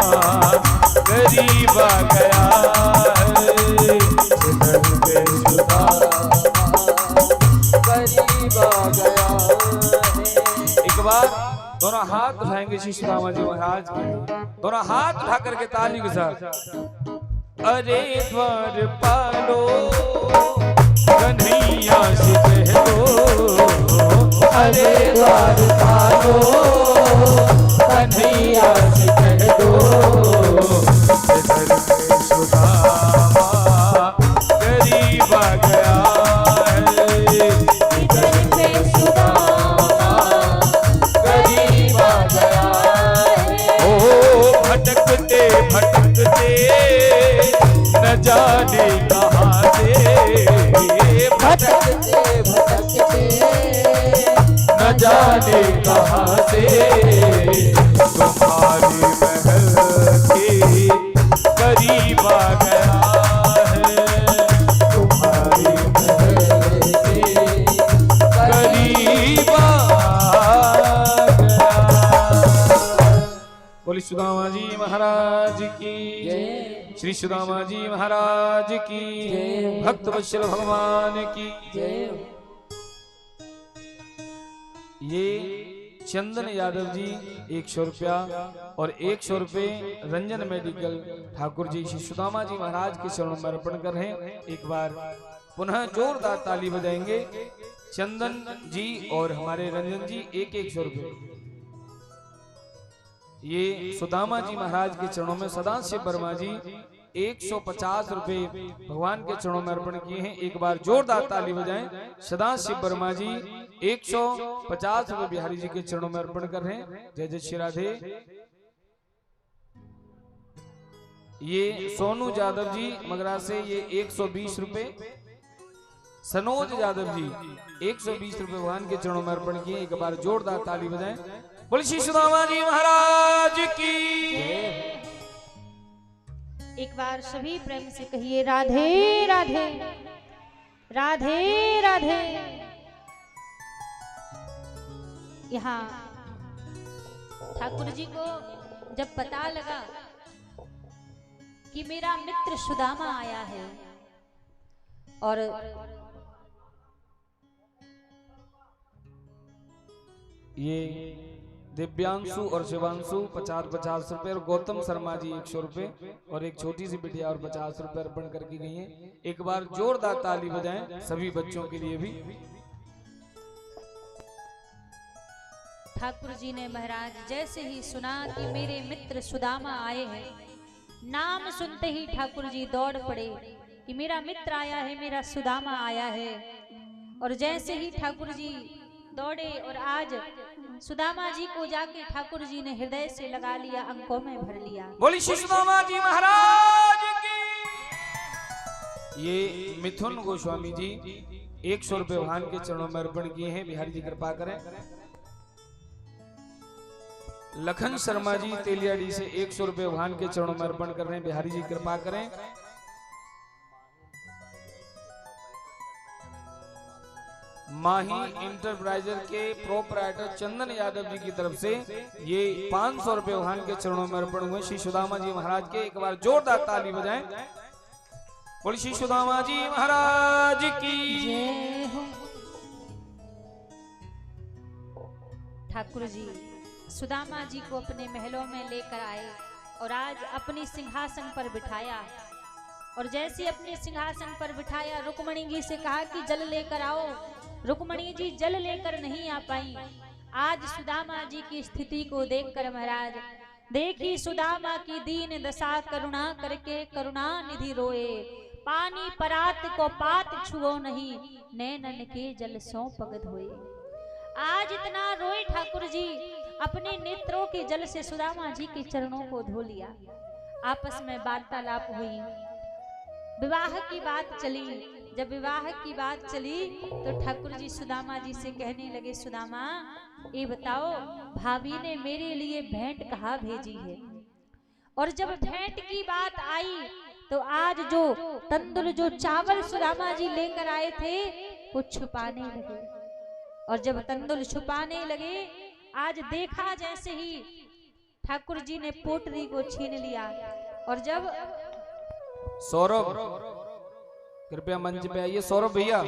बार दोनों हाथ उठाएंगे श्री सुदामा जी महाराज के, दोनों हाथ उठा करके ताली के साथ अरे द्वार पालो कन्हैया से कह दो, अरे द्वार पालो कन्हैया से कह दो, इधर पे सुदामा गरीब आ गया है, इधर पे सुदामा गरीब आ गया है। ओ भटकते भटकते न जाने कहाँ से, भटकते भटकते न जाने कहाँ से तुम्हारी महल के करीब आ गया है, तुम्हारी महल के करीब आ गया। बोली सुदामा जी महाराज की, श्री सुदामा जी महाराज की, भक्त वत्सल भगवान की। ये चंदन यादव जी 100 रुपया और 100 रुपये रंजन मेडिकल ठाकुर जी श्री सुदामा जी महाराज के चरणों में अर्पण कर रहे हैं। एक बार पुनः जोरदार ताली बजाएंगे। चंदन जी और हमारे रंजन जी 100 रुपये ये सुदामा जी महाराज के चरणों में, सदाशिव वर्मा जी 150 रुपये भगवान के चरणों में अर्पण किए हैं। एक बार जोरदार ताली बजाएं। सदाशिव वर्मा जी 150 रुपये बिहारी जी के चरणों में अर्पण कर रहे हैं। जय जय श्री राधे। ये सोनू यादव जी मगरा से ये 120 रुपये, सनोज यादव जी 120 रुपये भगवान के चरणों में अर्पण किए। एक बार जोरदार ताली बजाएं। बोलिए श्री सुदामा जी महाराज की। एक बार सभी प्रेम से कहिए राधे राधे राधे राधे। यहाँ ठाकुर जी को जब पता लगा कि मेरा मित्र सुदामा आया है और ये दिव्यांशु और शिवांशु 50-50 रुपए और गौतम शर्मा जी 100 रुपए और एक छोटी सी बिटिया और 50 रुपए अर्पण करके गई हैं। एक बार जोरदार ताली बजाएं सभी बच्चों के लिए भी। ठाकुर जी ने महाराज जैसे ही सुना कि मेरे मित्र सुदामा आए हैं, नाम सुनते ही ठाकुर जी दौड़ पड़े कि मेरा मित्र आया है, मेरा सुदामा आया है। और जैसे ही ठाकुर जी दौड़े और आज सुदामा जी को जाके ठाकुर जी ने हृदय से लगा लिया, अंकों में भर लिया। बोली श्री सुदामा जी महाराज की। ये मिथुन गोस्वामी जी 100 रुपए भगवान के चरणों में अर्पण किए हैं। बिहारी जी कृपा करें। लखन शर्मा जी तेलियाडी से 100 रुपए भगवान के चरणों में अर्पण कर रहे हैं। बिहारी जी कृपा करें। माही इंटरप्राइजर के प्रोपराइटर चंदन यादव जी की तरफ से ये 500 रुपए भगवान के चरणों में अर्पण हुए श्री सुदामा जी महाराज के। एक बार जोरदार ताली बजाएं। बोलिए श्री सुदामा जी महाराज की। ठाकुर जी सुदामा जी को अपने महलों में लेकर आए और आज अपनी सिंहासन पर बिठाया। और जैसे अपने सिंहासन पर बिठाया, रुक्मणी जी से कहा कि जल लेकर आओ। रुक्मणी जी जल लेकर नहीं आ पाई। आज सुदामा जी की स्थिति को देखकर महाराज, देखी सुदामा की दीन दशा, करुणा करके करुणा निधि रोए। पानी परात को पात छुओ नहीं, नैनन के जल सो पगद होए। आज इतना रोए ठाकुर जी, अपने नेत्रों के जल से सुदामा जी के चरणों को धो लिया। आपस में वार्तालाप हुई, विवाह की बात चली। जब विवाह की बात चली तो ठाकुर जी सुदामा जी से कहने लगे, सुदामा ये बताओ भाभी ने मेरे लिए भेंट कहाँ भेजी है। और जब भेंट की बात आई तो आज जो तंदुर जो चावल सुदामा जी लेकर आए थे वो छुपाने लगे। और जब तंदुर छुपाने लगे, आज देखा जैसे ही ठाकुर जी ने पोटरी को छीन लिया। और जब सौरभ कृपया मंच पे आइए। सौरभ भैया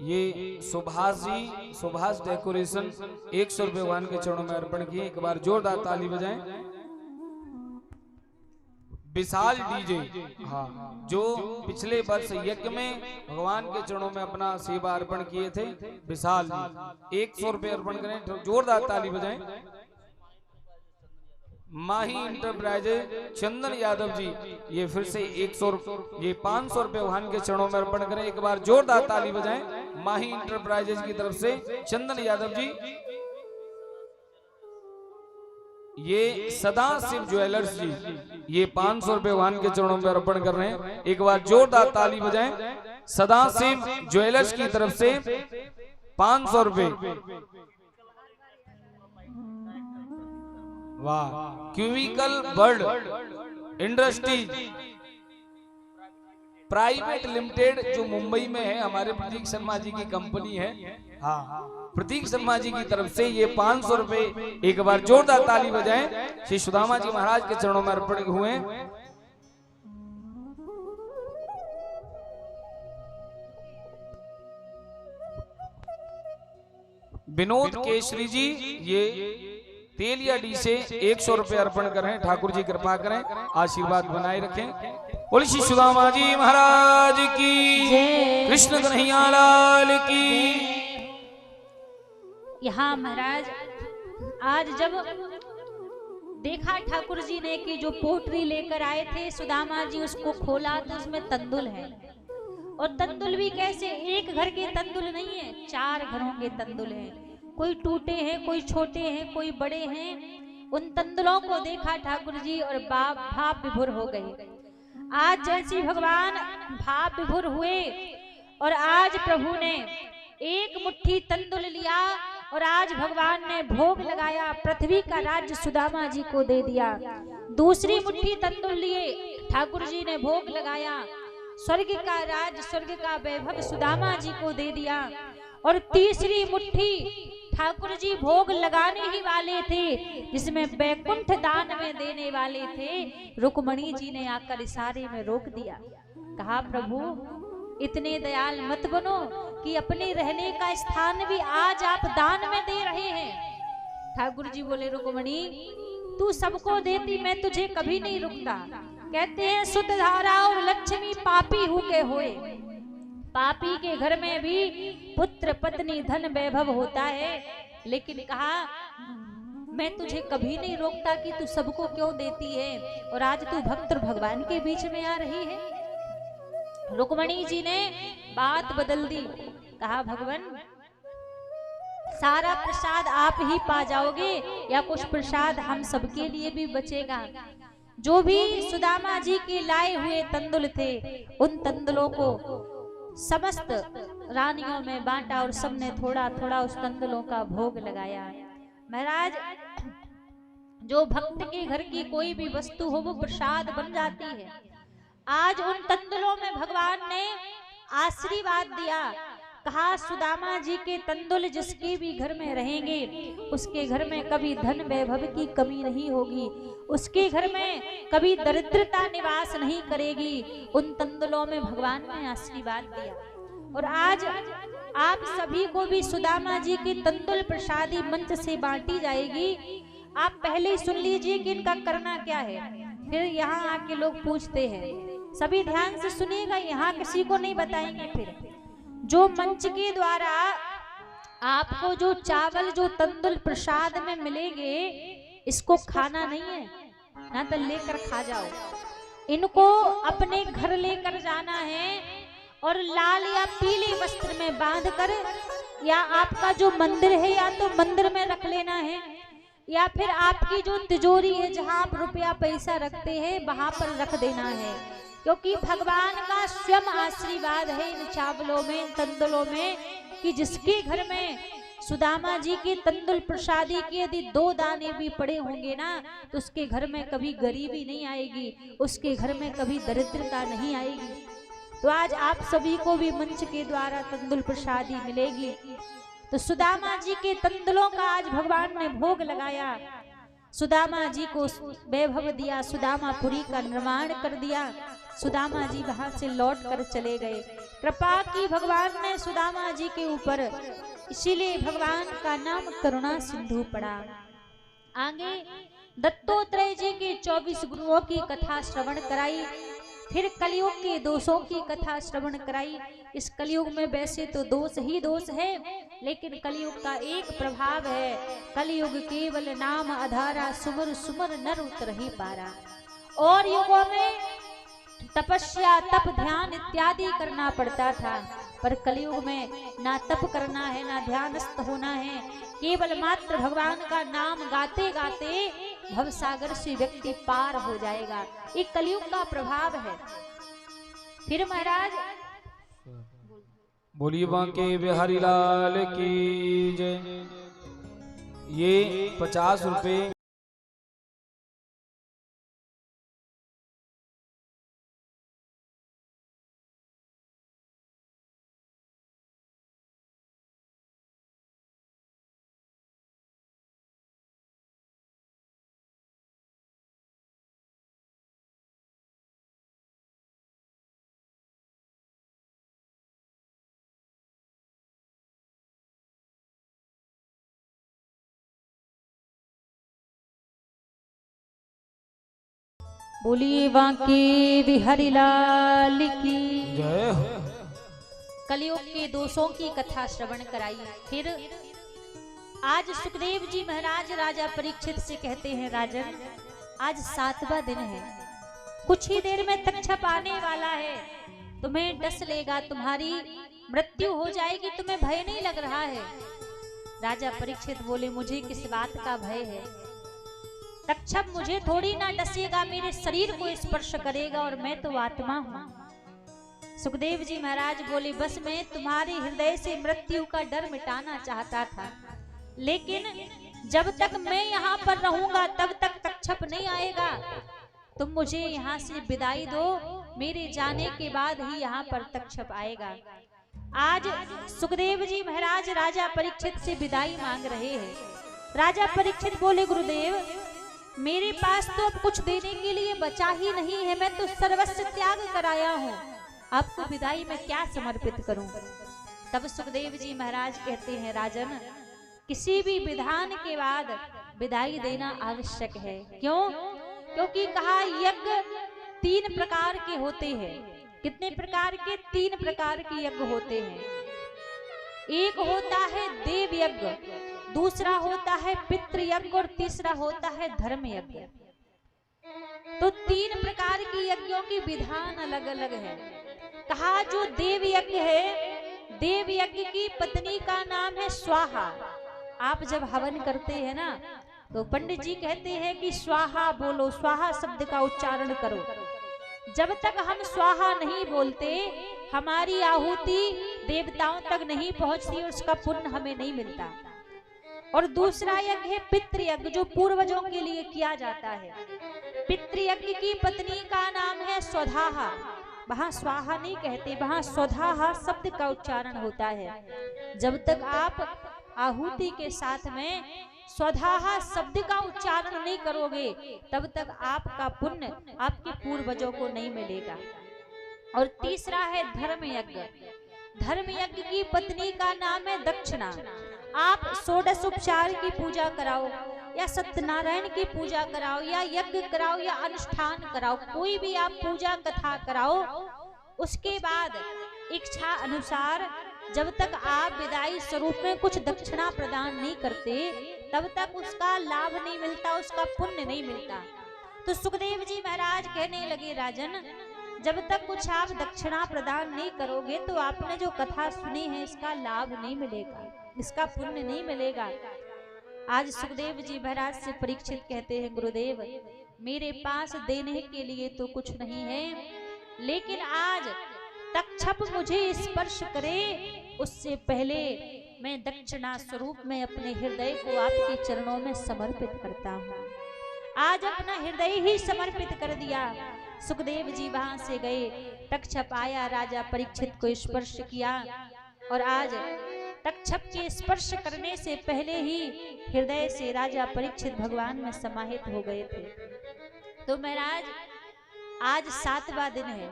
ये सुभाष जी, सुभाष डेकोरेशन 100 रुपए भगवान के चरणों में अर्पण किए। एक बार जोरदार ताली बजाएं। विशाल डीजे, हाँ, जो पिछले वर्ष यज्ञ में भगवान के चरणों में अपना सेवा अर्पण किए थे, विशाल जी 100 रुपए अर्पण करें। जोरदार ताली बजाएं। माही इंटरप्राइजेज चंदन यादव जी, ये फिर से 100 ये 500 रुपए भगवान के चरणों में अर्पण करें। एक बार जोरदार ताली बजाएं माही इंटरप्राइजेज की तरफ से चंदन यादव जी। ये सदा शिव ज्वेलर्स जी, ये 500 रुपए भगवान के चरणों में अर्पण कर रहे हैं। एक बार जोरदार ताली बजाएं सदा शिव ज्वेलर्स की तरफ से 500 रुपए। वाह। Cubicle world industries private limited जो मुंबई में है, हमारे प्रतीक शर्मा जी की कंपनी है। हाँ, प्रतीक शर्मा जी की तरफ से ये 500 रुपए। एक बार जोरदार ताली बजाएं। श्री सुदामा जी महाराज के चरणों में अर्पण हुए। विनोद केसरी जी, ये तेलिया डी से 100 रुपए अर्पण करें। ठाकुर जी कृपा करें, आशीर्वाद बनाए रखें। बोल श्री सुदामा जी महाराज की, कृष्ण कन्हैया लाल की। यहाँ महाराज आज जब देखा ठाकुर जी ने कि जो पोटरी लेकर आए थे सुदामा जी, उसको खोला तो उसमें तंदुल है। और तंदुल भी कैसे, एक घर के तंदुल नहीं है, 4 घरों के तंदुल हैं। कोई टूटे हैं, कोई छोटे हैं, कोई बड़े हैं। उन तंदुलों को देखा ठाकुर जी और भाव विभोर हो गए। आज जैसे भगवान भाव विभोर हुए और आज प्रभु ने एक मुट्ठी तंदुल लिया और आज भगवान ने भोग लगाया, पृथ्वी का राज्य सुदामा जी को दे दिया। दूसरी मुट्ठी तंदुल लिए ठाकुर जी ने भोग लगाया, स्वर्ग का राज, स्वर्ग का वैभव सुदामा जी को दे दिया। और तीसरी मुट्ठी ठाकुर जी भोग लगाने ही वाले थे, जिसमें बैकुंठ दान में देने वाले थे। रुक्मणी जी ने आकर इशारे में रोक दिया, कहा प्रभु इतने दयाल मत बनो कि अपने रहने का स्थान भी आज आप दान में दे रहे हैं। ठाकुर जी बोले रुक्मणी तू सबको देती, मैं तुझे कभी नहीं रुकता। कहते हैं शुद्ध धारा और लक्ष्मी पापी हु के होए। पापी के घर में भी पुत्र पत्नी धन वैभव होता है, लेकिन कहा मैं तुझे कभी नहीं रोकता कि तू सबको क्यों देती है, और आज तू भक्त भगवान के बीच में आ रही है। रुक्मणी जी ने बात बदल दी, कहा भगवान सारा प्रसाद आप ही पा जाओगे या कुछ प्रसाद हम सबके लिए भी बचेगा। जो भी सुदामा जी के लाए हुए तंदुल थे, उन तंदुलों को समस्त रानियों में बांटा और सबने थोड़ा थोड़ा उस तंदुलों का भोग लगाया। महाराज जो भक्त के घर की कोई भी वस्तु हो वो प्रसाद बन जाती है। आज उन तंदुलों में भगवान ने आशीर्वाद दिया, कहा सुदामा जी के तंदुल जिसके भी घर में रहेंगे उसके घर में कभी धन वैभव की कमी नहीं होगी, उसके घर में कभी दरिद्रता निवास नहीं करेगी। उन तंदुलों में भगवान ने आशीर्वाद दिया। और आज आप सभी को भी सुदामा जी की तंदुल प्रसादी मंच से बांटी जाएगी। आप पहले ही सुन लीजिए कि इनका करना क्या है, फिर यहाँ आके लोग पूछते हैं। सभी ध्यान से सुनिएगा, यहाँ किसी को नहीं बताएंगे। फिर जो मंच के द्वारा आपको जो चावल जो तंदुल प्रसाद में मिलेंगे, इसको खाना नहीं है ना, तो लेकर खा जाओ। इनको अपने घर लेकर जाना है और लाल या पीले वस्त्र में बांधकर, या आपका जो मंदिर है या तो मंदिर में रख लेना है, या फिर आपकी जो तिजोरी है जहां आप रुपया पैसा रखते हैं वहां पर रख देना है। क्योंकि भगवान का स्वयं आशीर्वाद है इन चावलों में, इन तंदुलों में, कि जिसके घर में सुदामा जी के तंदुल प्रसादी के यदि 2 दाने भी पड़े होंगे ना, तो उसके घर में कभी गरीबी नहीं आएगी, उसके घर में कभी दरिद्रता नहीं आएगी। तो आज आप सभी को भी मंच के द्वारा तंदुल प्रसादी मिलेगी। तो सुदामा जी के तंदुलों का आज भगवान ने भोग लगाया, सुदामा जी को वैभव दिया, सुदामापुरी का निर्माण कर दिया। सुदामा जी वहां से लौट कर चले गए। कृपा की भगवान ने सुदामा जी के ऊपर, इसीलिए भगवान का नाम करुणा सिंधु पड़ा। आगे दत्तोत्रेय जी के 24 गुरुओं की कथा श्रवण कराई, फिर कलयुग के दोषों की कथा श्रवण कराई। इस कलयुग में वैसे तो दोष ही दोष है, लेकिन कलयुग का एक प्रभाव है, कलयुग केवल नाम आधारा, सुमर सुमर नर उतर ही पारा। और युगों में तपस्या तप ध्यान इत्यादि करना पड़ता था, पर कलयुग में ना तप करना है ना ध्यानस्थ होना है, केवल मात्र भगवान का नाम गाते गाते भवसागर से व्यक्ति पार हो जाएगा। ये कलयुग का प्रभाव है। फिर महाराज बोलिए बांके बिहारी लाल की जय। ये 50 रुपए बोलिए बांके बिहारी लाल की जय हो। कलयुग के दोषों की कथा श्रवण कराई। फिर आज सुखदेव जी महाराज राजा परीक्षित से कहते हैं, राजन आज 7वां दिन है, कुछ ही देर में तक्षप आने वाला है, तुम्हें डस लेगा, तुम्हारी मृत्यु हो जाएगी, तुम्हें भय नहीं लग रहा है। राजा परीक्षित बोले, मुझे किस बात का भय है, तक्षप मुझे थोड़ी ना डसेगा, मेरे शरीर को स्पर्श करेगा और मैं तो आत्मा हूं। सुखदेव जी महाराज बोले, बस मैं तुम्हारे हृदय से मृत्यु का डर मिटाना चाहता था, लेकिन जब तक मैं यहाँ पर रहूंगा तब तक तक्षप नहीं आएगा, तुम मुझे यहाँ से विदाई दो, मेरे जाने के बाद ही यहाँ पर तक्षप आएगा। आज सुखदेव जी महाराज राजा परीक्षित से विदाई मांग रहे हैं। राजा परीक्षित बोले, गुरुदेव मेरे पास तो अब कुछ देने के लिए बचा ही नहीं है, मैं तो सर्वस्व त्याग कराया हूँ, आपको विदाई में क्या समर्पित करूं। तब सुखदेव जी महाराज कहते हैं, राजन किसी भी विधान के बाद विदाई देना आवश्यक है। क्यों? क्योंकि कहा यज्ञ 3 प्रकार के होते हैं। कितने प्रकार के? 3 प्रकार के यज्ञ होते हैं। एक होता है देव यज्ञ, दूसरा होता है पितृ यज्ञ और तीसरा होता है धर्म यज्ञ। तो 3 प्रकार की यज्ञों की विधान अलग अलग है। कहा जो देव यज्ञ है, देव यज्ञ की पत्नी का नाम है स्वाहा। आप जब हवन करते हैं ना, तो पंडित जी कहते हैं कि स्वाहा बोलो, स्वाहा शब्द का उच्चारण करो। जब तक हम स्वाहा नहीं बोलते, हमारी आहुति देवताओं तक नहीं पहुंचती और उसका पुण्य हमें नहीं मिलता। और दूसरा यज्ञ है पितृ यज्ञ, जो पूर्वजों के लिए किया जाता है। पितृ यज्ञ की पत्नी का नाम है स्वधाहा। वहां स्वाहा नहीं कहते, वहां स्वधाहा शब्द का उच्चारण होता है। जब तक आप आहुति के साथ में स्वधाहा शब्द का उच्चारण नहीं करोगे, तब तक आपका पुण्य आपके पूर्वजों को नहीं मिलेगा। और तीसरा है धर्म यज्ञ। धर्म यज्ञ की पत्नी का नाम है दक्षिणा। आप षोडश उपचार की पूजा कराओ या सत्यनारायण की पूजा कराओ या यज्ञ कराओ या अनुष्ठान कराओ, कोई भी आप पूजा कथा कराओ, उसके बाद इच्छा अनुसार जब तक आप विदाई स्वरूप में कुछ दक्षिणा प्रदान नहीं करते, तब तक उसका लाभ नहीं मिलता, उसका पुण्य नहीं मिलता। तो सुखदेव जी महाराज कहने लगे, राजन जब तक कुछ आप दक्षिणा प्रदान नहीं करोगे तो आपने जो कथा सुनी है इसका लाभ नहीं मिलेगा, इसका पुण्य नहीं मिलेगा। आज सुखदेव जी महाराज से परीक्षित कहते हैं, गुरुदेव मेरे पास देने के लिए तो कुछ नहीं है, लेकिन आज तक्षप मुझे स्पर्श करे उससे पहले मैं दक्षिणा स्वरूप में अपने हृदय को आपके चरणों में समर्पित करता हूँ। आज अपना हृदय ही समर्पित कर दिया। सुखदेव जी वहां से गए, तक्षप आया, राजा परीक्षित को स्पर्श किया और आज तक्षप के स्पर्श करने से पहले ही हृदय से राजा परीक्षित भगवान में समाहित हो गए थे। तो महाराज आज 7वां दिन है,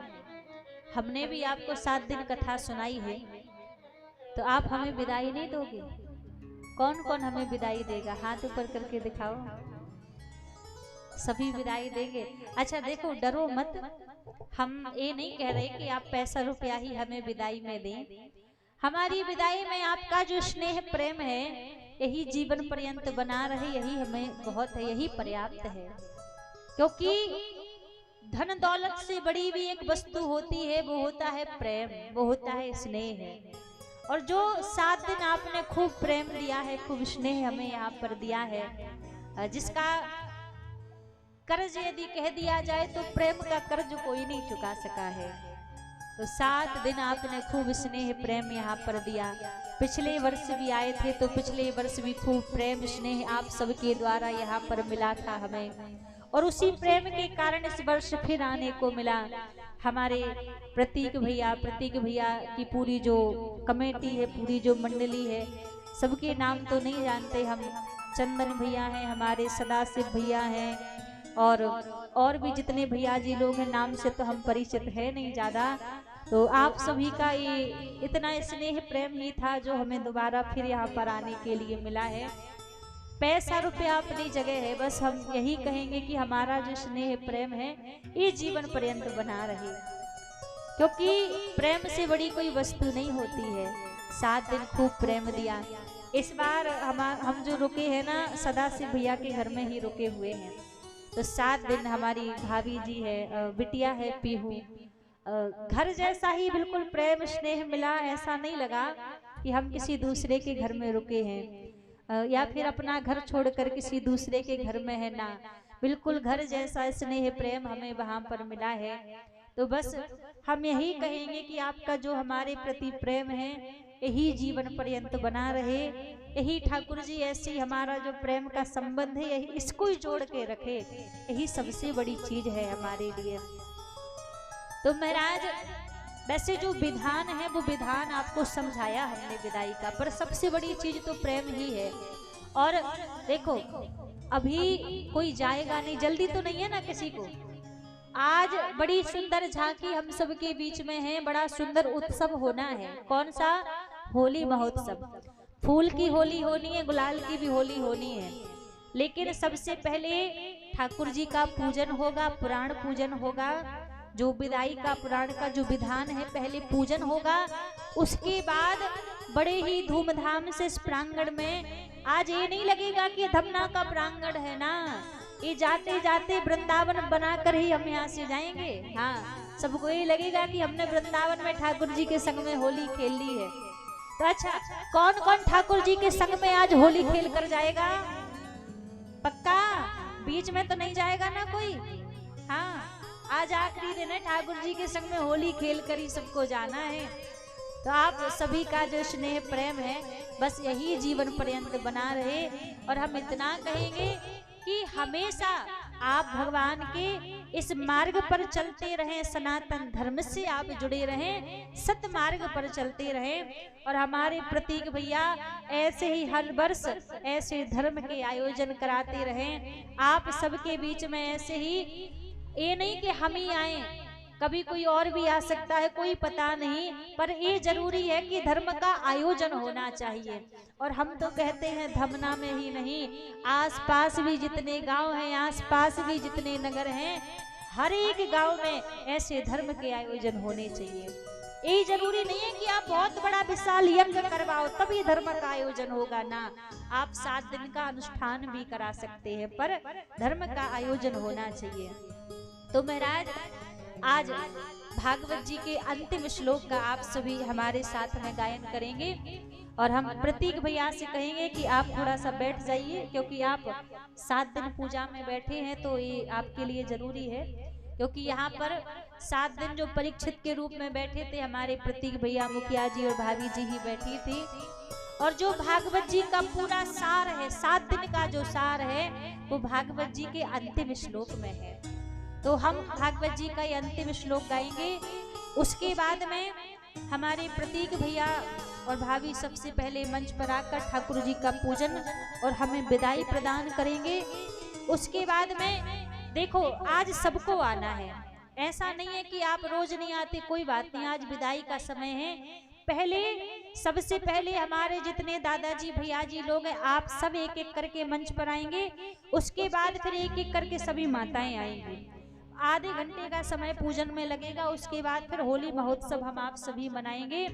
हमने भी आपको 7 दिन कथा सुनाई है, तो आप हमें विदाई नहीं दोगे? कौन कौन हमें विदाई देगा? हाथ ऊपर करके दिखाओ। सभी विदाई देंगे। अच्छा देखो, डरो मत, हम ये नहीं कह रहे कि आप पैसा रुपया ही हमें विदाई में दें। हमारी विदाई में आपका जो स्नेह प्रेम है, यही जीवन पर्यंत बना रहे, यही हमें बहुत है, यही पर्याप्त है। क्योंकि धन दौलत से बड़ी भी एक वस्तु होती है, वो होता है प्रेम, वो होता है स्नेह है। और जो 7 दिन आपने खूब प्रेम दिया है, खूब स्नेह हमें यहाँ पर दिया है, जिसका कर्ज यदि कह दिया जाए तो प्रेम का कर्ज कोई नहीं चुका सका है। तो 7 दिन आपने खूब स्नेह प्रेम यहाँ पर दिया। पिछले वर्ष भी आए थे तो पिछले वर्ष भी खूब प्रेम स्नेह आप सबके द्वारा यहाँ पर मिला था हमें, और उसी प्रेम के कारण इस वर्ष फिर आने को मिला। हमारे प्रतीक भैया की पूरी जो कमेटी है, पूरी जो मंडली है, सबके नाम तो नहीं जानते हम। चंदन भैया हैं, हमारे सदाशिव भैया हैं, और भी जितने भैया जी लोग हैं, नाम से तो हम परिचित है नहीं ज्यादा। तो आप सभी का ये इतना स्नेह प्रेम ही था जो हमें दोबारा फिर यहाँ पर आने के लिए मिला है। पैसा रुपया अपनी जगह है, बस हम यही कहेंगे कि हमारा जो स्नेह प्रेम है ये जीवन पर्यंत बना रहे, क्योंकि प्रेम से बड़ी कोई वस्तु नहीं होती है। 7 दिन खूब प्रेम दिया। इस बार हम जो रुके हैं ना, सदाशिव भैया के घर में ही रुके हुए हैं। तो 7 दिन हमारी भाभी जी है, बिटिया है पीहू, घर जैसा ही बिल्कुल प्रेम स्नेह मिला। ऐसा नहीं लगा कि हम किसी दूसरे के घर में रुके हैं या फिर अपना घर छोड़कर किसी दूसरे के घर में है, ना, बिल्कुल घर जैसा स्नेह प्रेम हमें वहां पर मिला है। तो बस हम यही कहेंगे कि आपका जो हमारे प्रति प्रेम है यही जीवन पर्यंत बना रहे, यही ठाकुर जी ऐसी हमारा जो प्रेम का संबंध है यही इसको ही जोड़ के रखे, यही सबसे बड़ी चीज है हमारे लिए। तो महाराज वैसे जो विधान है वो विधान आपको समझाया हमने विदाई का, पर सबसे बड़ी चीज तो प्रेम ही है। और देखो अभी कोई जाएगा नहीं, जल्दी तो नहीं है ना किसी को। आज बड़ी सुंदर झांकी हम सबके बीच में है, बड़ा सुंदर उत्सव होना है। कौन सा? होली महोत्सव। फूल की होली होनी है, गुलाल की भी होली होनी है, लेकिन सबसे पहले ठाकुर जी का पूजन होगा, पुराण पूजन होगा। जो विदाई का पुराण का जो विधान है, पहले पूजन होगा, उसके बाद बड़े ही धूमधाम से इस प्रांगण में, आज ये नहीं लगेगा कि धमना का प्रांगण है ना, ये जाते जाते वृंदावन बनाकर ही हम यहाँ से जाएंगे। हाँ, सबको ये लगेगा कि हमने वृंदावन में ठाकुर जी के संग में होली खेल ली है। तो अच्छा, कौन कौन ठाकुर जी के संग में आज होली खेल कर जाएगा? पक्का? बीच में तो नहीं जाएगा ना कोई? हाँ, आज आखिरी दिन है, ठाकुर जी के संग में होली खेल कर ही सबको जाना है। तो आप सभी का जो स्नेह प्रेम है बस यही जीवन पर्यंत बना रहे। और हम इतना कहेंगे कि हमेशा आप भगवान के इस मार्ग पर चलते रहें, सनातन धर्म से आप जुड़े रहें, सत मार्ग पर चलते रहें। और हमारे प्रतीक भैया ऐसे ही हर वर्ष ऐसे धर्म के आयोजन कराते रहें। आप सबके बीच में ऐसे ही, ये नहीं कि हम ही आए, कभी कोई और भी आ सकता है, कोई पता नहीं, पर ये जरूरी है कि धर्म का आयोजन होना चाहिए। और हम तो कहते हैं धमना में ही नहीं, आसपास भी जितने गांव हैं, आसपास भी जितने नगर हैं, हर एक गांव में ऐसे धर्म के आयोजन होने चाहिए। ये जरूरी नहीं है कि आप बहुत बड़ा विशाल यज्ञ करवाओ तभी धर्म का आयोजन होगा ना, आप 7 दिन का अनुष्ठान भी करा सकते हैं, पर धर्म का आयोजन होना चाहिए। तो महाराज आज भागवत जी के अंतिम श्लोक का आप सभी हमारे साथ में गायन करेंगे। और हम प्रतीक भैया से कहेंगे कि आप थोड़ा सा बैठ जाइए, क्योंकि आप 7 दिन पूजा में बैठे हैं तो ये आपके लिए जरूरी है। क्योंकि यहाँ पर 7 दिन जो परीक्षित के रूप में बैठे थे हमारे प्रतीक भैया, मुखिया जी और भाभी जी ही बैठी थी। और जो भागवत जी का पूरा सार है, 7 दिन का जो सार है, वो भागवत जी के अंतिम श्लोक में है। तो हम भागवत जी का ये अंतिम श्लोक गाएंगे। उसके बाद में हमारे प्रतीक भैया और भाभी सबसे पहले मंच पर आकर ठाकुर जी का पूजन और हमें विदाई प्रदान करेंगे। उसके बाद में देखो आज सबको आना है, ऐसा नहीं है कि आप रोज नहीं आते, कोई बात नहीं, आज विदाई का समय है। पहले सबसे पहले हमारे जितने दादाजी भैया जी लोग हैं, आप सब एक एक करके मंच पर आएंगे। उसके बाद फिर एक एक करके सभी माताएं आएंगी। आधे घंटे का समय पूजन में लगेगा। उसके बाद फिर होली महोत्सव हम आप सभी मनाएंगे।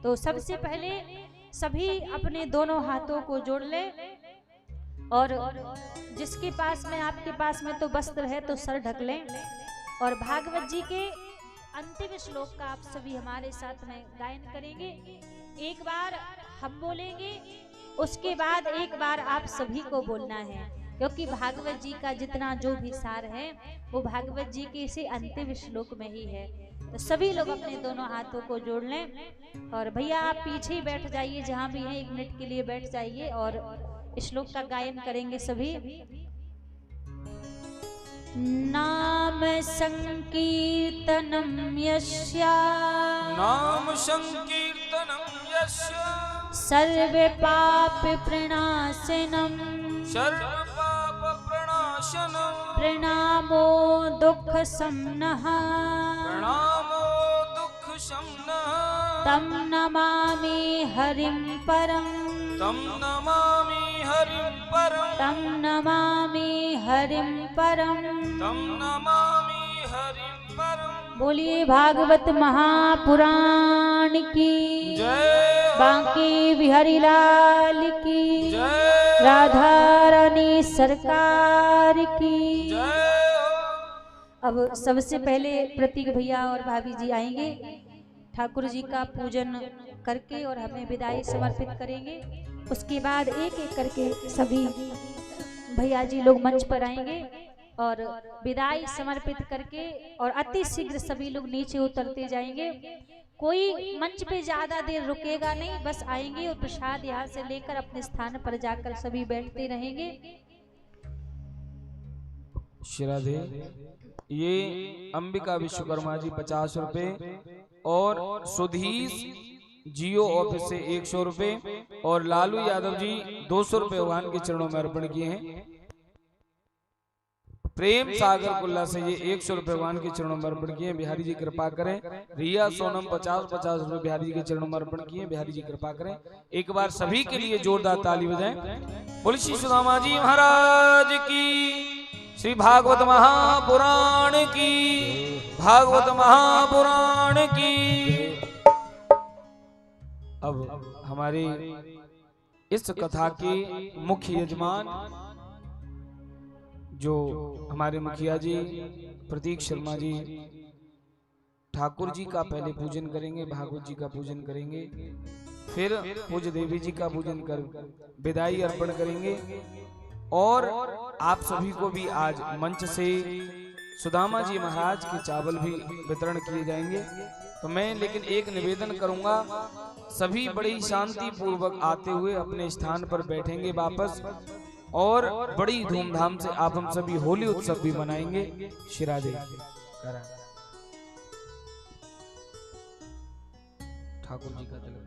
तो सबसे पहले सभी अपने दोनों हाथों को जोड़ ले, और जिसके पास में, आपके पास में तो वस्त्र है तो सर ढक लें, और भागवत जी के अंतिम श्लोक का आप सभी हमारे साथ में गायन करेंगे। एक बार हम बोलेंगे, उसके बाद एक बार आप सभी को बोलना है, क्योंकि भागवत जी का जितना जो भी सार है वो भागवत जी के इसी अंतिम श्लोक में ही है। तो सभी लोग अपने दोनों हाथों को जोड़ लें, और भैया आप पीछे ही बैठ जाइए, जहां भी हैं 1 मिनट के लिए बैठ जाइए, और श्लोक का गायन करेंगे सभी। नाम संकीर्तनम यस्या, नाम संकीर्तनम यस्य सर्वे पाप प्रणाशनम, सर्व पाप प्रणाशनम, प्रणामो दुख समनः, प्रणामो दुख शमनः, तम नमामि हरिं परम, तम नमामि हरिं परम, तम नमामि हरिं परम। तम नमामि हरिं परम। बोलिए भागवत महापुराण की जय, बांके बिहारी लाल की, जय, राधा रानी सरकार की। जय। अब सबसे पहले प्रतीक भैया और भाभी जी आएंगे, ठाकुर जी का पूजन करके और हमें विदाई समर्पित करेंगे। उसके बाद एक एक करके सभी भैया जी लोग मंच पर आएंगे और विदाई समर्पित करके, और अति शीघ्र सभी लोग नीचे उतरते जाएंगे। कोई मंच पे ज्यादा देर रुकेगा नहीं, बस आएंगे और प्रसाद यहाँ से लेकर अपने स्थान पर जाकर सभी बैठते रहेंगे। श्राद्धे ये अंबिका विश्वकर्मा जी 50 रुपए, और सुधीश जियो ऑफिस से 100 रुपए, और लालू यादव जी 200 रुपए भगवान के चरणों में अर्पण किए हैं। प्रेम सागर कुल्ला से ये 100 रुपए भगवान के चरणों में अर्पण किए। बिहारी जी कृपा करें। रिया सोनम 50 रुपए बिहारी जी के चरणों में अर्पण किए। बिहारी जी कृपा करें। एक बार सभी के लिए जोरदार ताली बजाएं। बोलिए श्री सुदामा जी महाराज की, श्री भागवत महापुराण की, भागवत महापुराण की। अब हमारे इस कथा के मुख्य यजमान जो हमारे मुखिया जी प्रतीक शर्मा जी, ठाकुर जी का पहले पूजन करेंगे, भागवत जी का पूजन करेंगे, फिर पूज्य देवी जी का पूजन कर विदाई अर्पण करेंगे। और आप सभी को भी आज मंच से सुदामा जी महाराज के चावल भी वितरण किए जाएंगे। तो मैं लेकिन एक निवेदन करूंगा, सभी बड़ी शांति पूर्वक आते हुए अपने स्थान पर बैठेंगे वापस, और बड़ी धूमधाम से आप हम सभी होली उत्सव भी मनाएंगे। शिराजे ठाकुर जी का तिलक।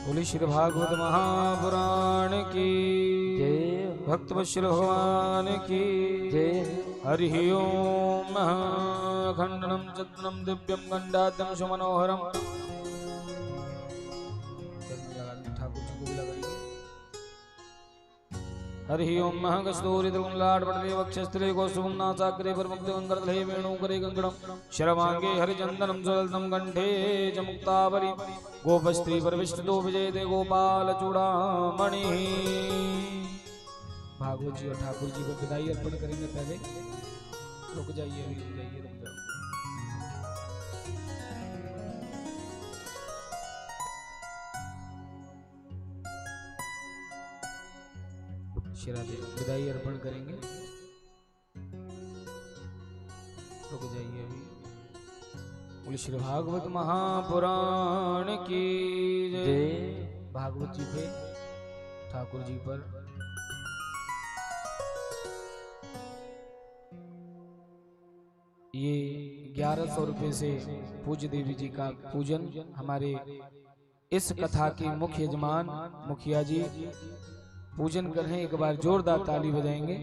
बोले श्री भागवत महापुराण की जय, भक्त वत्सल भगवान की जय। हरि ओम। खंडनम चतनम दिव्यम गंडाद्यम सुमनोहरम। ठाकुर जी को भी लगाइए। हरि ओम। महकस्तूरितलाट पटले वक्षस्थले कौस्तुभं नासाग्रे परमुक्तगंगरधले वेणुकरे गंगणम शरवांगे हरिचंदनम सुललितं कंठे च मुक्तावली गोपस्त्री परविष्टो विजयते गोपाल चूड़ामणि। भागवत जी और ठाकुर जी को विदाई अर्पण करेंगे। पहले रुक जाइए, अभी रुक जाइए, रुक जाओ। शिरादे विदाई अर्पण करेंगे। रुक जाइए अभी। बोले श्री भागवत महापुराण की जय। भागवत जी पे, ठाकुर जी पर ये 1100 रुपए से पूज्य देवी जी का पूजन हमारे इस कथा के मुख्य यजमान मुखिया जी पूजन करें, एक बार जोरदार ताली बजाएंगे।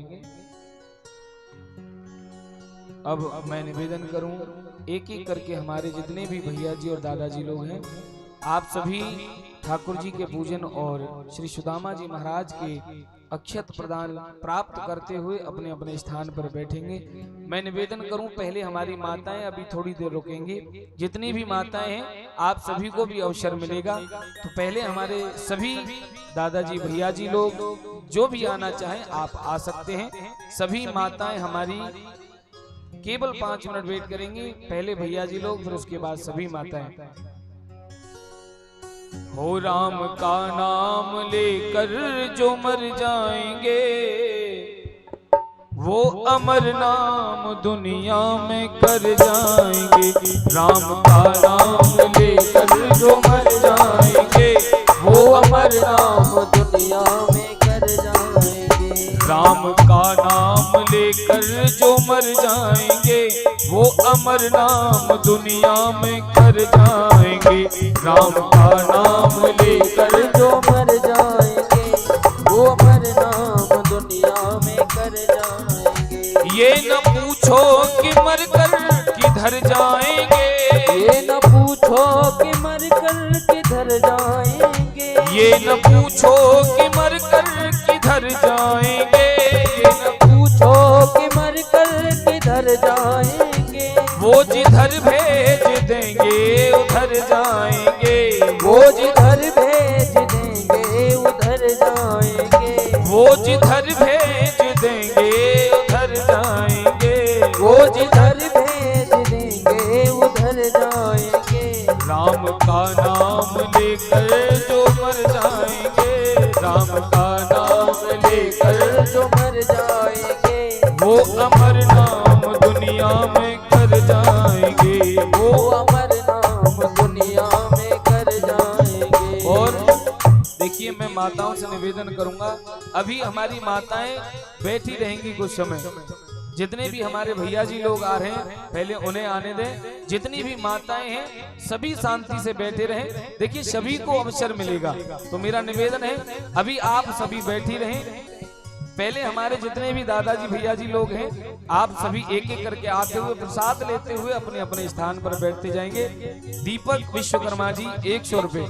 अब मैं निवेदन करूं, एक एक करके हमारे जितने भी भैया जी और दादाजी लोग हैं, आप सभी ठाकुर जी के पूजन और श्री सुदामा जी महाराज के अक्षत प्रदान प्राप्त करते हुए अपने अपने स्थान पर बैठेंगे। मैं निवेदन करूं, पहले हमारी माताएं अभी थोड़ी देर रुकेंगी। जितनी भी माताएं हैं आप सभी को भी अवसर मिलेगा, तो पहले हमारे सभी दादाजी भैया जी लोग जो भी आना चाहें आप आ सकते हैं। सभी माताएं हमारी केवल 5 मिनट वेट करेंगी, पहले भैया जी लोग, फिर उसके बाद सभी माताएं। हो राम का नाम लेकर जो मर जाएंगे, वो अमर नाम दुनिया में कर जाएंगे। राम का नाम लेकर जो मर जाएंगे, वो अमर नाम दुनिया में कर जाएंगे। राम का नाम लेकर जो मर जाएंगे, वो अमर नाम दुनिया में कर जाएंगे। राम का नाम लेकर जो मर जाएंगे, वो अमर नाम दुनिया में कर जाएंगे। ये न पूछो कि मर कर किधर जाएंगे, ये न पूछो कि मर कर किधर जाएंगे। ये न पूछो कि मर कर किधर जाएंगे। ये न पूछो कि मर कर किधर जाएंगे। वो जिधर भेज देंगे उधर जाएंगे। वो जिधर भेज देंगे उधर जाएंगे। वो जिधर भेज देंगे उधर जाएंगे। वो जिधर भेज देंगे उधर जाएंगे। राम का नाम लेकर जो मर जाएंगे, राम का नाम लेकर जो मर जाएंगे, वो अमर नाम दुनिया में कर जाएंगे। वो अमर नाम दुनिया में कर जाएंगे। और देखिए, मैं माताओं से निवेदन करूंगा, अभी हमारी माताएं बैठी रहेंगी कुछ समय। जितने भी हमारे भैया जी लोग आ रहे हैं पहले उन्हें आने दें। जितनी भी माताएं हैं सभी शांति से बैठे रहें। देखिए, सभी को अवसर मिलेगा, तो मेरा निवेदन है अभी आप सभी बैठी रहें। पहले हमारे जितने भी दादाजी भैया जी लोग हैं आप सभी एक एक करके आते हुए प्रसाद लेते हुए अपने अपने स्थान पर बैठते जाएंगे। दीपक विश्वकर्मा जी 100 रुपए।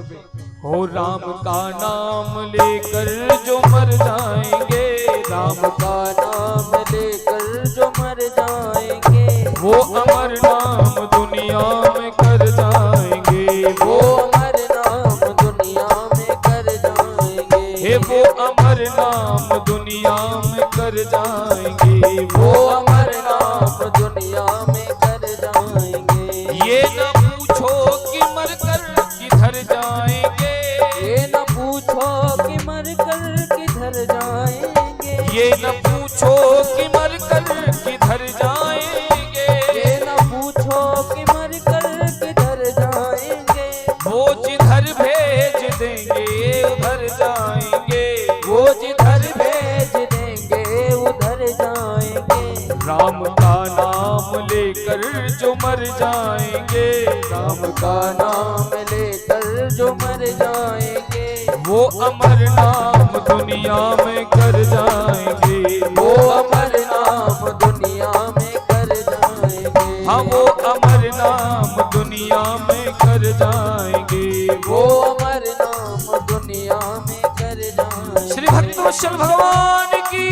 हो राम का नाम लेकर जो मर जाएंगे, राम का नाम लेकर जो मर जाएंगे, वो अमर नाम दुनिया में कर जाएंगे। वो अमर नाम दुनिया में कर जाएंगे। हे वो अमर नाम दुनिया में कर जाएंगे। वो अमर नाम दुनिया में कर जाएंगे। ये न पूछो कि मर कर किधर जाएंगे। ये न पूछो कि मर कर किधर जाएंगे। ये न पूछो कि मर कर किधर जाएंगे। ये न पूछो कि मर कर किधर जाएंगे। वो जिधर भेज देंगे उधर जाएंगे। वो जिधर भेज देंगे उधर जाएंगे। राम का नाम लेकर जो मर जाएंगे, राम का नाम लेकर जो मर जाएंगे, वो अमर नाम दुनिया में कर जाएंगे। वो अमर नाम दुनिया में कर जाएंगे। हाँ, वो अमर नाम दुनिया में कर जाएंगे। वो अमर नाम दुनिया में कर जाएंगे। श्री भक्तवत्सल भगवान की।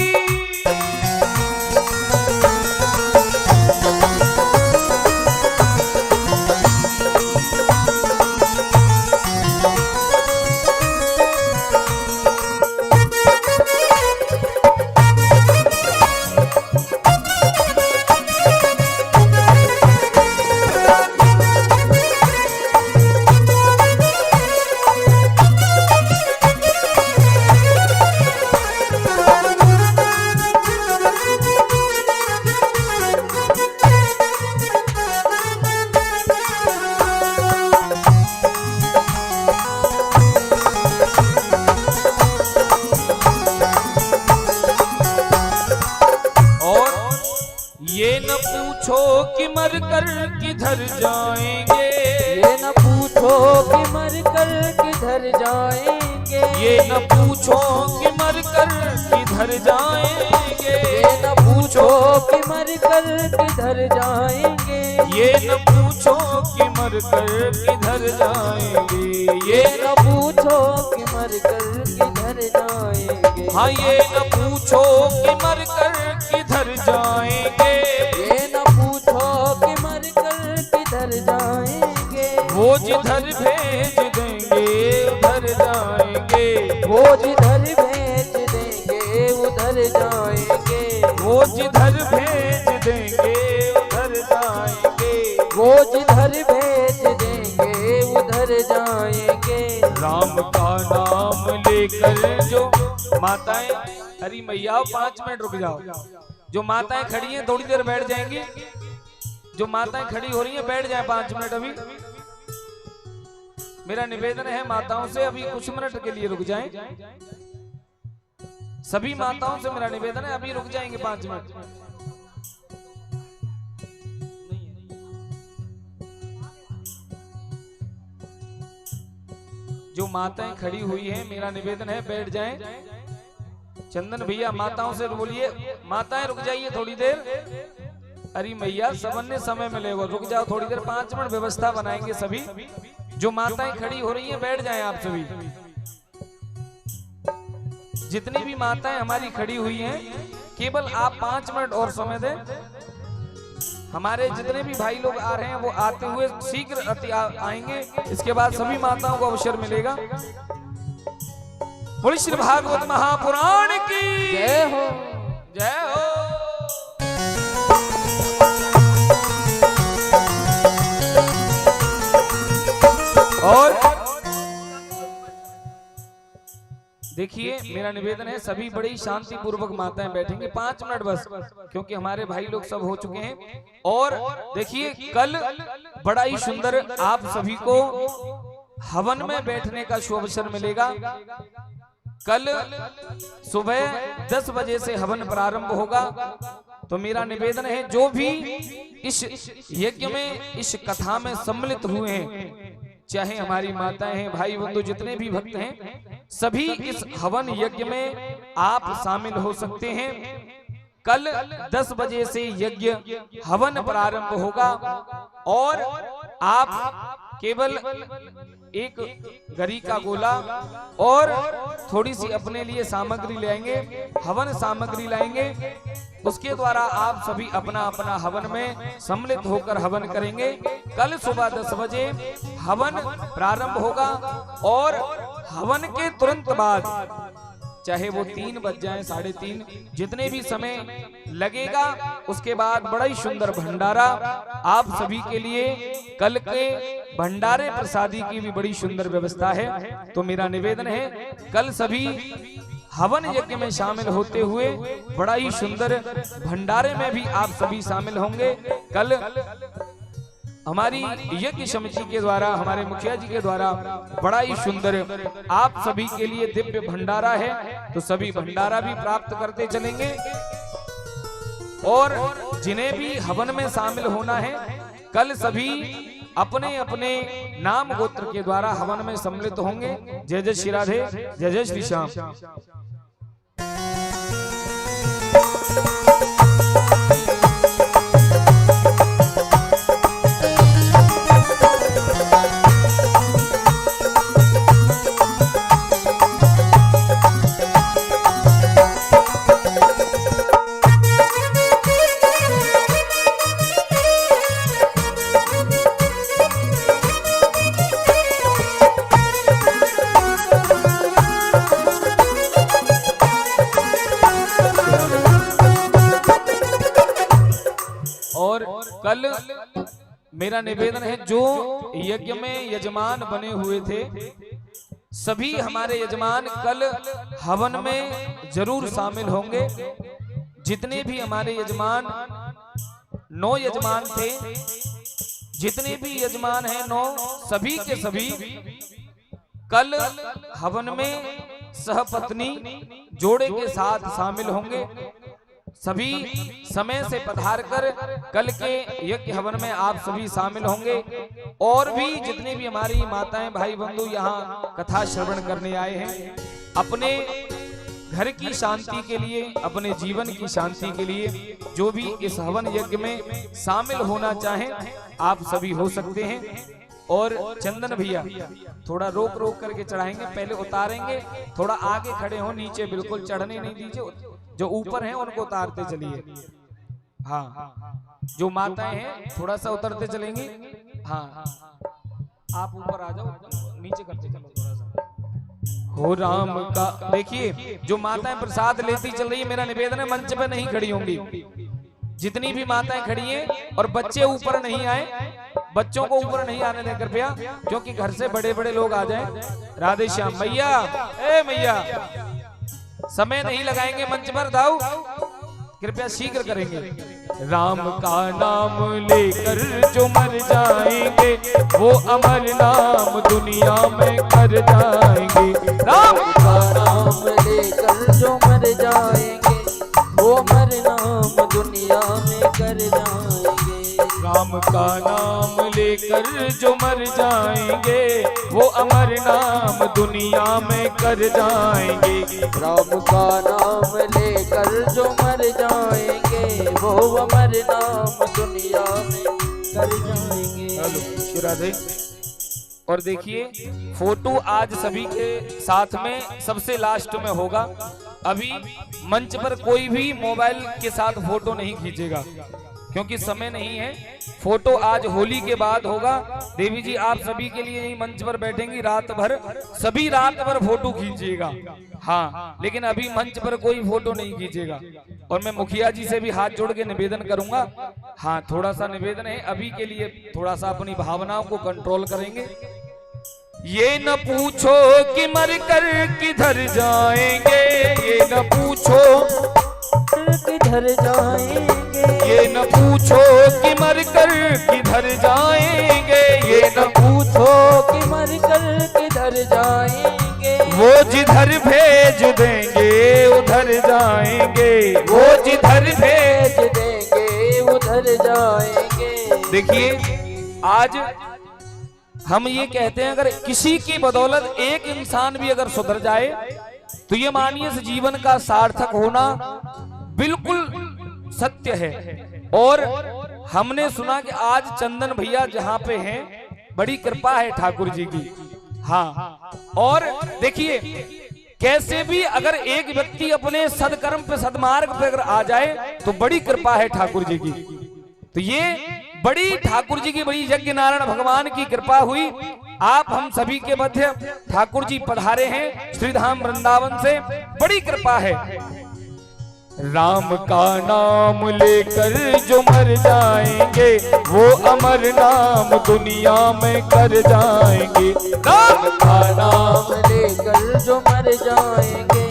कि मर कर किधर जाएंगे, ये न पूछो कि मर कर किधर जाएंगे, ये न पूछो कि मर कर किधर जाएंगे, ये न पूछो कि मर कर किधर जाएंगे, ये न पूछो कि मर कर किधर जाएंगे, ये न पूछो कि मर कर किधर जाएंगे, हाँ ये न पूछो कि मर कर किधर जाएंगे, ये न पूछो कि मर कर किधर जाएंगे, वो जिधर भेज देंगे उधर जाएंगे, वो जिधर भेज देंगे उधर जाएंगे, वो जिधर भेज देंगे उधर जाएंगे, वो जिधर भेज देंगे उधर जाएंगे। राम का नाम लेकर जो माताएं, अरे मैया 5 मिनट रुक जाओ, जो माताएं खड़ी हैं थोड़ी देर बैठ जाएंगी, जो माताएं खड़ी हो रही हैं बैठ जाएं 5 मिनट अभी। मेरा निवेदन है माताओं से अभी कुछ मिनट के लिए रुक जाएं, सभी माताओं से मेरा निवेदन है अभी रुक जाएंगे 5 मिनट। जो माताएं खड़ी हुई हैं मेरा निवेदन है बैठ जाएं। चंदन भैया माताओं से बोलिए माताएं रुक जाइए थोड़ी देर। अरे मैया सबने समय मिलेगा, रुक जाओ थोड़ी देर 5 मिनट व्यवस्था बनाएंगे सभी। जो माताएं खड़ी हो रही हैं बैठ जाएं आप सभी। जितनी भी माताएं हमारी खड़ी हुई हैं केवल आप 5 मिनट और समय दें। हमारे जितने भी भाई लोग आ रहे हैं वो आते हुए शीघ्र आएंगे, इसके बाद सभी माताओं को अवसर मिलेगा। बोलिए श्री भागवत महापुराण की जय हो, जय हो। और देखिए मेरा निवेदन है सभी बड़ी शांति पूर्वक माताएं बैठेंगे 5 मिनट बस, क्योंकि हमारे भाई लोग सब हो चुके हैं। और देखिए कल बड़ा ही सुंदर आप सभी को हवन में बैठने का शुभ अवसर मिलेगा। कल सुबह 10 बजे से हवन प्रारंभ होगा। तो मेरा निवेदन है जो भी इस यज्ञ में इस कथा में सम्मिलित हुए हैं, चाहे हमारी माताएं हैं भाई बंधु जितने भी भक्त हैं, सभी इस हवन यज्ञ में आप शामिल हो सकते हैं। कल 10 बजे से यज्ञ हवन प्रारंभ होगा और आप केवल एक गरी का गोला और थोड़ी सी अपने लिए सामग्री लाएंगे, हवन सामग्री लाएंगे। उसके द्वारा आप सभी अपना अपना हवन में सम्मिलित होकर हवन करेंगे। कल सुबह 10 बजे हवन प्रारंभ होगा और हवन के तुरंत बाद चाहे वो 3 बज जाए 3:30 जितने भी समय लगेगा, उसके बाद बड़ा ही सुंदर भंडारा आप सभी के लिए। कल के भंडारे प्रसादी की भी बड़ी सुंदर व्यवस्था है। तो मेरा निवेदन है कल सभी हवन यज्ञ में शामिल होते हुए बड़ा ही सुंदर भंडारे में भी आप सभी शामिल होंगे। कल हमारी यज्ञ समिति के द्वारा, हमारे मुखिया जी के द्वारा बड़ा ही सुंदर आप सभी के लिए दिव्य भंडारा है। तो सभी भंडारा भी प्राप्त करते चलेंगे और जिन्हें भी हवन में शामिल होना है कल सभी अपने अपने नाम गोत्र के द्वारा हवन में सम्मिलित होंगे। जय जय श्री राधे, जय जय श्री श्याम। और कल मेरा निवेदन है जो यज्ञ में यजमान बने हुए थे सभी हमारे यजमान कल हवन में जरूर शामिल होंगे। जितने भी हमारे यजमान 9 यजमान थे, जितने भी यजमान हैं 9 सभी के सभी कल हवन में सहपत्नी जोड़े के साथ शामिल होंगे। सभी समय से पधार कर कल के यज्ञ हवन में आप सभी शामिल होंगे। और भी जितने भी हमारी माताएं भाई बंधु यहाँ कथा श्रवण करने आए हैं, अपने घर की शांति के लिए, अपने जीवन की शांति के लिए जो भी इस हवन यज्ञ में शामिल होना चाहें आप सभी हो सकते हैं। और चंदन भैया थोड़ा रोक रोक करके चढ़ाएंगे, पहले उतारेंगे, थोड़ा आगे खड़े हो, नीचे बिल्कुल चढ़ने नहीं दीजिए, जो ऊपर हैं उनको उतारते चलिए। हाँ, जो माताएं हैं थोड़ा सा उतरते चलेंगी। हाँ, आप ऊपर आ जाओ, नीचे करते चलो थोड़ा सा। हो राम का, देखिए जो माताएं प्रसाद लेती चल रही है, मेरा निवेदन है मंच पे नहीं खड़ी होंगी, जितनी भी माताएं खड़ी हैं, और बच्चे ऊपर नहीं आए, बच्चों को ऊपर नहीं आने दें कृपया, क्योंकि घर से बड़े बड़े लोग आ जाएं। राधे श्याम। मैया, ए मैया, समय नहीं लगाएंगे, मंच पर दाऊ कृपया शीघ्र करेंगे। राम का नाम लेकर जो मर जाएंगे वो अमर नाम दुनिया में कर जाएंगे। राम का नाम लेकर जो मर जाएंगे वो अमर नाम दुनिया में कर जाएंगे। राम का नाम लेकर जो मर जाएंगे वो अमर नाम दुनिया में कर जाएंगे। राम का नाम लेकर जो मर जाएंगे वो अमर नाम दुनिया में कर जाएंगे। हेलो राधे। और देखिए फोटो आज सभी के साथ में सबसे लास्ट में होगा। अभी मंच पर कोई भी मोबाइल के साथ फोटो नहीं खींचेगा क्योंकि समय नहीं है। फोटो आज होली के बाद होगा। देवी जी आप सभी के लिए यही मंच पर बैठेंगी रात भर, सभी रात भर फोटो खींचिएगा। हाँ, लेकिन अभी मंच पर कोई फोटो नहीं खींचेगा। और मैं मुखिया जी से भी हाथ जोड़ के निवेदन करूंगा। हाँ, थोड़ा सा निवेदन है, अभी के लिए थोड़ा सा अपनी भावनाओं को कंट्रोल करेंगे। ये न पूछो कि मर कर किधर जाएंगे, ये न पूछो किधर जाएंगे, ये न पूछो कि मर कर किधर जाएंगे, ये न पूछो कि मर कर किधर जाएंगे। वो जिधर भेज देंगे उधर जाएंगे, वो जिधर भेज देंगे उधर जाएंगे। देखिए आज हम ये कहते हैं अगर किसी की बदौलत एक इंसान भी अगर सुधर जाए तो ये मानिए इस जीवन का सार्थक होना बिल्कुल सत्य है। और हमने सुना कि आज चंदन भैया जहां पे हैं बड़ी कृपा है ठाकुर जी की। हाँ, और देखिए कैसे भी अगर एक व्यक्ति अपने सदकर्म पे सदमार्ग पे अगर आ जाए तो बड़ी कृपा है ठाकुर जी की। तो ये बड़ी ठाकुर जी की बड़ी यज्ञ नारायण भगवान की कृपा हुई। आप हम सभी के मध्य ठाकुर जी पधारे हैं श्रीधाम वृंदावन से, बड़ी कृपा है। राम का नाम लेकर जो मर जाएंगे वो अमर नाम दुनिया में कर जाएंगे। राम का नाम लेकर जो मर जाएंगे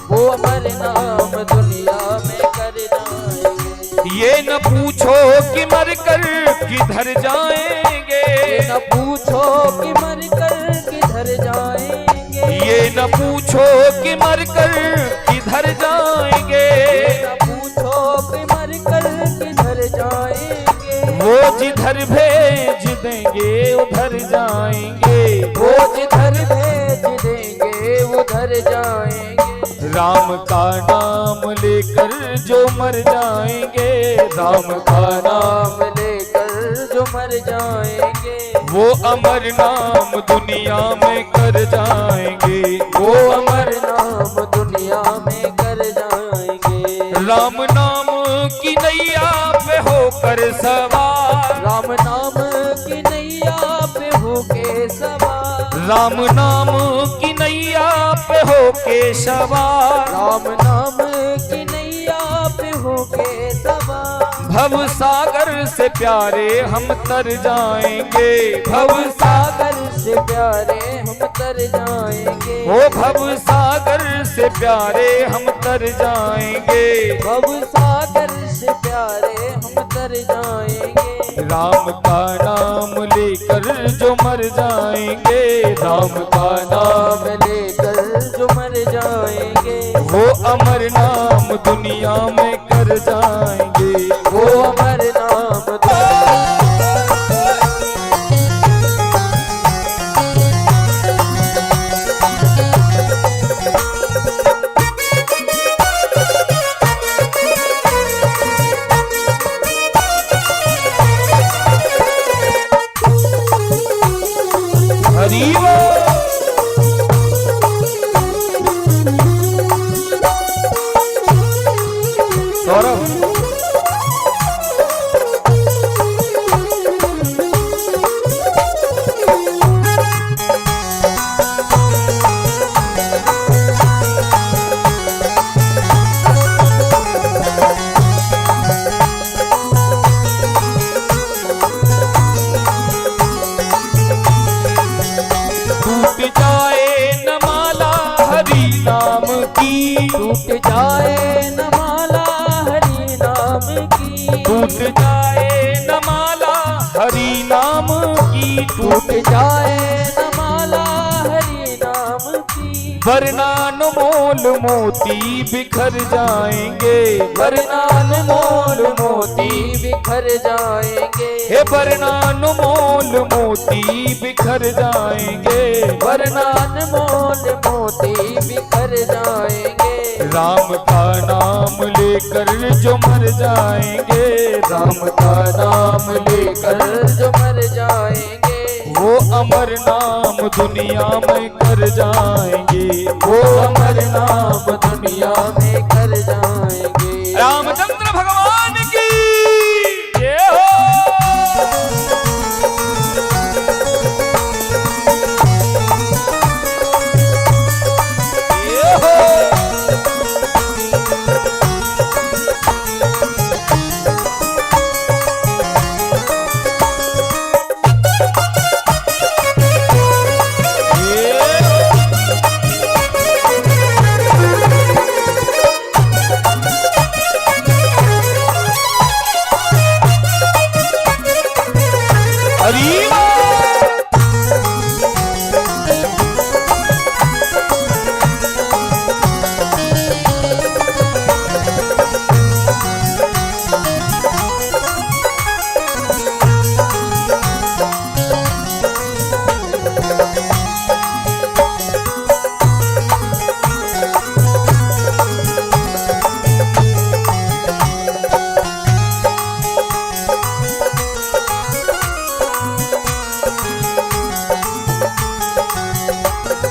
वो अमर नाम दुनिया में कर जाएंगे। ये न पूछो कि मर कर किधर जाएंगे, ये न पूछो कि मर कर किधर जाएंगे, ये न पूछो कि मर कर किधर जाएंगे, ये न पूछो कि मर कर किधर जाएंगे। वो जिधर भेज देंगे उधर जाएंगे, वो जिधर भेज देंगे उधर जाएंगे। राम का नाम लेकर जो मर जाएंगे, राम का नाम लेकर जो मर जाएंगे वो अमर नाम दुनिया में कर जाएंगे, वो अमर नाम दुनिया में कर जाएंगे। राम नाम की नैया पे होकर सवार, राम नाम की नैया पे होके सवार, राम नाम की नैया पे होके सवार, राम नाम की नैया पे होके सवार। भव सागर से प्यारे हम तर जाएंगे, भव सागर से प्यारे हम तर जाएंगे, ओ भव सागर से प्यारे हम तर जाएंगे, भव सागर से प्यारे हम तर जाएंगे। राम का नाम लेकर जो मर जाएंगे, राम का नाम लेकर जो मर जाएंगे वो अमर नाम दुनिया में कर जाएंगे, वो अमर नाम टूट जाए न माला हरि नाम की, टूट जाए न माला हरि नाम की, वरना अनमोल मोती बिखर जाएंगे, वरना अनमोल मोती बिखर जाएंगे, हे वरना अनमोल मोती बिखर जाएंगे, वरना अनमोल मोती बिखर जाएंगे। राम का नाम लेकर जो मर जाएंगे, राम का नाम लेकर जो मर जाएंगे, वो अमर नाम दुनिया में कर जाएंगे, वो अमर नाम दुनिया में कर जाएंगे। रामचंद्र भगवान की जय हो। जय हो।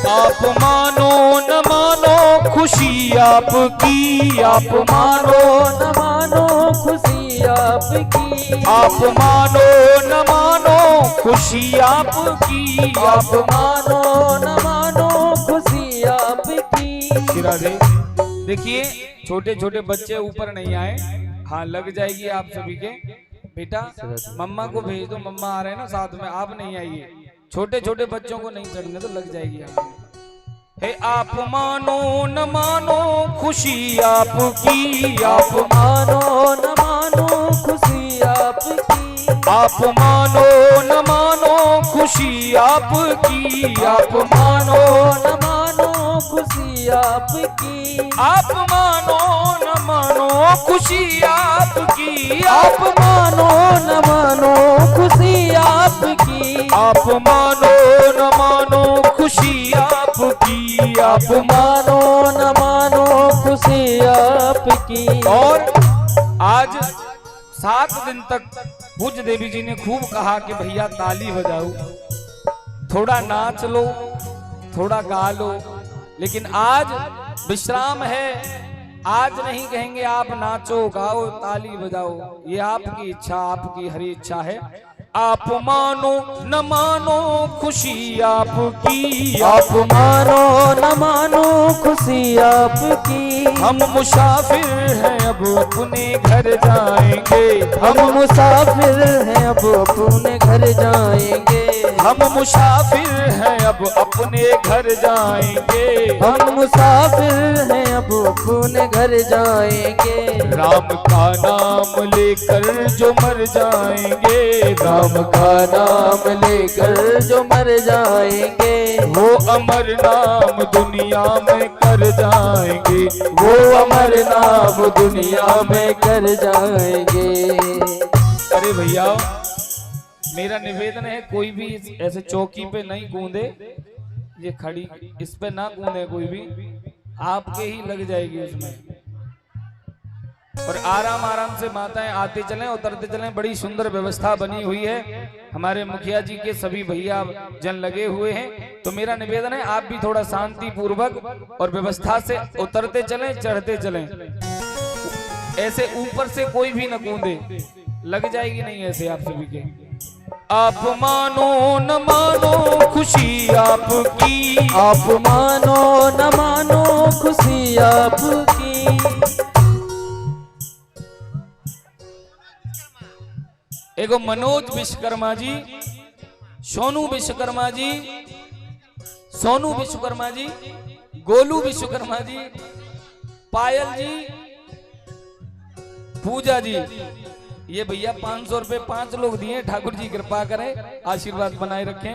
आप मानो न मानो खुशी आपकी, आप मानो न मानो खुशी आपकी, आप मानो न मानो खुशी आपकी, आप मानो न मानो खुशी आपकी। राधे। देखिए छोटे छोटे बच्चे ऊपर नहीं आए, हाँ लग जाएगी आप सभी के। बेटा मम्मा को भेज दो, मम्मा आ रहे हैं ना साथ में, आप नहीं आइए। छोटे छोटे बच्चों को नहीं चढ़ने तो लग जाएगी आप। हे आप मानो न मानो खुशी आपकी, आप मानो न मानो खुशी आपकी, आप मानो न मानो खुशी आपकी, आप मानो न मानो खुशी आपकी, आप मानो न मानो खुशी आपकी, आप मानो न मानो खुशी आपकी, आप मानो न मानो खुशी आपकी, आप मानो न मानो खुशी आपकी। और आज 7 दिन तक पूज्य देवी जी ने खूब कहा कि भैया ताली बजाओ, थोड़ा नाच लो, थोड़ा गा लो, लेकिन आज विश्राम है। आज नहीं कहेंगे आप नाचो गाओ ताली बजाओ, ये आपकी इच्छा, आपकी हरी इच्छा है। आप मानो न मानो खुशी आपकी, आप मानो न मानो खुशी आपकी, हम मुसाफिर हैं अब अपने घर जाएंगे, हम मुसाफिर हैं अब अपने घर जाएंगे, हम मुसाफिर हैं अब अपने घर जाएंगे, हम मुसाफिर हैं अब अपने घर जाएंगे। राम का नाम लेकर जो मर जाएंगे, राम का नाम लेकर जो मर जाएंगे, वो अमर नाम दुनिया में कर जाएंगे, वो अमर नाम दुनिया में कर जाएंगे। अरे भैया मेरा निवेदन है कोई भी ऐसे चौकी पे नहीं गूंदे, ये खड़ी इस पे ना गूंदे कोई भी, आपके ही लग जाएगी उसमें। और आराम आराम से माताएं आते चलें उतरते चलें, बड़ी सुंदर व्यवस्था बनी हुई है। हमारे मुखिया जी के सभी भैया जन लगे हुए हैं, तो मेरा निवेदन है आप भी थोड़ा शांति पूर्वक और व्यवस्था से उतरते चलें चढ़ते चलें, ऐसे ऊपर से कोई भी न कूदे, लग जाएगी नहीं ऐसे आप सभी के। आप मानो न मानो खुशी आपकी, आप मानो न मानो खुशी आपकी, एगो मनोज विश्वकर्मा जी, सोनू विश्वकर्मा जी, सोनू विश्वकर्मा जी, गोलू विश्वकर्मा जी, पायल जी, पूजा जी, ये भैया 500 रुपए 5 लोग दिए। ठाकुर जी कृपा करें, आशीर्वाद बनाए रखें।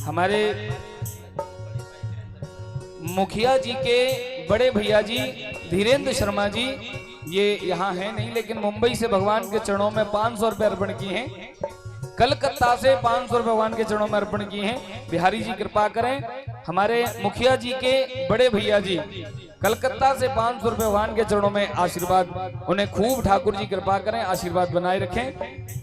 हमारे मुखिया जी के बड़े भैया जी धीरेन्द्र शर्मा जी, ये यहाँ है नहीं, लेकिन मुंबई से भगवान के चरणों में 500 रुपए अर्पण किए हैं। कलकत्ता से 500 रुपए भगवान के चरणों में अर्पण किए हैं। बिहारी जी कृपा करें। हमारे मुखिया जी के बड़े भैया जी कलकत्ता से 500 रुपए भगवान के चरणों में आशीर्वाद, उन्हें खूब ठाकुर जी कृपा करें, आशीर्वाद बनाए रखें।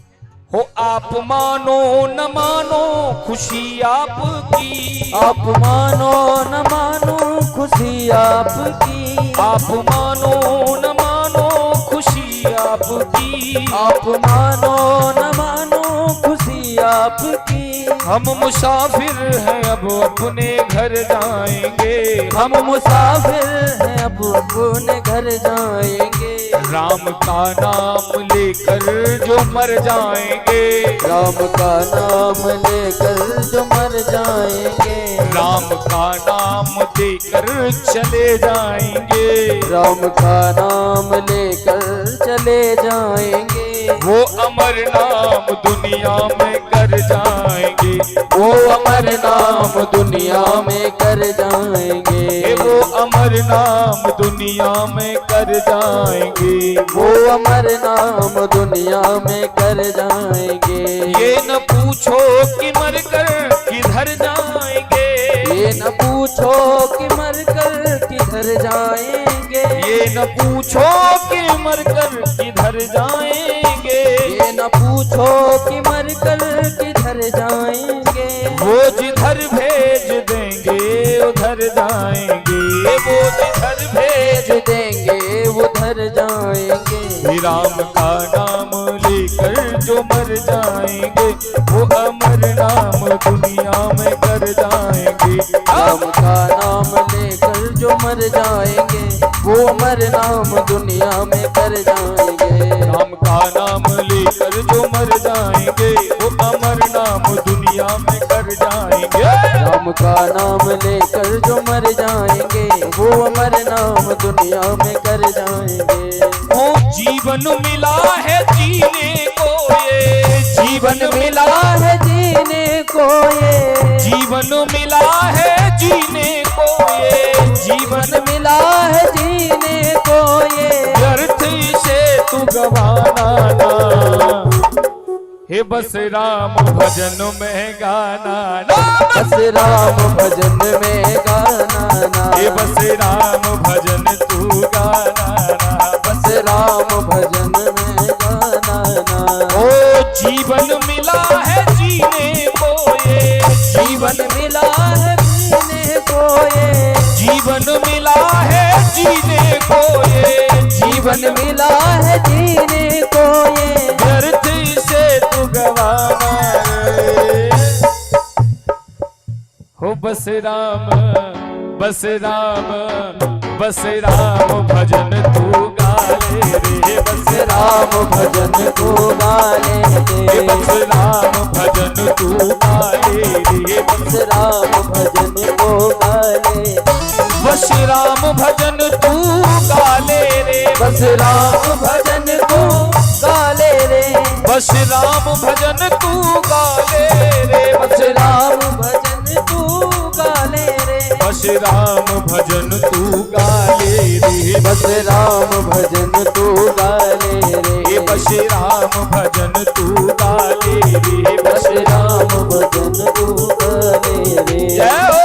हो आप मानो न मानो खुशी आपकी, आप मानो न मानो खुशी आपकी, आप मानो न मानो खुशी आपकी, आप मानो न मानो खुशी आपकी। हम मुसाफिर हैं अब अपने घर जाएंगे, हम मुसाफिर हैं अब अपने घर जाएंगे। राम का नाम लेकर जो मर जाएंगे, राम का नाम लेकर जो मर जाएंगे, राम का नाम देकर चले जाएंगे, राम का नाम लेकर चले जाएंगे। वो अमर नाम दुनिया में कर जाएंगे, वो अमर नाम दुनिया में कर जाएंगे, वो अमर नाम दुनिया में कर जाएंगे, वो अमर नाम दुनिया में कर जाएंगे। ये न पूछो कि मरकर किधर जाएंगे, ये न पूछो कि मरकर किधर जाएंगे, ये न पूछो कि मरकर किधर जाएंगे, ये न पूछो कि मरकर किधर जाएंगे। वो जिधर भेज देंगे उधर जाएंगे, वो जिधर भेज देंगे उधर जाएंगे। राम का नाम लेकर जो मर जाएंगे, वो अमर नाम दुनिया में कर जाएंगे। राम का नाम लेकर जो मर जाएंगे, वो अमर नाम दुनिया में कर जाएंगे। राम का नाम लेकर जो मर जाएंगे, वो अमर नाम दुनिया में कर जाएंगे। राम का नाम लेकर जो मर जाएंगे, वो अमर नाम दुनिया में कर जाएंगे। ओ जीवन मिला है जीने को ये, जीवन मिला है जीने को ये, जीवन मिला है जीने को ये, जीवन मिला है जीने को ये। व्यर्थ से तू गवाना ना, हे बस राम भजन में गाना ना, बस राम भजन में गाना ना, हे बस राम भजन तू गाना ना, बस राम भजन में गाना ना। ओ जीवन मिला है जीने को ये, जीवन मिला है जीने को ये, जीवन मिला है जीने को ये, जीवन मिला है जीने को ये। व्यर्थ से तू गवाना रे। हो बस राम बस राम बस राम भजन तू गाले रे, बस राम भजन को गाले रे, रे, बस राम भजन तू गाले रे, बस राम भजन को गाले, बस राम भजन तू गाले रे, बस राम भजन को गाले रे, बस राम भजन तू गाले रे, बस राम भजन तू गाले रे, बस राम भजन तू गाले रे, बस राम भजन तू गाले रे, बस राम भजन तू गाले रे, बस राम भजन तू गाले रे। जय हो।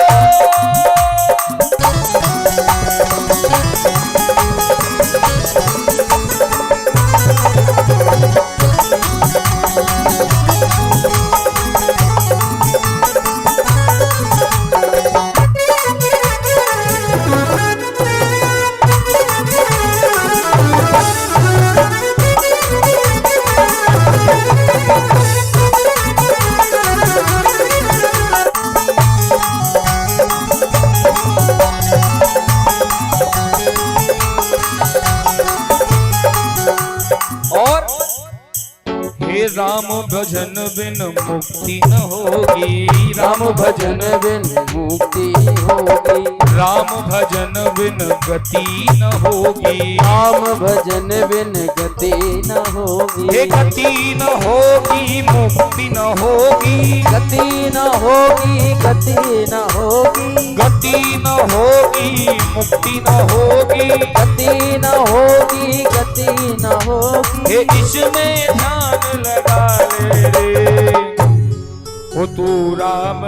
होगी। राम भजन बिन मुक्ति न होगी। राम भजन बिन मुक्ति होगी। राम भजन बिन गति न होगी। राम भजन बिन गति न होगी। ये गति न होगी मुक्ति न होगी। गति न होगी, गति न होगी। गति न होगी मुक्ति न होगी। गति न होगी, गति न होगी। ये इसमें ध्यान लगा ले रे। ओ तू राम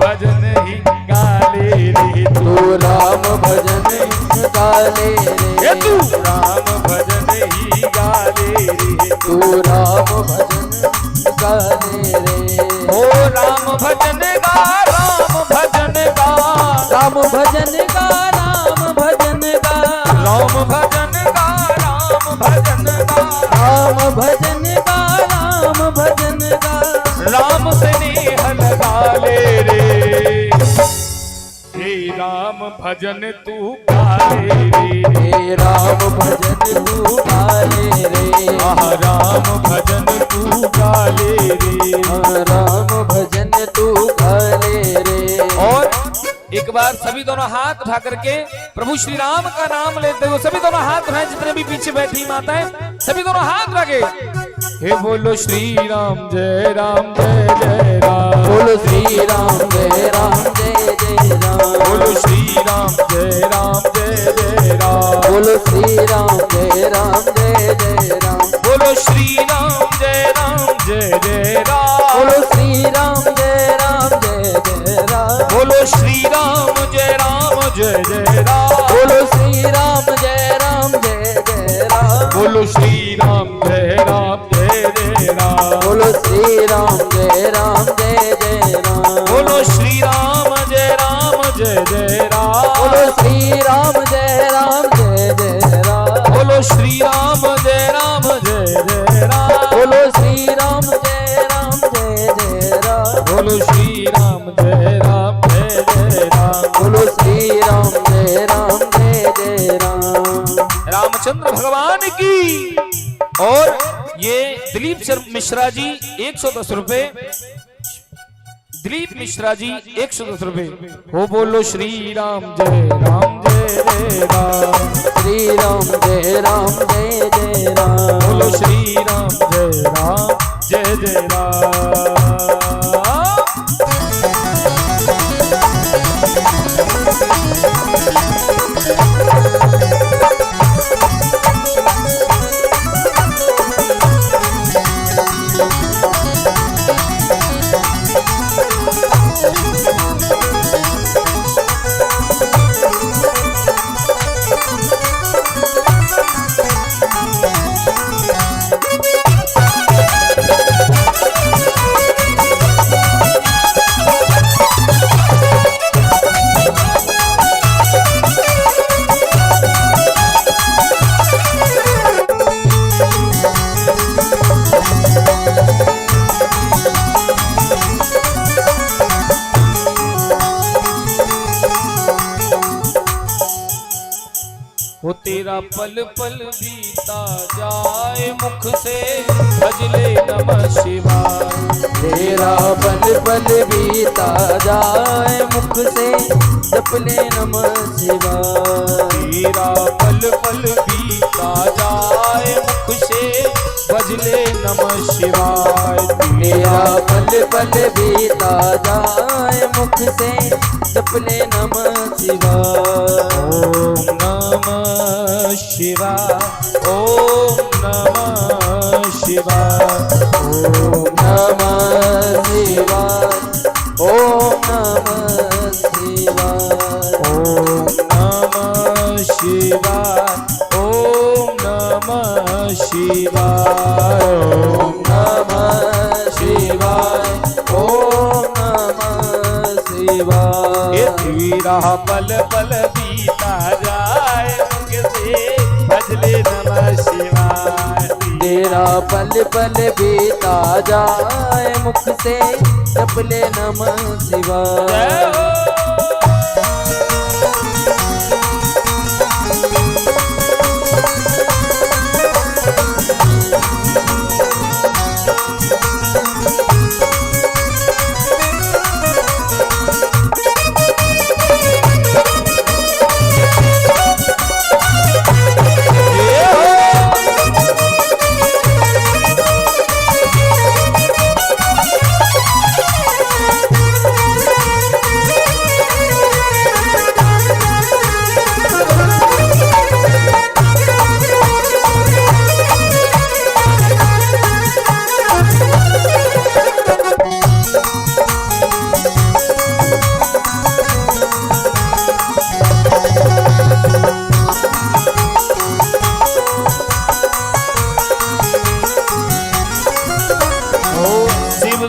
भजन ही गा ले रे। तू राम भजन गाले ये रे। तू राम भजन ही गा ले रे। तू राम भजन गाले रे। ओ राम भजन गा, राम भजन गा। राम भजन गा, राम भजन गा। राम भजन गा, राम भजन गा। राम भजन गा, राम भजन गा। राम से नेह लगा ले रे। हे राम भजन तू गा ले रे। हे राम भजन तू गाले रे। आह राम भजन तू गा ले रे। राम भजन तू गाले रे। और एक बार सभी दोनों हाथ उठा करके प्रभु श्री राम का नाम लेते हुए सभी दोनों हाथ उठाए, जितने भी पीछे बैठी माताएं सभी दोनों हाथ उठाके हे बोलो श्री राम जय राम जय जय राम। बोलो श्री राम जय राम जय जय राम। बोलो श्री राम जय राम जय जय राम। बोलो श्री राम जय राम जय जय राम। बोलो श्री राम जय राम जय जय राम। बोलो श्री राम जय राम जय जय राम। बोलो श्री राम जय राम जय जय राम। बोलो श्री राम जय राम जय जय राम। बोलो श्री राम जय राम जय जय राम। बोलो श्री राम जय राम जय जय राम। बोलो श्री राम जय राम जय जय राम। बोलो श्री राम जय राम जय जय राम। बोलो श्री राम जय राम जय जय राम। बोलो श्री राम जय राम जय जय राम। बोलो श्री राम जय राम जय जय राम। बोलो श्री राम जय राम जय जय राम। रामचंद्र भगवान की। और ये दिलीप मिश्रा जी 110 रुपए। दिलीप मिश्रा जी 110 रुपए। हो बोलो श्री राम जय राम जय जय राम। श्री राम जय राम जय जय राम। बोलो श्री राम जय राम जय जय राम। वो तेरा पल पल बीता जाए मुख से भजले नमः शिवाय। तेरा पल पल बीता जाए मुख से जपले नमः शिवाय। तेरा पल पल बीता जाए मुख से भजले नमः शिवाय। तेरा पल पल बीता जाए मुख से जपले नमः शिवाय। ओम नमः शिवाय। ओम नमः शिवाय। ओम नमः शिवाय। ओम नमः शिवाय। ओम नमः शिवाय। ओम नमः शिवाय। ओम नमः शिवाय। ओम नमः शिवाय। ये तेरा पल पल बीता जाए मुख से भजले नमः शिवाय। तेरा पल पल बीता जाए मुख से जपले नमः शिवाय। जय हो।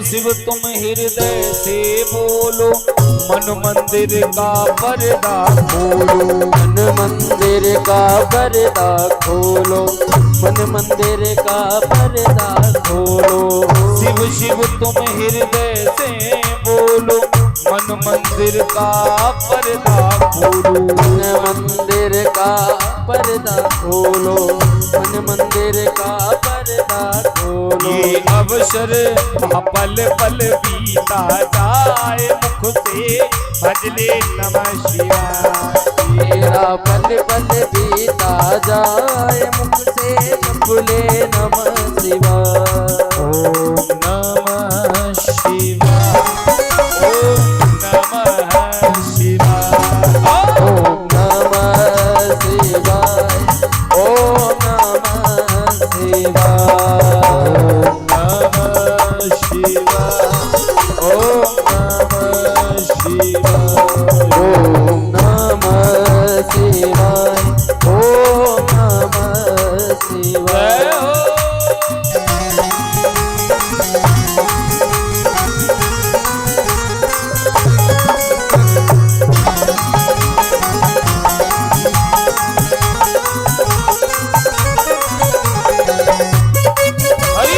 शिव तुम हृदय से बोलो, मन मंदिर का पर्दा खोलो। मन मंदिर का पर्दा खोलो, मन मंदिर का पर्दा खोलो। शिव शिव तुम हृदय से बोलो, मन मंदिर का पर्दा खोलो। मन मंदिर का पर्दा खोलो, मन मंदिर का पर्दा खोलो। ये अवसर पल पल बीता जाए, मुख से भजले नमः शिवाय। तेरा पल पल बीता जाए, मुख से जपले नमः शिवाय। ओम नमः शिवाय, ओम नमः शिवाय, ओम नमः शिवाय, ओम नमः शिवाय, नमः शिवाय, ओम नमः शिवाय, ओम नमः शिवाय, ओम नमः शिवाय। जय हो। हरि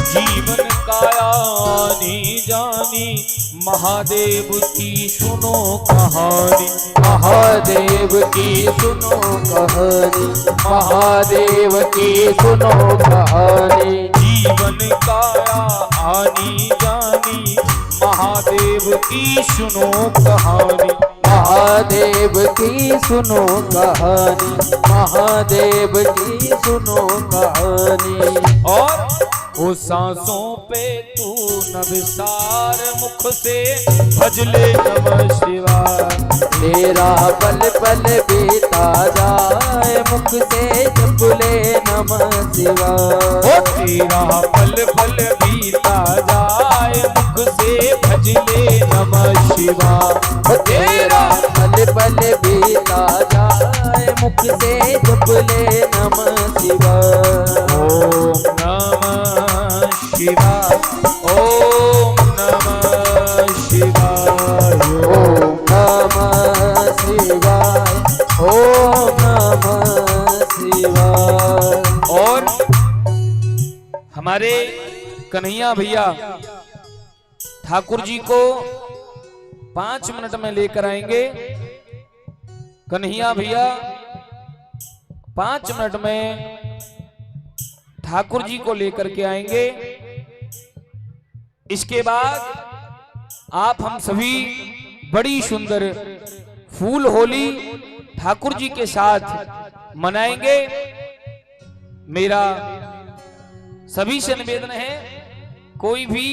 जीवन काया आनी जानी, महादेव की सुनो कहानी। महादेव की सुनो कहानी, महादेव की सुनो कहानी। जीवन काया आनी जानी, महादेव की सुनो कहानी। महादेव की सुनो कहानी, महादेव की सुनो कहानी। और वो सांसों पे तू न विसार, मुख से भजले नमः शिवाय। तेरा पल पल बीता जाए, मुख से जपले नमः शिवाय। ओ तेरा पल पल बीता जाए, मुख से भजले नमः शिवाय। तेरा पल पल बीता जाए, मुख से जपले नमः शिवाय। ओम नमः शिवाय, ओम नमः शिवाय, ओम नमः शिवाय, ओम नमः शिवाय। और हमारे कन्हैया भैया ठाकुर जी को 5 मिनट में लेकर आएंगे। कन्हैया भैया 5 मिनट में ठाकुर जी को लेकर के आएंगे। इसके बाद आप हम सभी बड़ी सुंदर फूल होली ठाकुर जी के साथ मनाएंगे। मेरा सभी से निवेदन है, कोई भी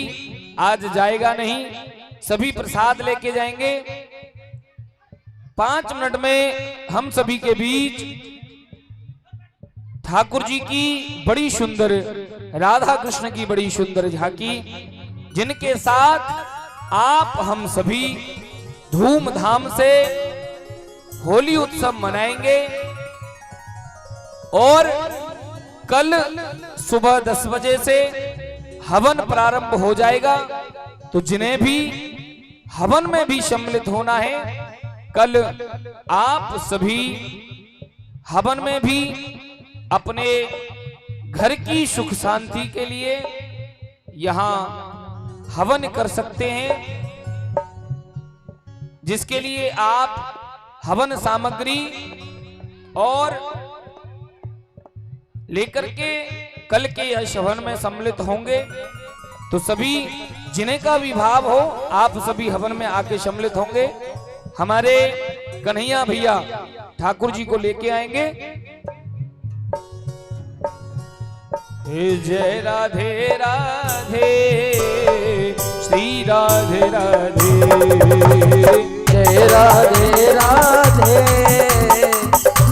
आज जाएगा नहीं, सभी प्रसाद लेके जाएंगे। 5 मिनट में हम सभी के बीच ठाकुर जी की बड़ी सुंदर, राधा कृष्ण की बड़ी सुंदर झांकी, जिनके साथ आप हम सभी धूमधाम से होली उत्सव मनाएंगे। और कल सुबह 10 बजे से हवन प्रारंभ हो जाएगा। तो जिन्हें भी हवन में भी सम्मिलित होना है, कल आप सभी हवन में भी अपने घर की सुख शांति के लिए यहां हवन कर सकते हैं, जिसके लिए आप हवन सामग्री और लेकर के कल के यह हवन में सम्मिलित होंगे। तो सभी जिन्हें का भी भाव हो आप सभी हवन में आके सम्मिलित होंगे। हमारे कन्हैया भैया ठाकुर जी को लेके आएंगे। हे जय राधे राधे श्री राधे राधे, जय राधे राधे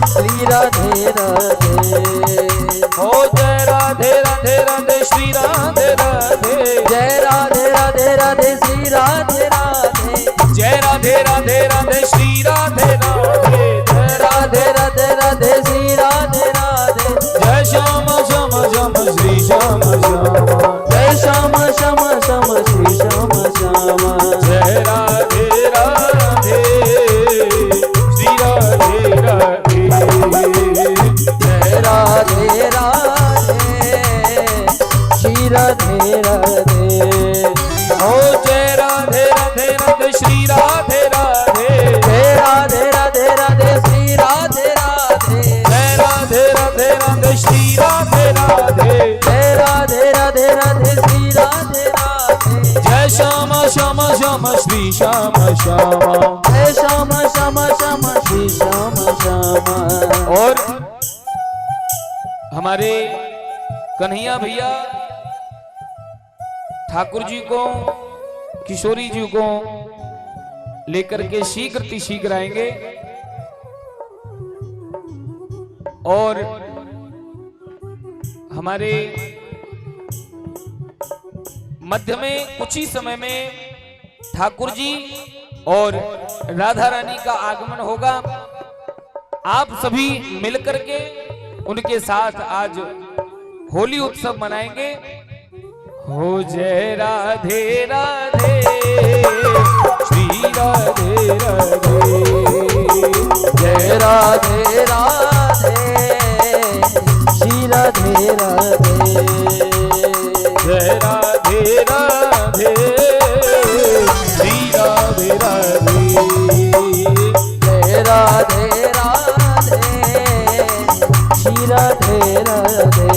श्री राधे राधे, ओ जय राधे राधे राधे श्री राधे राधे, जय राधे राधे राधे श्री राधे राधे, जय राधे राधे राधे श्री राधे राधे, जय राधे राधे राधे श्री राधे राधे, जय श्याम श्याम श्याम श्री श्याम श्याम, जय श्याम श्याम श्याम श्री श्याम श्याम, जय राधे राधे श्री राधे राधे, जय राधे राधे श्री राधे राधे, ओ जय राधे राधे राधे श्री राधे राधे, जय राधे राधे राधे श्री राधे राधे, जय राधे राधे राधे श्री राधे राधे, जय राधे राधे राधे श्री राधे राधे, जय श्याम श्याम श्याम श्री श्याम श्याम, जय श्याम श्याम श्याम श्री श्याम श्याम। और हमारे कन्हैया भैया ठाकुर जी को किशोरी जी को लेकर के शीघ्र आएंगे। और हमारे मध्य में कुछ ही समय में ठाकुर जी और राधा रानी का आगमन होगा। आप सभी मिलकर के उनके साथ आज होली उत्सव मनाएंगे। हो जय राधे राधे श्री राधे राधे, जय राधे राधे श्री राधे राधे, जय राधे राधे श्री राधे राधे, जय राधे राधे श्री राधे राधे।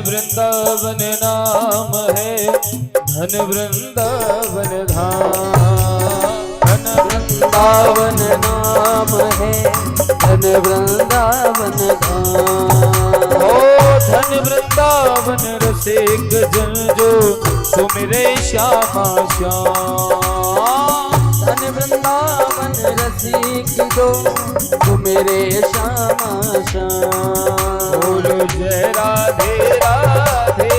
वृंदावन नाम है, धन वृंदावन धाम, धन वृंदावन नाम है, धन वृंदावन धाम। ओ धन वृंदावन रसिक जन जो सुमिरे श्यामा श्याम, धन वृंदावन रसिक जो सुमिरे श्यामा श्याम। बोलो जय राधे राधे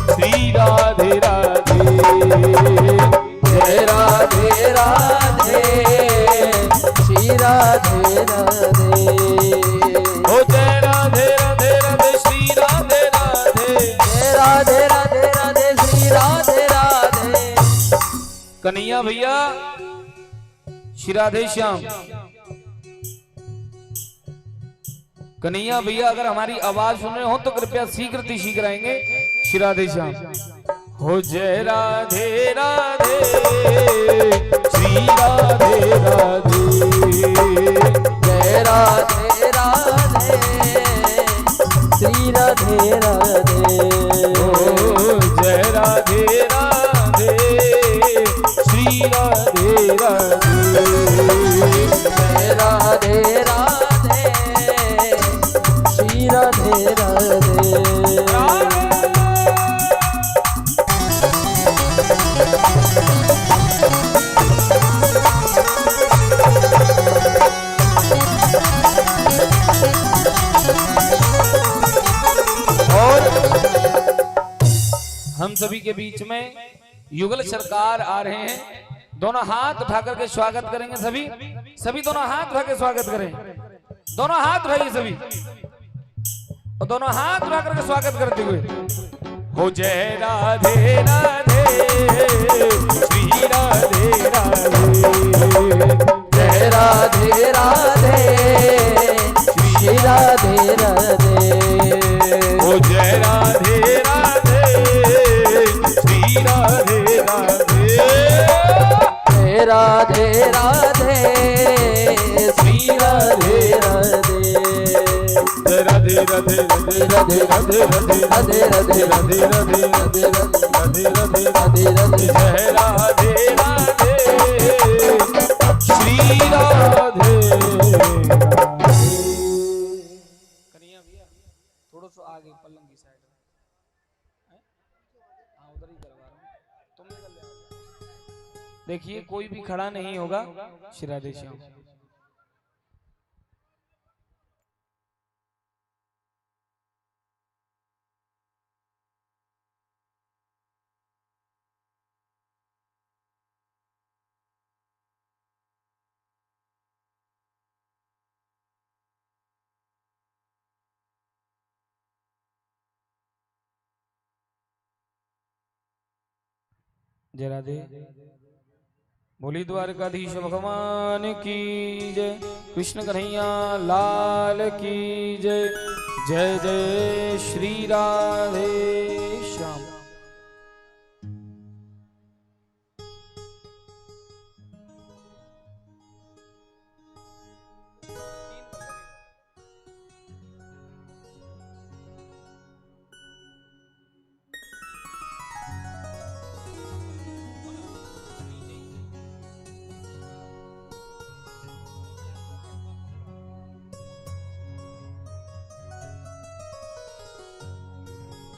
श्री राधे राधे, जय राधे राधे श्री राधे राधे, ओ जय राधे राधे राधे श्री राधे राधे, जय राधे राधे राधे श्री राधे राधे। कन्हैया भैया श्री राधे श्याम, कन्हैया भैया अगर हमारी आवाज सुन रहे हो तो कृपया शीघ्र आएंगे। श्री राधे श्याम। हो जय राधे राधे श्री राधे राधे, जय राधे राधे श्री राधे राधे, ओ जय राधे राधे श्री राधे राधे, जय राधे राधे श्री राधे राधे। सभी के बीच में युगल सरकार आ रहे हैं। दोनों हाथ उठा करके स्वागत करेंगे। सभी दोनों हाथ उठा के स्वागत करें। दोनों हाथ उठाइए सभी, और दोनों हाथ उठा करके स्वागत करते हुए हो जय राधे राधे श्री राधे राधे, जय राधे राधे श्री राधे राधे, हो जय राधे राधे श्री राधे राधे, जय राधे राधे श्री राधे राधे, राधे राधे राधे राधे राधे राधे राधे राधे राधे राधे राधे राधे राधे राधे राधे, जय राधे राधे श्री राधे। कन्हैया भैया थोड़ा सा आगे पलंग की साइड में, हाँ उधर ही करवा रहा हूँ, तुम निकल जाओ। देखिए कोई भी खड़ा नहीं होगा। श्री राधे श्याम। जय राधे। बोली द्वारकाधीश भगवान की जय, कृष्ण कन्हैया लाल की जय। जय जय श्री राधे श्याम।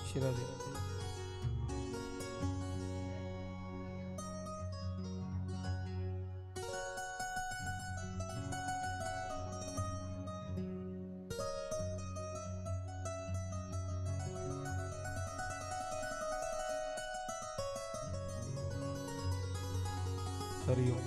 श्री राधे। हरिओम।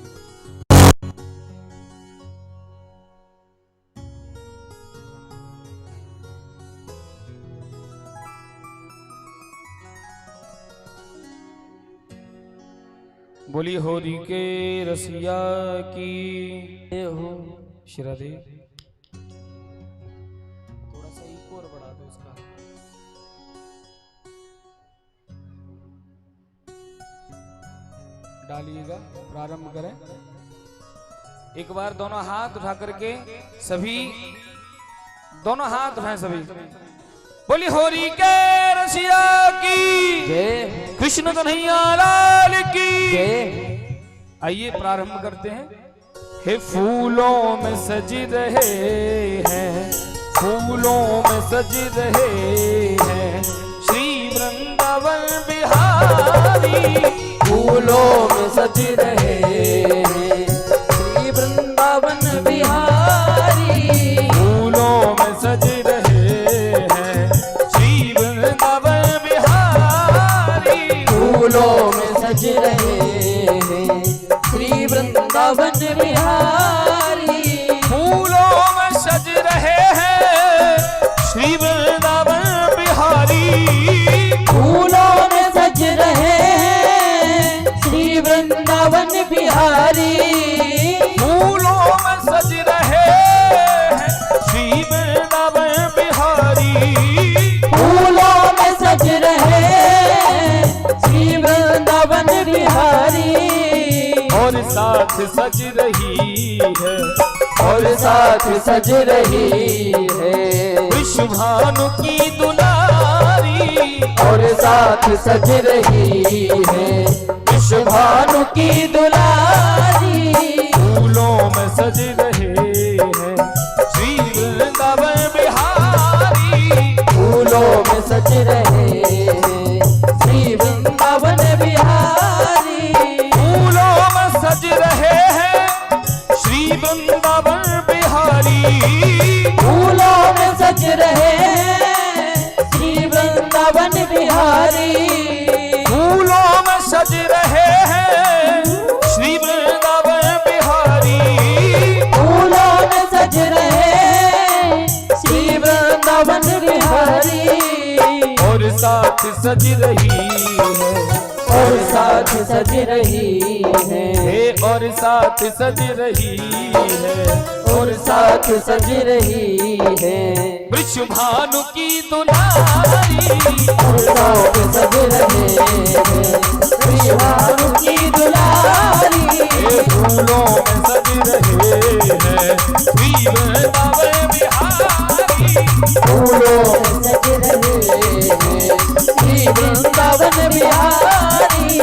बोली होरी के रसिया की हो श्री राधे। थोड़ा सा इको और बढ़ा दो इसका। डालिएगा, प्रारंभ करें। एक बार दोनों हाथ उठा करके सभी, दोनों हाथ उठाएं सभी। बोली होरी के रसिया की जय, कृष्ण कन्हैया लाल की जय। आइए प्रारंभ करते हैं। हे फूलों में सज रहे हैं, फूलों में सज रहे हैं श्री वृंदावन बिहारी। फूलों में सज रहे हैं श्री वृंदावन बिहारी। फूलों में सज रहे हैं श्री वृंदावन बिहारी। फूलों में सज रहे हैं श्री वृंदावन बिहारी। फूलों में सज रहे हैं श्री वृंदावन बिहारी। फूलों में सज रहे हैं श्री वृंदावन बिहारी। फूलों में सज रहे हैं श्री वृंदावन बिहारी। फूलों में सज रहे हैं श्री वृंदावन बिहारी। और साथ सज रही है, और साथ सज रही है विश्वभानु की दुलारी। और साथ सज रही है विश्वभानु की दुलारी। फूलों में सज रहे हैं श्री वृंदावन बिहारी। फूलों में सज रहे हैं श्री वृंदावन बिहारी। फूलों में सज रहे हैं श्री वृंदावन बिहारी। फूलों में सज रहे हैं श्री वृंदावन बिहारी। सज रही है, और साथ सज रही है, और साथ सज रही है, और साथ सज रही है। वृषभानु की दुलारी, और साथ सज रहे हैं, वृषभानु की दुलारी। फूलों में सज रहे हैं वृंदावन बिहारी, फूलों में सज रहे हैं श्री वृंदावन बिहारी।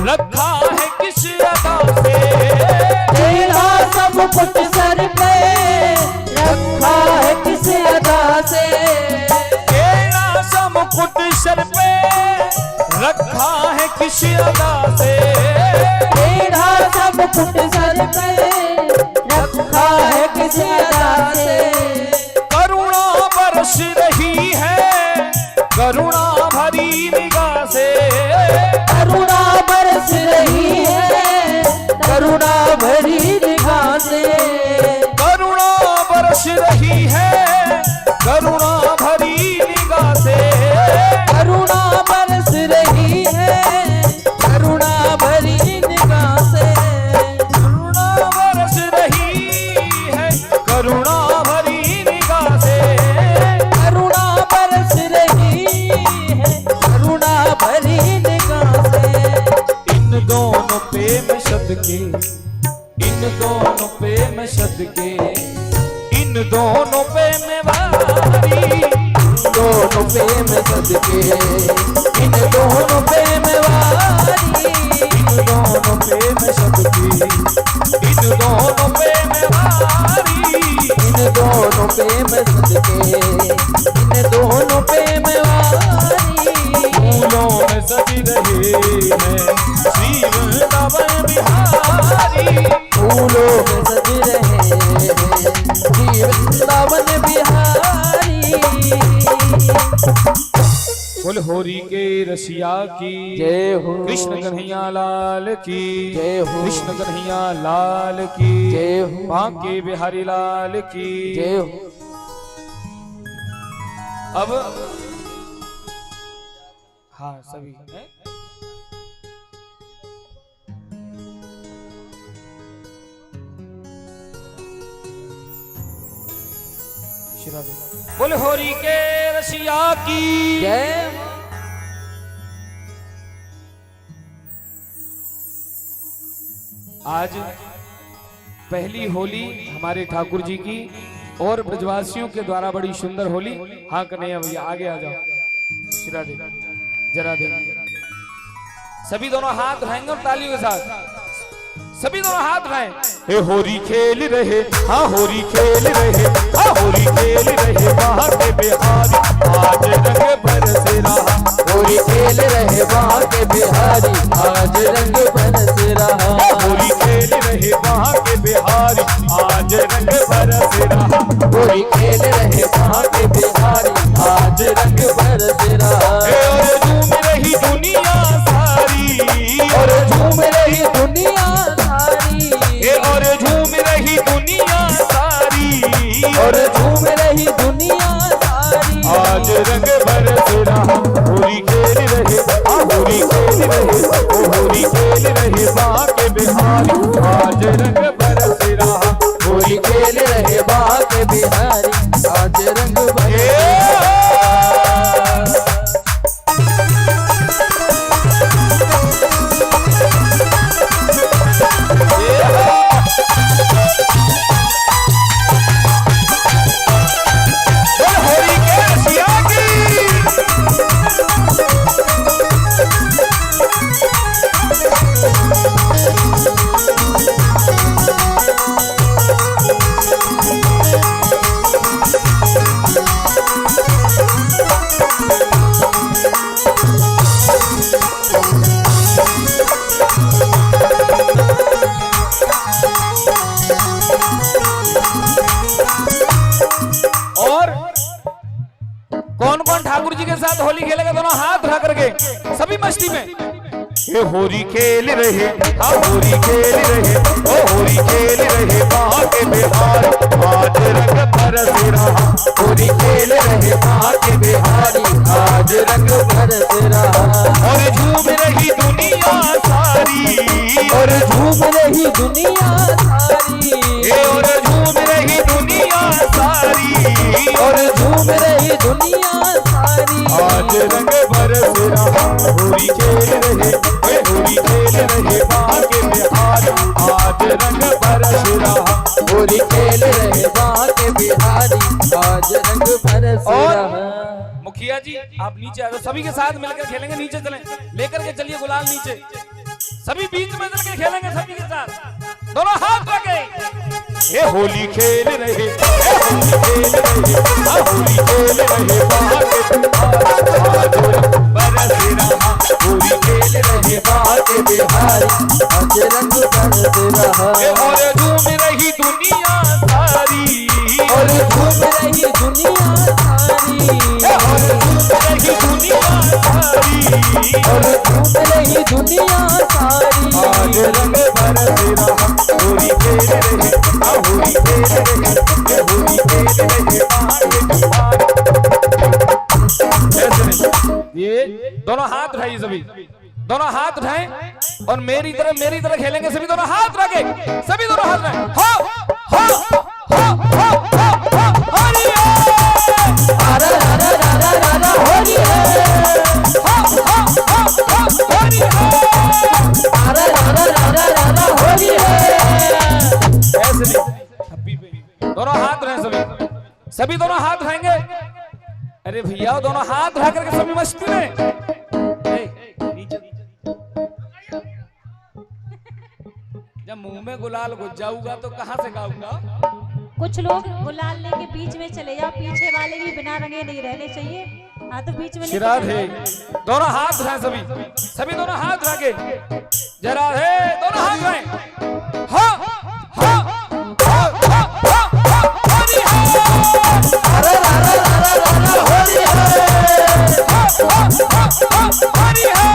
रखा है किस अदा से, तेरा सब कुछ सर पे रखा है किस अदा से। तेरा सब कुछ सर पे रखा है किस अदा से, तेरा सब कुछ सर पे रखा है किस अदा से। करुणा बरस रही है करुणा भरी निगाह से, करुणा बरस रही है करुणा भरी निगाह से। करुणा बरस रही है करुणा भरी निगाह से, करुणा बरस रही है करुणा भरी निगाह से। करुणा बरस रही है करुणा भरी निगाह से, करुणा बरस रही है करुणा भरी निगाह से। इन दोनों पे मैं सदके, इन दोनों पे मैं सदके, इन दोनों पे मैं वारी, दोनों पे मैं सदके, इन दोनों पे मैं वारी। इन दोनों पे मैं सदके, इन दोनों पे मैं वारी, इन दोनों पे मैं सदके, इन दोनों पे मैं वारी। फूलों में सज रहे हैं श्री वृंदावन बिहारी, फूलों में सज रहे हैं श्री वृंदावन बिहारी। बोल होरी के रसिया की जय हो, कृष्ण कन्हैया लाल की जय हो, कृष्ण कन्हैया लाल की जय हो, बांके बिहारी लाल की जय हो। अब हाँ सभी हैं? बोल होरी के रसिया की जय हो। आज पहली होली हमारे ठाकुर जी की और ब्रजवासियों के द्वारा बड़ी सुंदर होली। हाँ कन्हैया भैया आगे आ जाओ, शिरा दे जरा दे। सभी दोनों हाथ उठाएंगे और तालियों के साथ सभी दोनों हाथ उठाएं। हे होरी खेल रहे, हाँ होरी खेल रहे, हाँ होरी खेल रहे वहाँ के बिहारी, आज रंग बरस रहा। होली खेल रहे वहाँ के बिहारी, आज रंग बरस रहा। होली खेल रहे वहाँ के बिहारी, आज रंग बरस रहा। होली खेल रहे वहाँ के बिहारी, आज रंग बरस रहा। और झूम रही दुनिया सारी, और झूम रही दुनिया सारी, और झूम रही दुनिया सारी, और झूम रही दुनिया सारी। आज रंग बरस रहा। होली खेल रहे, होली खेल रहे, होली खेल रहे वहाँ के बिहारी, आज रंग बरस रहा। होली खेल रहे वहाँ के बिहारी, आज रंग बरस रहा। और कौन कौन ठाकुर जी के साथ होली खेलेगा? दोनों हाथ उठा करके सभी मस्ती में ये होली खेल रहे, हाँ होली खेल रहे, ओ होली खेल रहे वहाँ के बिहार, आज रंग बरस रहा। होली खेल रहे वहाँ के बिहारी, आज रंग बरस रहा। और झूम रही दुनिया सारी, और झूम रही दुनिया सारी, और झूम रही दुनिया सारी, और झूम रही दुनिया सारी। आज रंग बरस रहा। होली खेल रहे, होली खेल रहे वहाँ के बिहार, आज रंग बरस रहा। होली खेल रहे वहाँ के बिहारी, आज रंग बरस और रहा। मुखिया जी आप नीचे आ जाओ, सभी के साथ मिलकर खेलेंगे। नीचे चलें, लेकर के चलिए गुलाल नीचे, सभी बीच में चल के खेलेंगे सभी के साथ, दोनों हाथ रखे। ये होली खेल रहे, ये होली खेल रहे, हाँ होली खेल रहे वहाँ के बिहार, आज रंग बरस रहा। होली खेल रहे वहाँ के बिहारी, आज रंग बरस रहा। और झूम रही दुनिया सारी, और झूम रही दुनिया सारी, और झूम रही दुनिया सारी, और झूम रही दुनिया सारी। आज रंग बरस रहा। होली खेल रहे, हाँ होली खेल रहे, ये होली खेल रहे वहाँ के बिहार। ऐसे नहीं, ये दोनों हाथ उठाइए, सभी दोनों हाथ उठाएं और मेरी तरफ खेलेंगे। सभी दोनों हाथ रखे, सभी दोनों हाथ रखें। हो हो हो हो हो हो होली है, रा रा रा रा रा रा होली है। हो हो हो हो होली है, रा रा रा रा रा रा होली है। ऐसे नहीं, दोनों हाथ रहे, सभी दोनों हाथ उठाएंगे। अरे भैया दोनों हाथ उठा करके सभी मस्ती में। नीचे जब मुंह में गुलाल घुस जाऊंगा तो कहां से गाऊंगा? कुछ लोग गुलाल लेके बीच में चले जाओ, पीछे वाले भी बिना रंगे नहीं रहने चाहिए। हाँ तो बीच में श्राद्ध है, दोनों हाथ उठाएं, सभी दोनों हाथ उठा के जरा है, दोनों हाथ उठाएं। हाँ हाँ हाँ हाँ हाँ हाँ होली है, रा रा रा रा रा रा होली है। हाँ हाँ हाँ हाँ होली है,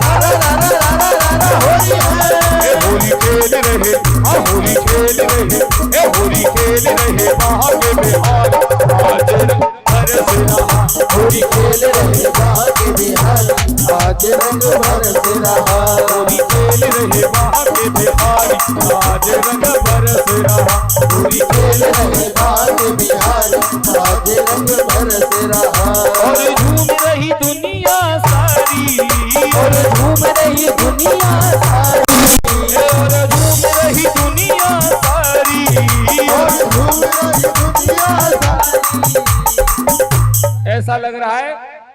रा रा रा रा रा रा होली है। ये होली खेल रहे, हाँ होली खेल रहे, ये होली खेल रहे वहाँ के बिहार, आज रंग बरस रहा। होली खेल रहे वहाँ के बिहार, आज रंग बरस रहा। होली खेल रहे वहाँ के बिहार, आज रंग बरस रहा। होली खेल रहे वहाँ के बिहार, आज रंग बरस रहा। और झूम रही दुनिया सारी, और झूम रही दुनिया सारी, और झूम रही दुनिया सारी, और झूम रही दुनिया सारी। ऐसा लग रहा है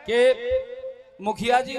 कि मुखिया जी